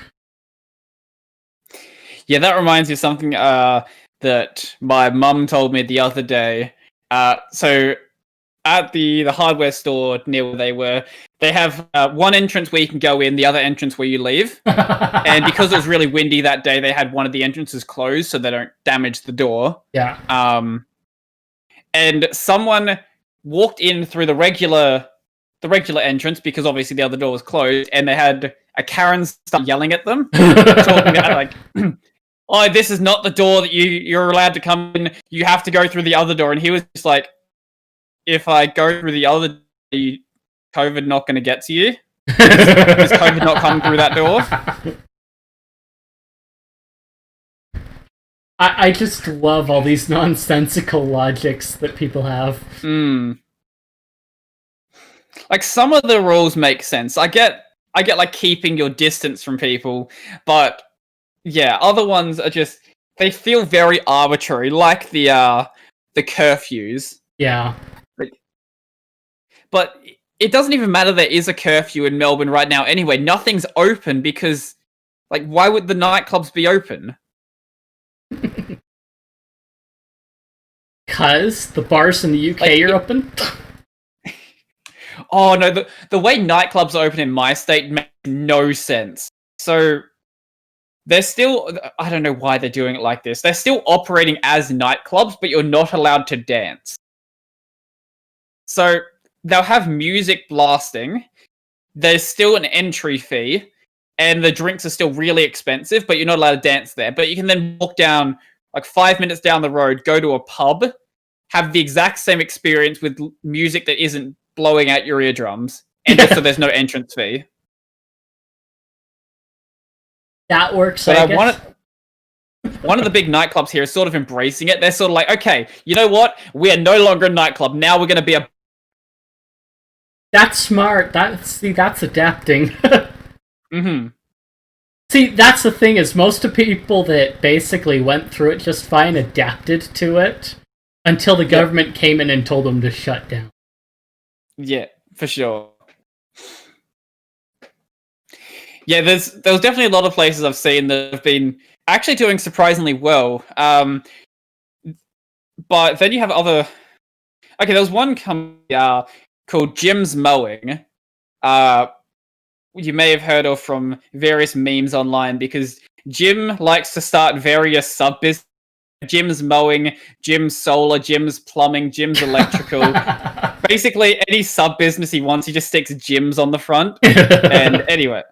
Yeah, that reminds me of something that my mum told me the other day. So at the hardware store near where they were, they have one entrance where you can go in, the other entrance where you leave. And because it was really windy that day, they had one of the entrances closed so they don't damage the door. Yeah. And someone walked in through the regular entrance because obviously the other door was closed, and they had a Karen start yelling at them, talking about like, "Oh, this is not the door that you're allowed to come in. You have to go through the other door." And he was just like, "If I go through the other door, COVID not going to get to you? Is COVID not coming through that door?" I just love all these nonsensical logics that people have. Like, some of the rules make sense. I get like keeping your distance from people, but yeah, other ones are just, they feel very arbitrary, like the curfews. Yeah. But it doesn't even matter there is a curfew in Melbourne right now anyway. Nothing's open because, like, why would the nightclubs be open? Because the bars in the UK are open? Oh no, the way nightclubs open in my state makes no sense. So they're still, I don't know why they're doing it like this. They're still operating as nightclubs, but you're not allowed to dance. So they'll have music blasting. There's still an entry fee, and the drinks are still really expensive, but you're not allowed to dance there. But you can then walk down, like 5 minutes down the road, go to a pub, have the exact same experience with music that isn't blowing out your eardrums, and also there's no entrance fee. That works, But I guess. one of the big nightclubs here is sort of embracing it. They're sort of like, okay, you know what? We are no longer a nightclub. Now we're going to be a... That's smart. That's adapting. See, that's the thing, is most of people that basically went through it just fine adapted to it until the government came in and told them to shut down. Yeah, for sure. Yeah, there was definitely a lot of places I've seen that have been actually doing surprisingly well. But then you have other... Okay, there was one company called Jim's Mowing. You may have heard of from various memes online, because Jim likes to start various sub-businesses. Jim's Mowing, Jim's Solar, Jim's Plumbing, Jim's Electrical. Basically, any sub-business he wants, he just sticks Jim's on the front. And anyway.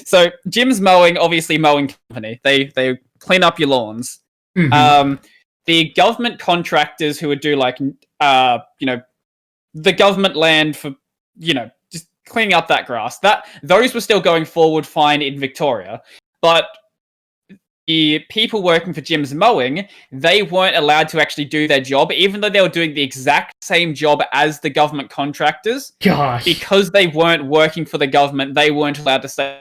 So, Jim's Mowing, obviously mowing company. They clean up your lawns. The government contractors who would do, like, the government land for, just cleaning up that grass, those were still going forward fine in Victoria. But the people working for Jim's Mowing, they weren't allowed to actually do their job, even though they were doing the exact same job as the government contractors. Gosh. Because they weren't working for the government, they weren't allowed to stay.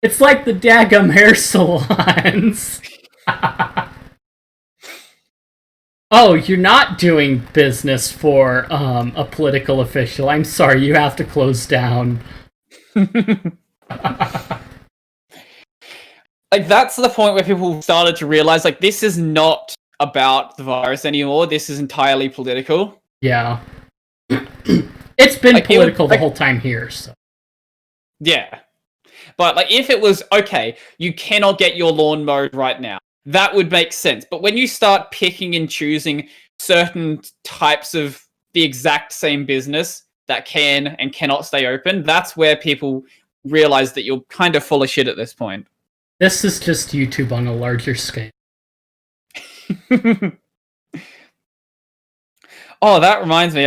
It's like the daggum hair salons. Oh, you're not doing business for a political official. I'm sorry, you have to close down. Like, that's the point where people started to realize, like, this is not about the virus anymore. This is entirely political. Yeah. It's been political the whole time here, so. Yeah. But, like, if it was, okay, you cannot get your lawn mowed right now, that would make sense. But when you start picking and choosing certain types of the exact same business that can and cannot stay open, that's where people realize that you're kind of full of shit at this point. This is just YouTube on a larger scale. Oh, that reminds me,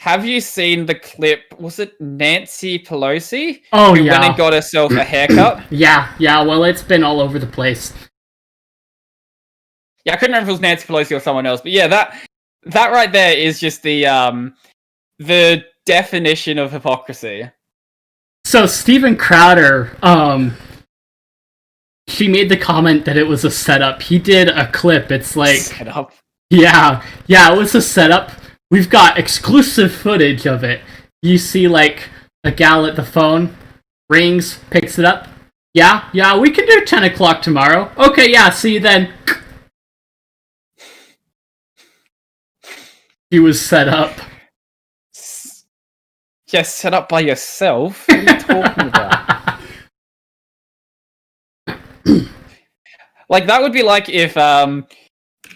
have you seen the clip? Was it Nancy Pelosi? Oh, who yeah. went and got herself a haircut? Yeah. Well, it's been all over the place. Yeah, I couldn't remember if it was Nancy Pelosi or someone else, but yeah, that right there is just the definition of hypocrisy. So Steven Crowder, she made the comment that it was a setup. He did a clip. It's like, Setup. yeah, it was a setup. We've got exclusive footage of it. You see, like, a gal at the phone, rings, picks it up. Yeah, we can do 10 o'clock tomorrow. Okay, yeah, see you then. He was set up. Just set up by yourself? What are you talking about? Like, that would be like if,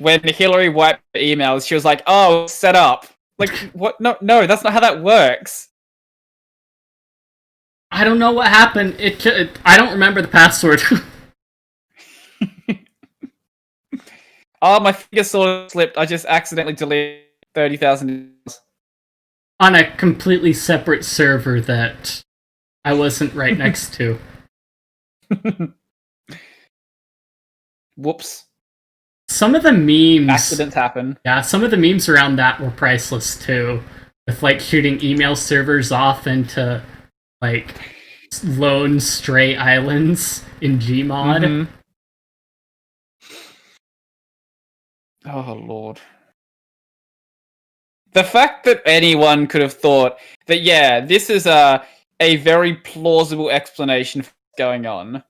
when Hillary wiped emails, she was like, oh, set up. Like, what? No, that's not how that works. I don't know what happened. I don't remember the password. Oh, my finger sort of slipped. I just accidentally deleted 30,000. On a completely separate server that I wasn't right next to. Whoops. Some of the memes... Accidents happen. Yeah, some of the memes around that were priceless, too. With, like, shooting email servers off into, like, lone stray islands in Gmod. Mm-hmm. Oh, Lord. The fact that anyone could have thought that, yeah, this is a very plausible explanation for what's going on.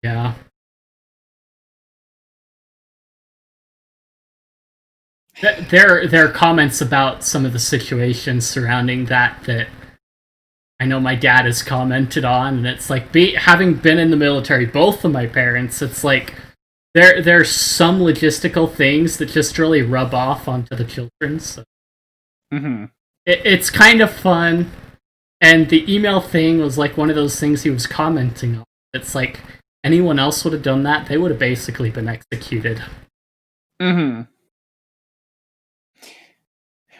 Yeah. There are comments about some of the situations surrounding that I know my dad has commented on, and it's like, having been in the military, both of my parents, it's like, there's some logistical things that just really rub off onto the children, so. Mm-hmm. It's kind of fun, and the email thing was like one of those things he was commenting on. It's like, anyone else would have done that, they would have basically been executed. Mm-hmm.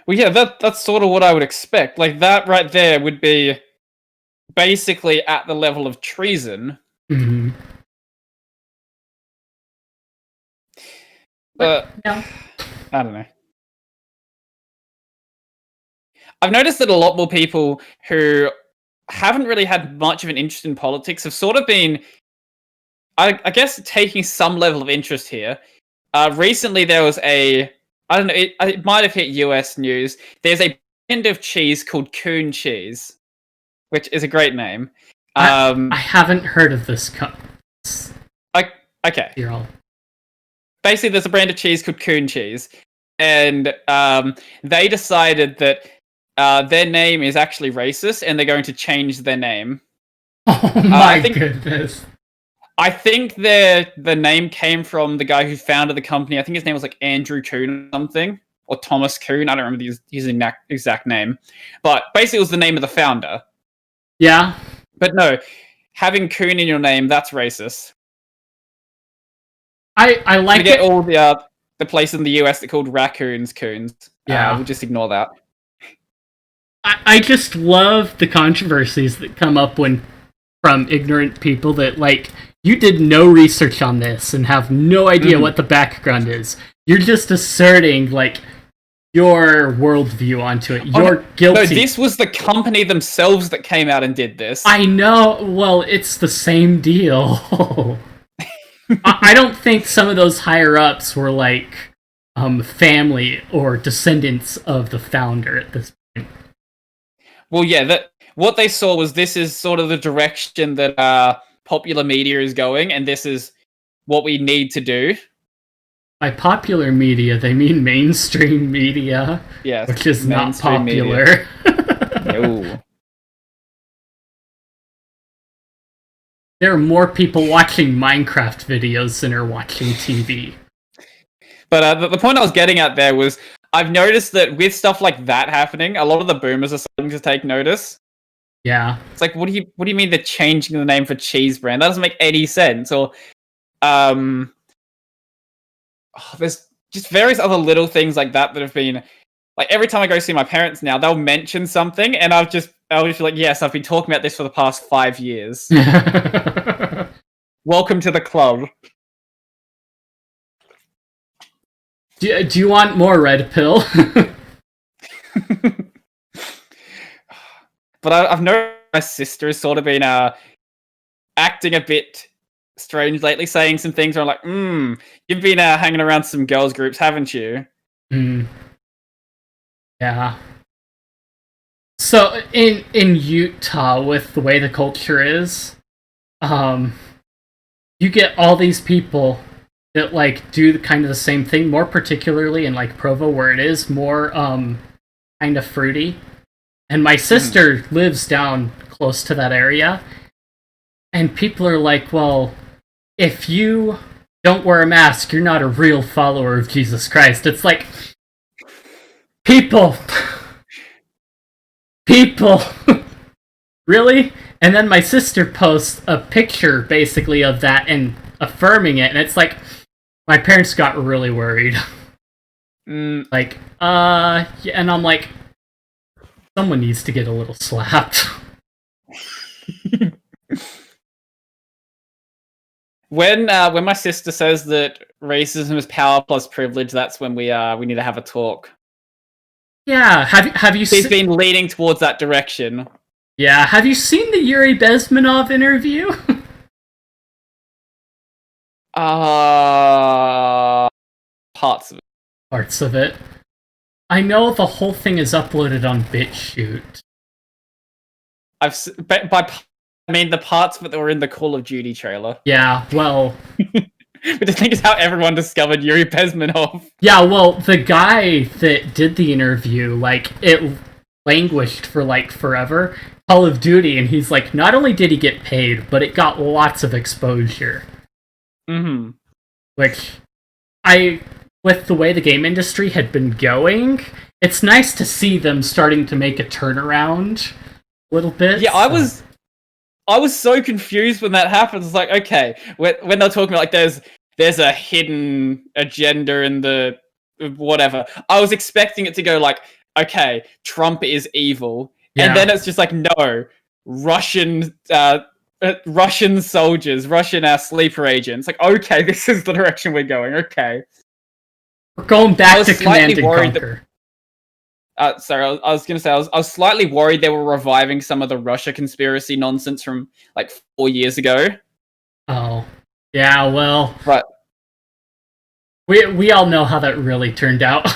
Well, yeah, that's sort of what I would expect. Like, that right there would be basically at the level of treason. Mm-hmm. But, yeah. I don't know. I've noticed that a lot more people who haven't really had much of an interest in politics have sort of been, I guess, taking some level of interest here. Recently, there was I don't know, it might have hit US news. There's a brand of cheese called Coon Cheese, which is a great name. I haven't heard of this. Okay. You're all... Basically, there's a brand of cheese called Coon Cheese, and they decided that their name is actually racist, and they're going to change their name. Oh my goodness. I think the name came from the guy who founded the company. I think his name was like Andrew Coon or something, or Thomas Coon. I don't remember his exact name, but basically it was the name of the founder. Yeah. But no, having Coon in your name, that's racist. I like to get all the places in the US that called raccoons coons. Yeah, we'll just ignore that. I just love the controversies that come up from ignorant people that, like, you did no research on this and have no idea what the background is. You're just asserting, like, your worldview onto it. You're guilty. No, this was the company themselves that came out and did this. I know. Well, it's the same deal. I don't think some of those higher-ups were, like, family or descendants of the founder at this point. Well, yeah, what they saw was this is sort of the direction that popular media is going, and this is what we need to do. By popular media, they mean mainstream media, yes, which is not popular. No. There are more people watching Minecraft videos than are watching TV. But the point I was getting at there was, I've noticed that with stuff like that happening, a lot of the boomers are starting to take notice. Yeah. It's like, what do you mean they're changing the name for cheese brand? That doesn't make any sense. Or, there's just various other little things like that have been like every time I go see my parents now, they'll mention something, and I'll just be like, yes, I've been talking about this for the past 5 years. Welcome to the club. Do you want more red pill? But I've noticed my sister has sort of been acting a bit strange lately, saying some things where I'm like, you've been hanging around some girls groups, haven't you? Yeah. So in Utah, with the way the culture is, you get all these people that like do kind of the same thing, more particularly in like Provo, where it is more kind of fruity. And my sister lives down close to that area, and people are like, well, if you don't wear a mask, you're not a real follower of Jesus Christ. It's like, people, really? And then my sister posts a picture, basically, of that and affirming it, and it's like, my parents got really worried. Like, yeah, and I'm like, someone needs to get a little slapped. When my sister says that racism is power plus privilege, that's when we need to have a talk. Yeah, have you She's been leaning towards that direction. Yeah, have you seen the Yuri Bezmenov interview? Parts of it. Parts of it. I know the whole thing is uploaded on BitChute. I mean the parts of it that were in the Call of Duty trailer. Yeah, well... But the thing is how everyone discovered Yuri Bezmenov. Yeah, well, the guy that did the interview, like, it languished for, like, forever. Call of Duty, and he's like, not only did he get paid, but it got lots of exposure. Which, with the way the game industry had been going, it's nice to see them starting to make a turnaround a little bit. Yeah, so. I was so confused when that happened. It's like, okay, when they're talking about, like, there's a hidden agenda in the whatever. I was expecting it to go like, okay, Trump is evil. Yeah. And then it's just like, no, Russian soldiers, Russian sleeper agents. Like, okay, this is the direction we're going. Okay. We're going back to Command and Conquer. Sorry, I was going to say, I was slightly worried they were reviving some of the Russia conspiracy nonsense from, like, 4 years ago. Oh. Yeah, well... But we all know how that really turned out.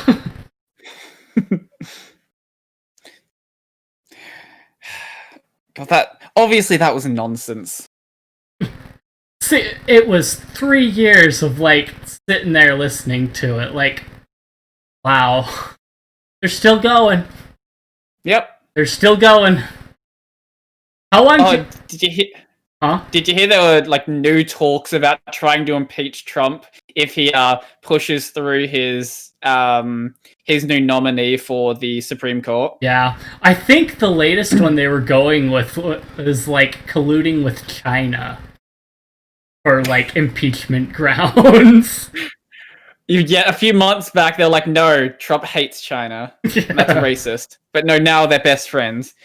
God, obviously that was nonsense. See, it was 3 years of, like, sitting there listening to it, like, wow. They're still going. Yep. They're still going. How long did you hear? Huh? Did you hear there were, like, new talks about trying to impeach Trump if he pushes through his new nominee for the Supreme Court? Yeah. I think the latest one they were going with was, like, colluding with China for, like, impeachment grounds. Yeah, a few months back, they're like, no, Trump hates China. Yeah. That's racist. But no, now they're best friends.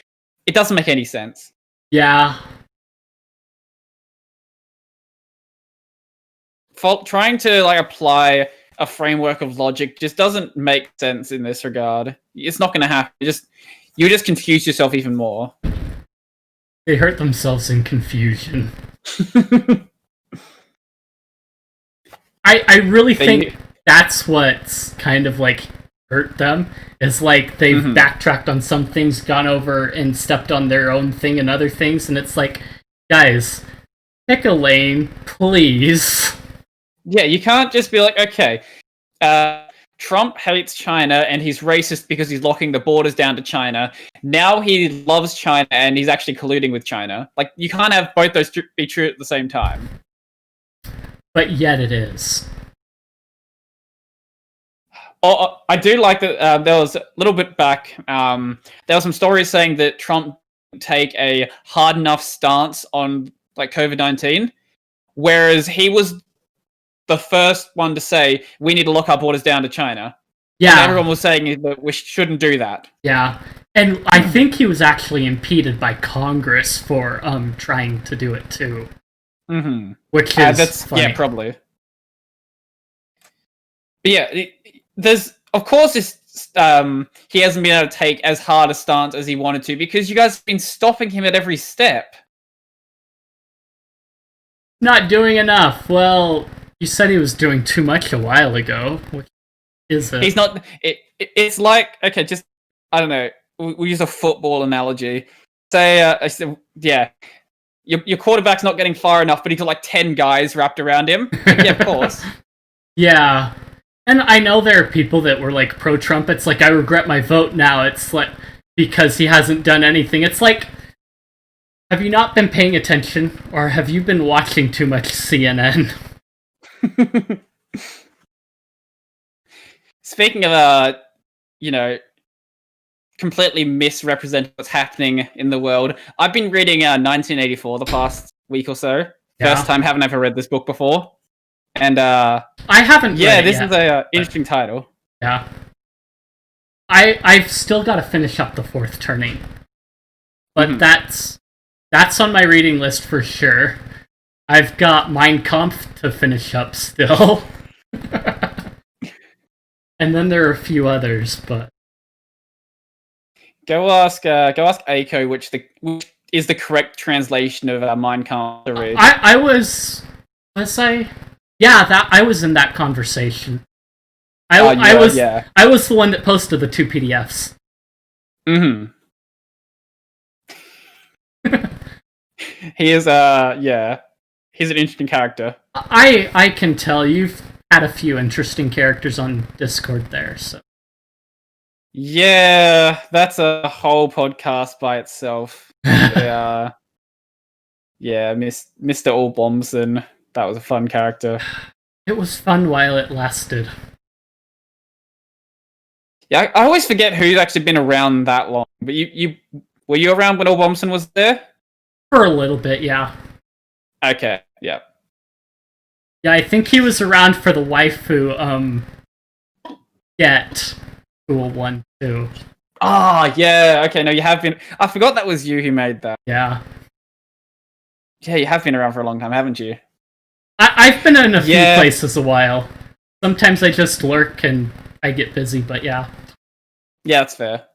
It doesn't make any sense. Yeah. Trying to, like, apply a framework of logic just doesn't make sense in this regard. It's not going to happen. You just confuse yourself even more. They hurt themselves in confusion. I really think that's what's kind of, like, hurt them. Is like they've backtracked on some things, gone over and stepped on their own thing and other things, and it's like, guys, pick a lane, please. Yeah, you can't just be like, okay, Trump hates China and he's racist because he's locking the borders down to China. Now he loves China and he's actually colluding with China. Like, you can't have both those be true at the same time. But yet it is. Oh, I do like that there was a little bit back, there were some stories saying that Trump didn't take a hard enough stance on, like, COVID-19, whereas he was the first one to say, we need to lock our borders down to China. Yeah. And everyone was saying that we shouldn't do that. Yeah. And I think he was actually impeded by Congress for trying to do it too. Mm-hmm. Which is funny. Yeah, probably. But yeah, there's of course this he hasn't been able to take as hard a stance as he wanted to because you guys have been stopping him at every step. Not doing enough. Well, you said he was doing too much a while ago. Which is it? He's not. It's like, okay, just I don't know. We use a football analogy. Say, yeah, your quarterback's not getting far enough, but he's got like 10 guys wrapped around him. Yeah, of course. Yeah. And I know there are people that were like pro-Trump. It's like, I regret my vote now. It's like, because he hasn't done anything. It's like, have you not been paying attention? Or have you been watching too much CNN? Speaking of, completely misrepresent what's happening in the world, I've been reading 1984 the past week or so. Yeah. First time, haven't ever read this book before. And I haven't read it this yet, is a interesting title. Yeah. I've still got to finish up the fourth turning. But that's on my reading list for sure. I've got Mein Kampf to finish up still. And then there are a few others, but Go ask Aiko which is the correct translation of Mein Kampf to read. I was I? Yeah, I was in that conversation. I was the one that posted the 2 PDFs. Mm-hmm. He is he's an interesting character. I can tell you've had a few interesting characters on Discord there, so. Yeah, that's a whole podcast by itself. Yeah, Mr. Allbombson. That was a fun character. It was fun while it lasted. Yeah, I always forget who's actually been around that long. But you were you around when Allbombson was there? For a little bit, yeah. Okay, yeah. Yeah, I think he was around for the waifu, Get Cool one too. Ah, yeah, okay, no, you have been... I forgot that was you who made that. Yeah. Yeah, you have been around for a long time, haven't you? I've been in a few places a while. Sometimes I just lurk and I get busy, but yeah. Yeah, that's fair.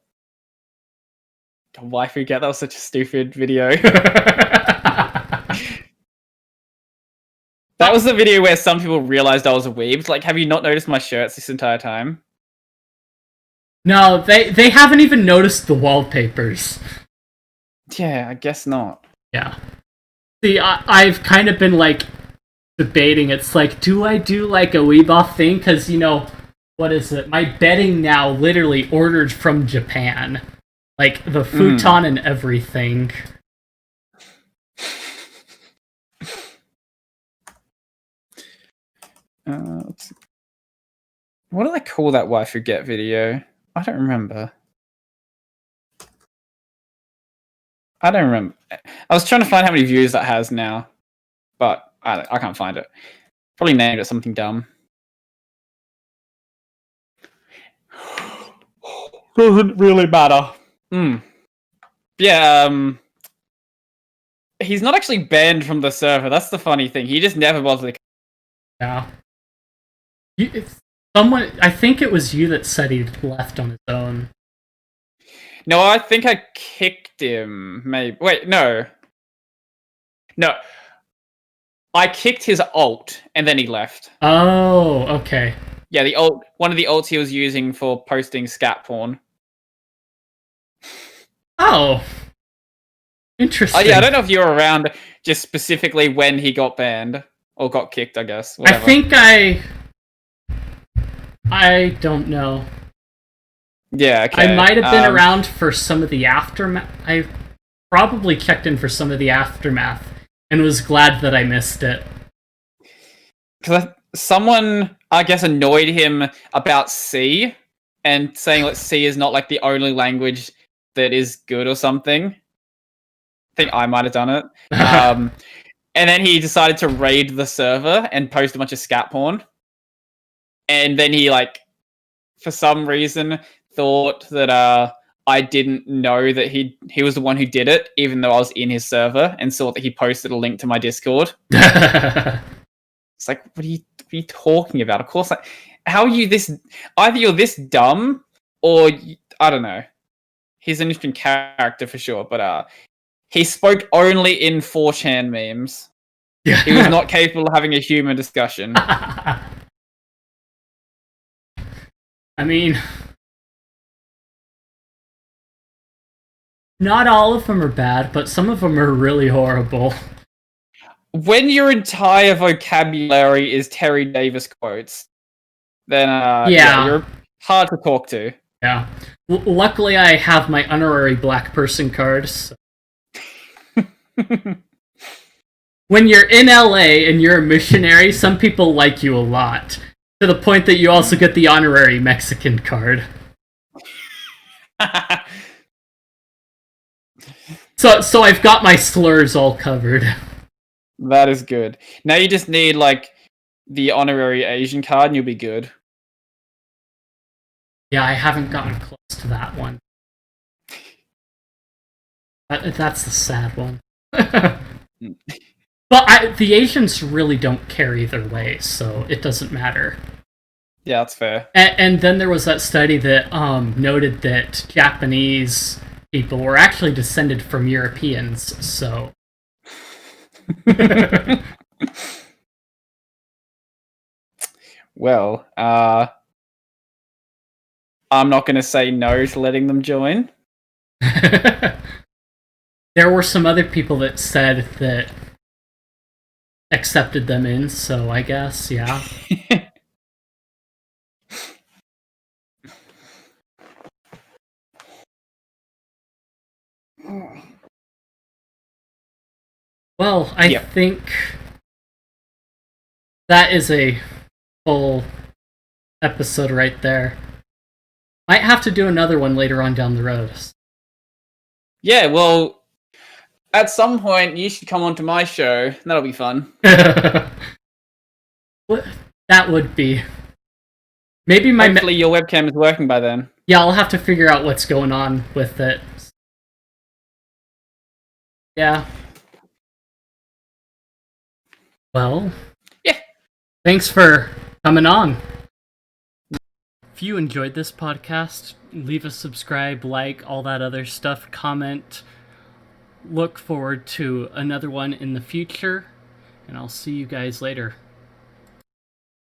God, waifu Get, that was such a stupid video. That was the video where some people realized I was a weeb. Like, have you not noticed my shirts this entire time? No, they haven't even noticed the wallpapers. Yeah, I guess not. Yeah. See, I've kind of been, like, debating. It's like, do I do, like, a weeb-off thing? Because, what is it? My bedding now literally ordered from Japan. Like, the futon and everything. Let's see. What did I call that waifu Get video? I don't remember. I was trying to find how many views that has now, but I can't find it. Probably named it something dumb. Doesn't really matter. Yeah, he's not actually banned from the server. That's the funny thing. He just never bothered to... Yeah. I think it was you that said he left on his own. No, I think I kicked him. Maybe. Wait, no. No. I kicked his ult, and then he left. Oh, okay. Yeah, one of the ults he was using for posting scat porn. Oh. Interesting. Oh, yeah, I don't know if you were around just specifically when he got banned. Or got kicked, I guess. Whatever. I think I don't know. Yeah, okay. I might have been around for some of the aftermath. I probably checked in for some of the aftermath and was glad that I missed it. Because someone, I guess, annoyed him about C and saying that C is not like the only language that is good or something. I think I might have done it. And then he decided to raid the server and post a bunch of scat porn. And then he, for some reason, thought that I didn't know that he was the one who did it, even though I was in his server, and saw that he posted a link to my Discord. It's like, what are you talking about? Of course, like, how are you this? Either you're this dumb, or I don't know. He's an interesting character for sure, but he spoke only in 4chan memes. Yeah. He was not capable of having a human discussion. I mean, not all of them are bad, but some of them are really horrible. When your entire vocabulary is Terry Davis quotes, then you're hard to talk to. Yeah. Luckily, I have my honorary black person card. So. When you're in LA and you're a missionary, some people like you a lot. To the point that you also get the honorary Mexican card. So I've got my slurs all covered. That is good. Now you just need, like, the honorary Asian card and you'll be good. Yeah, I haven't gotten close to that one. That's the sad one. But the Asians really don't care either way, so it doesn't matter. Yeah, that's fair. And then there was that study that noted that Japanese people were actually descended from Europeans, so... Well, I'm not going to say no to letting them join. There were some other people that said that accepted them in, so I guess, yeah. Well, I think that is a full episode right there. Might have to do another one later on down the road. Yeah, well, at some point you should come onto my show. That'll be fun. That would be. Maybe hopefully your webcam is working by then. Yeah, I'll have to figure out what's going on with it. Yeah. Well, yeah. Thanks for coming on. If you enjoyed this podcast, leave a subscribe, like, all that other stuff, comment. Look forward to another one in the future, and I'll see you guys later.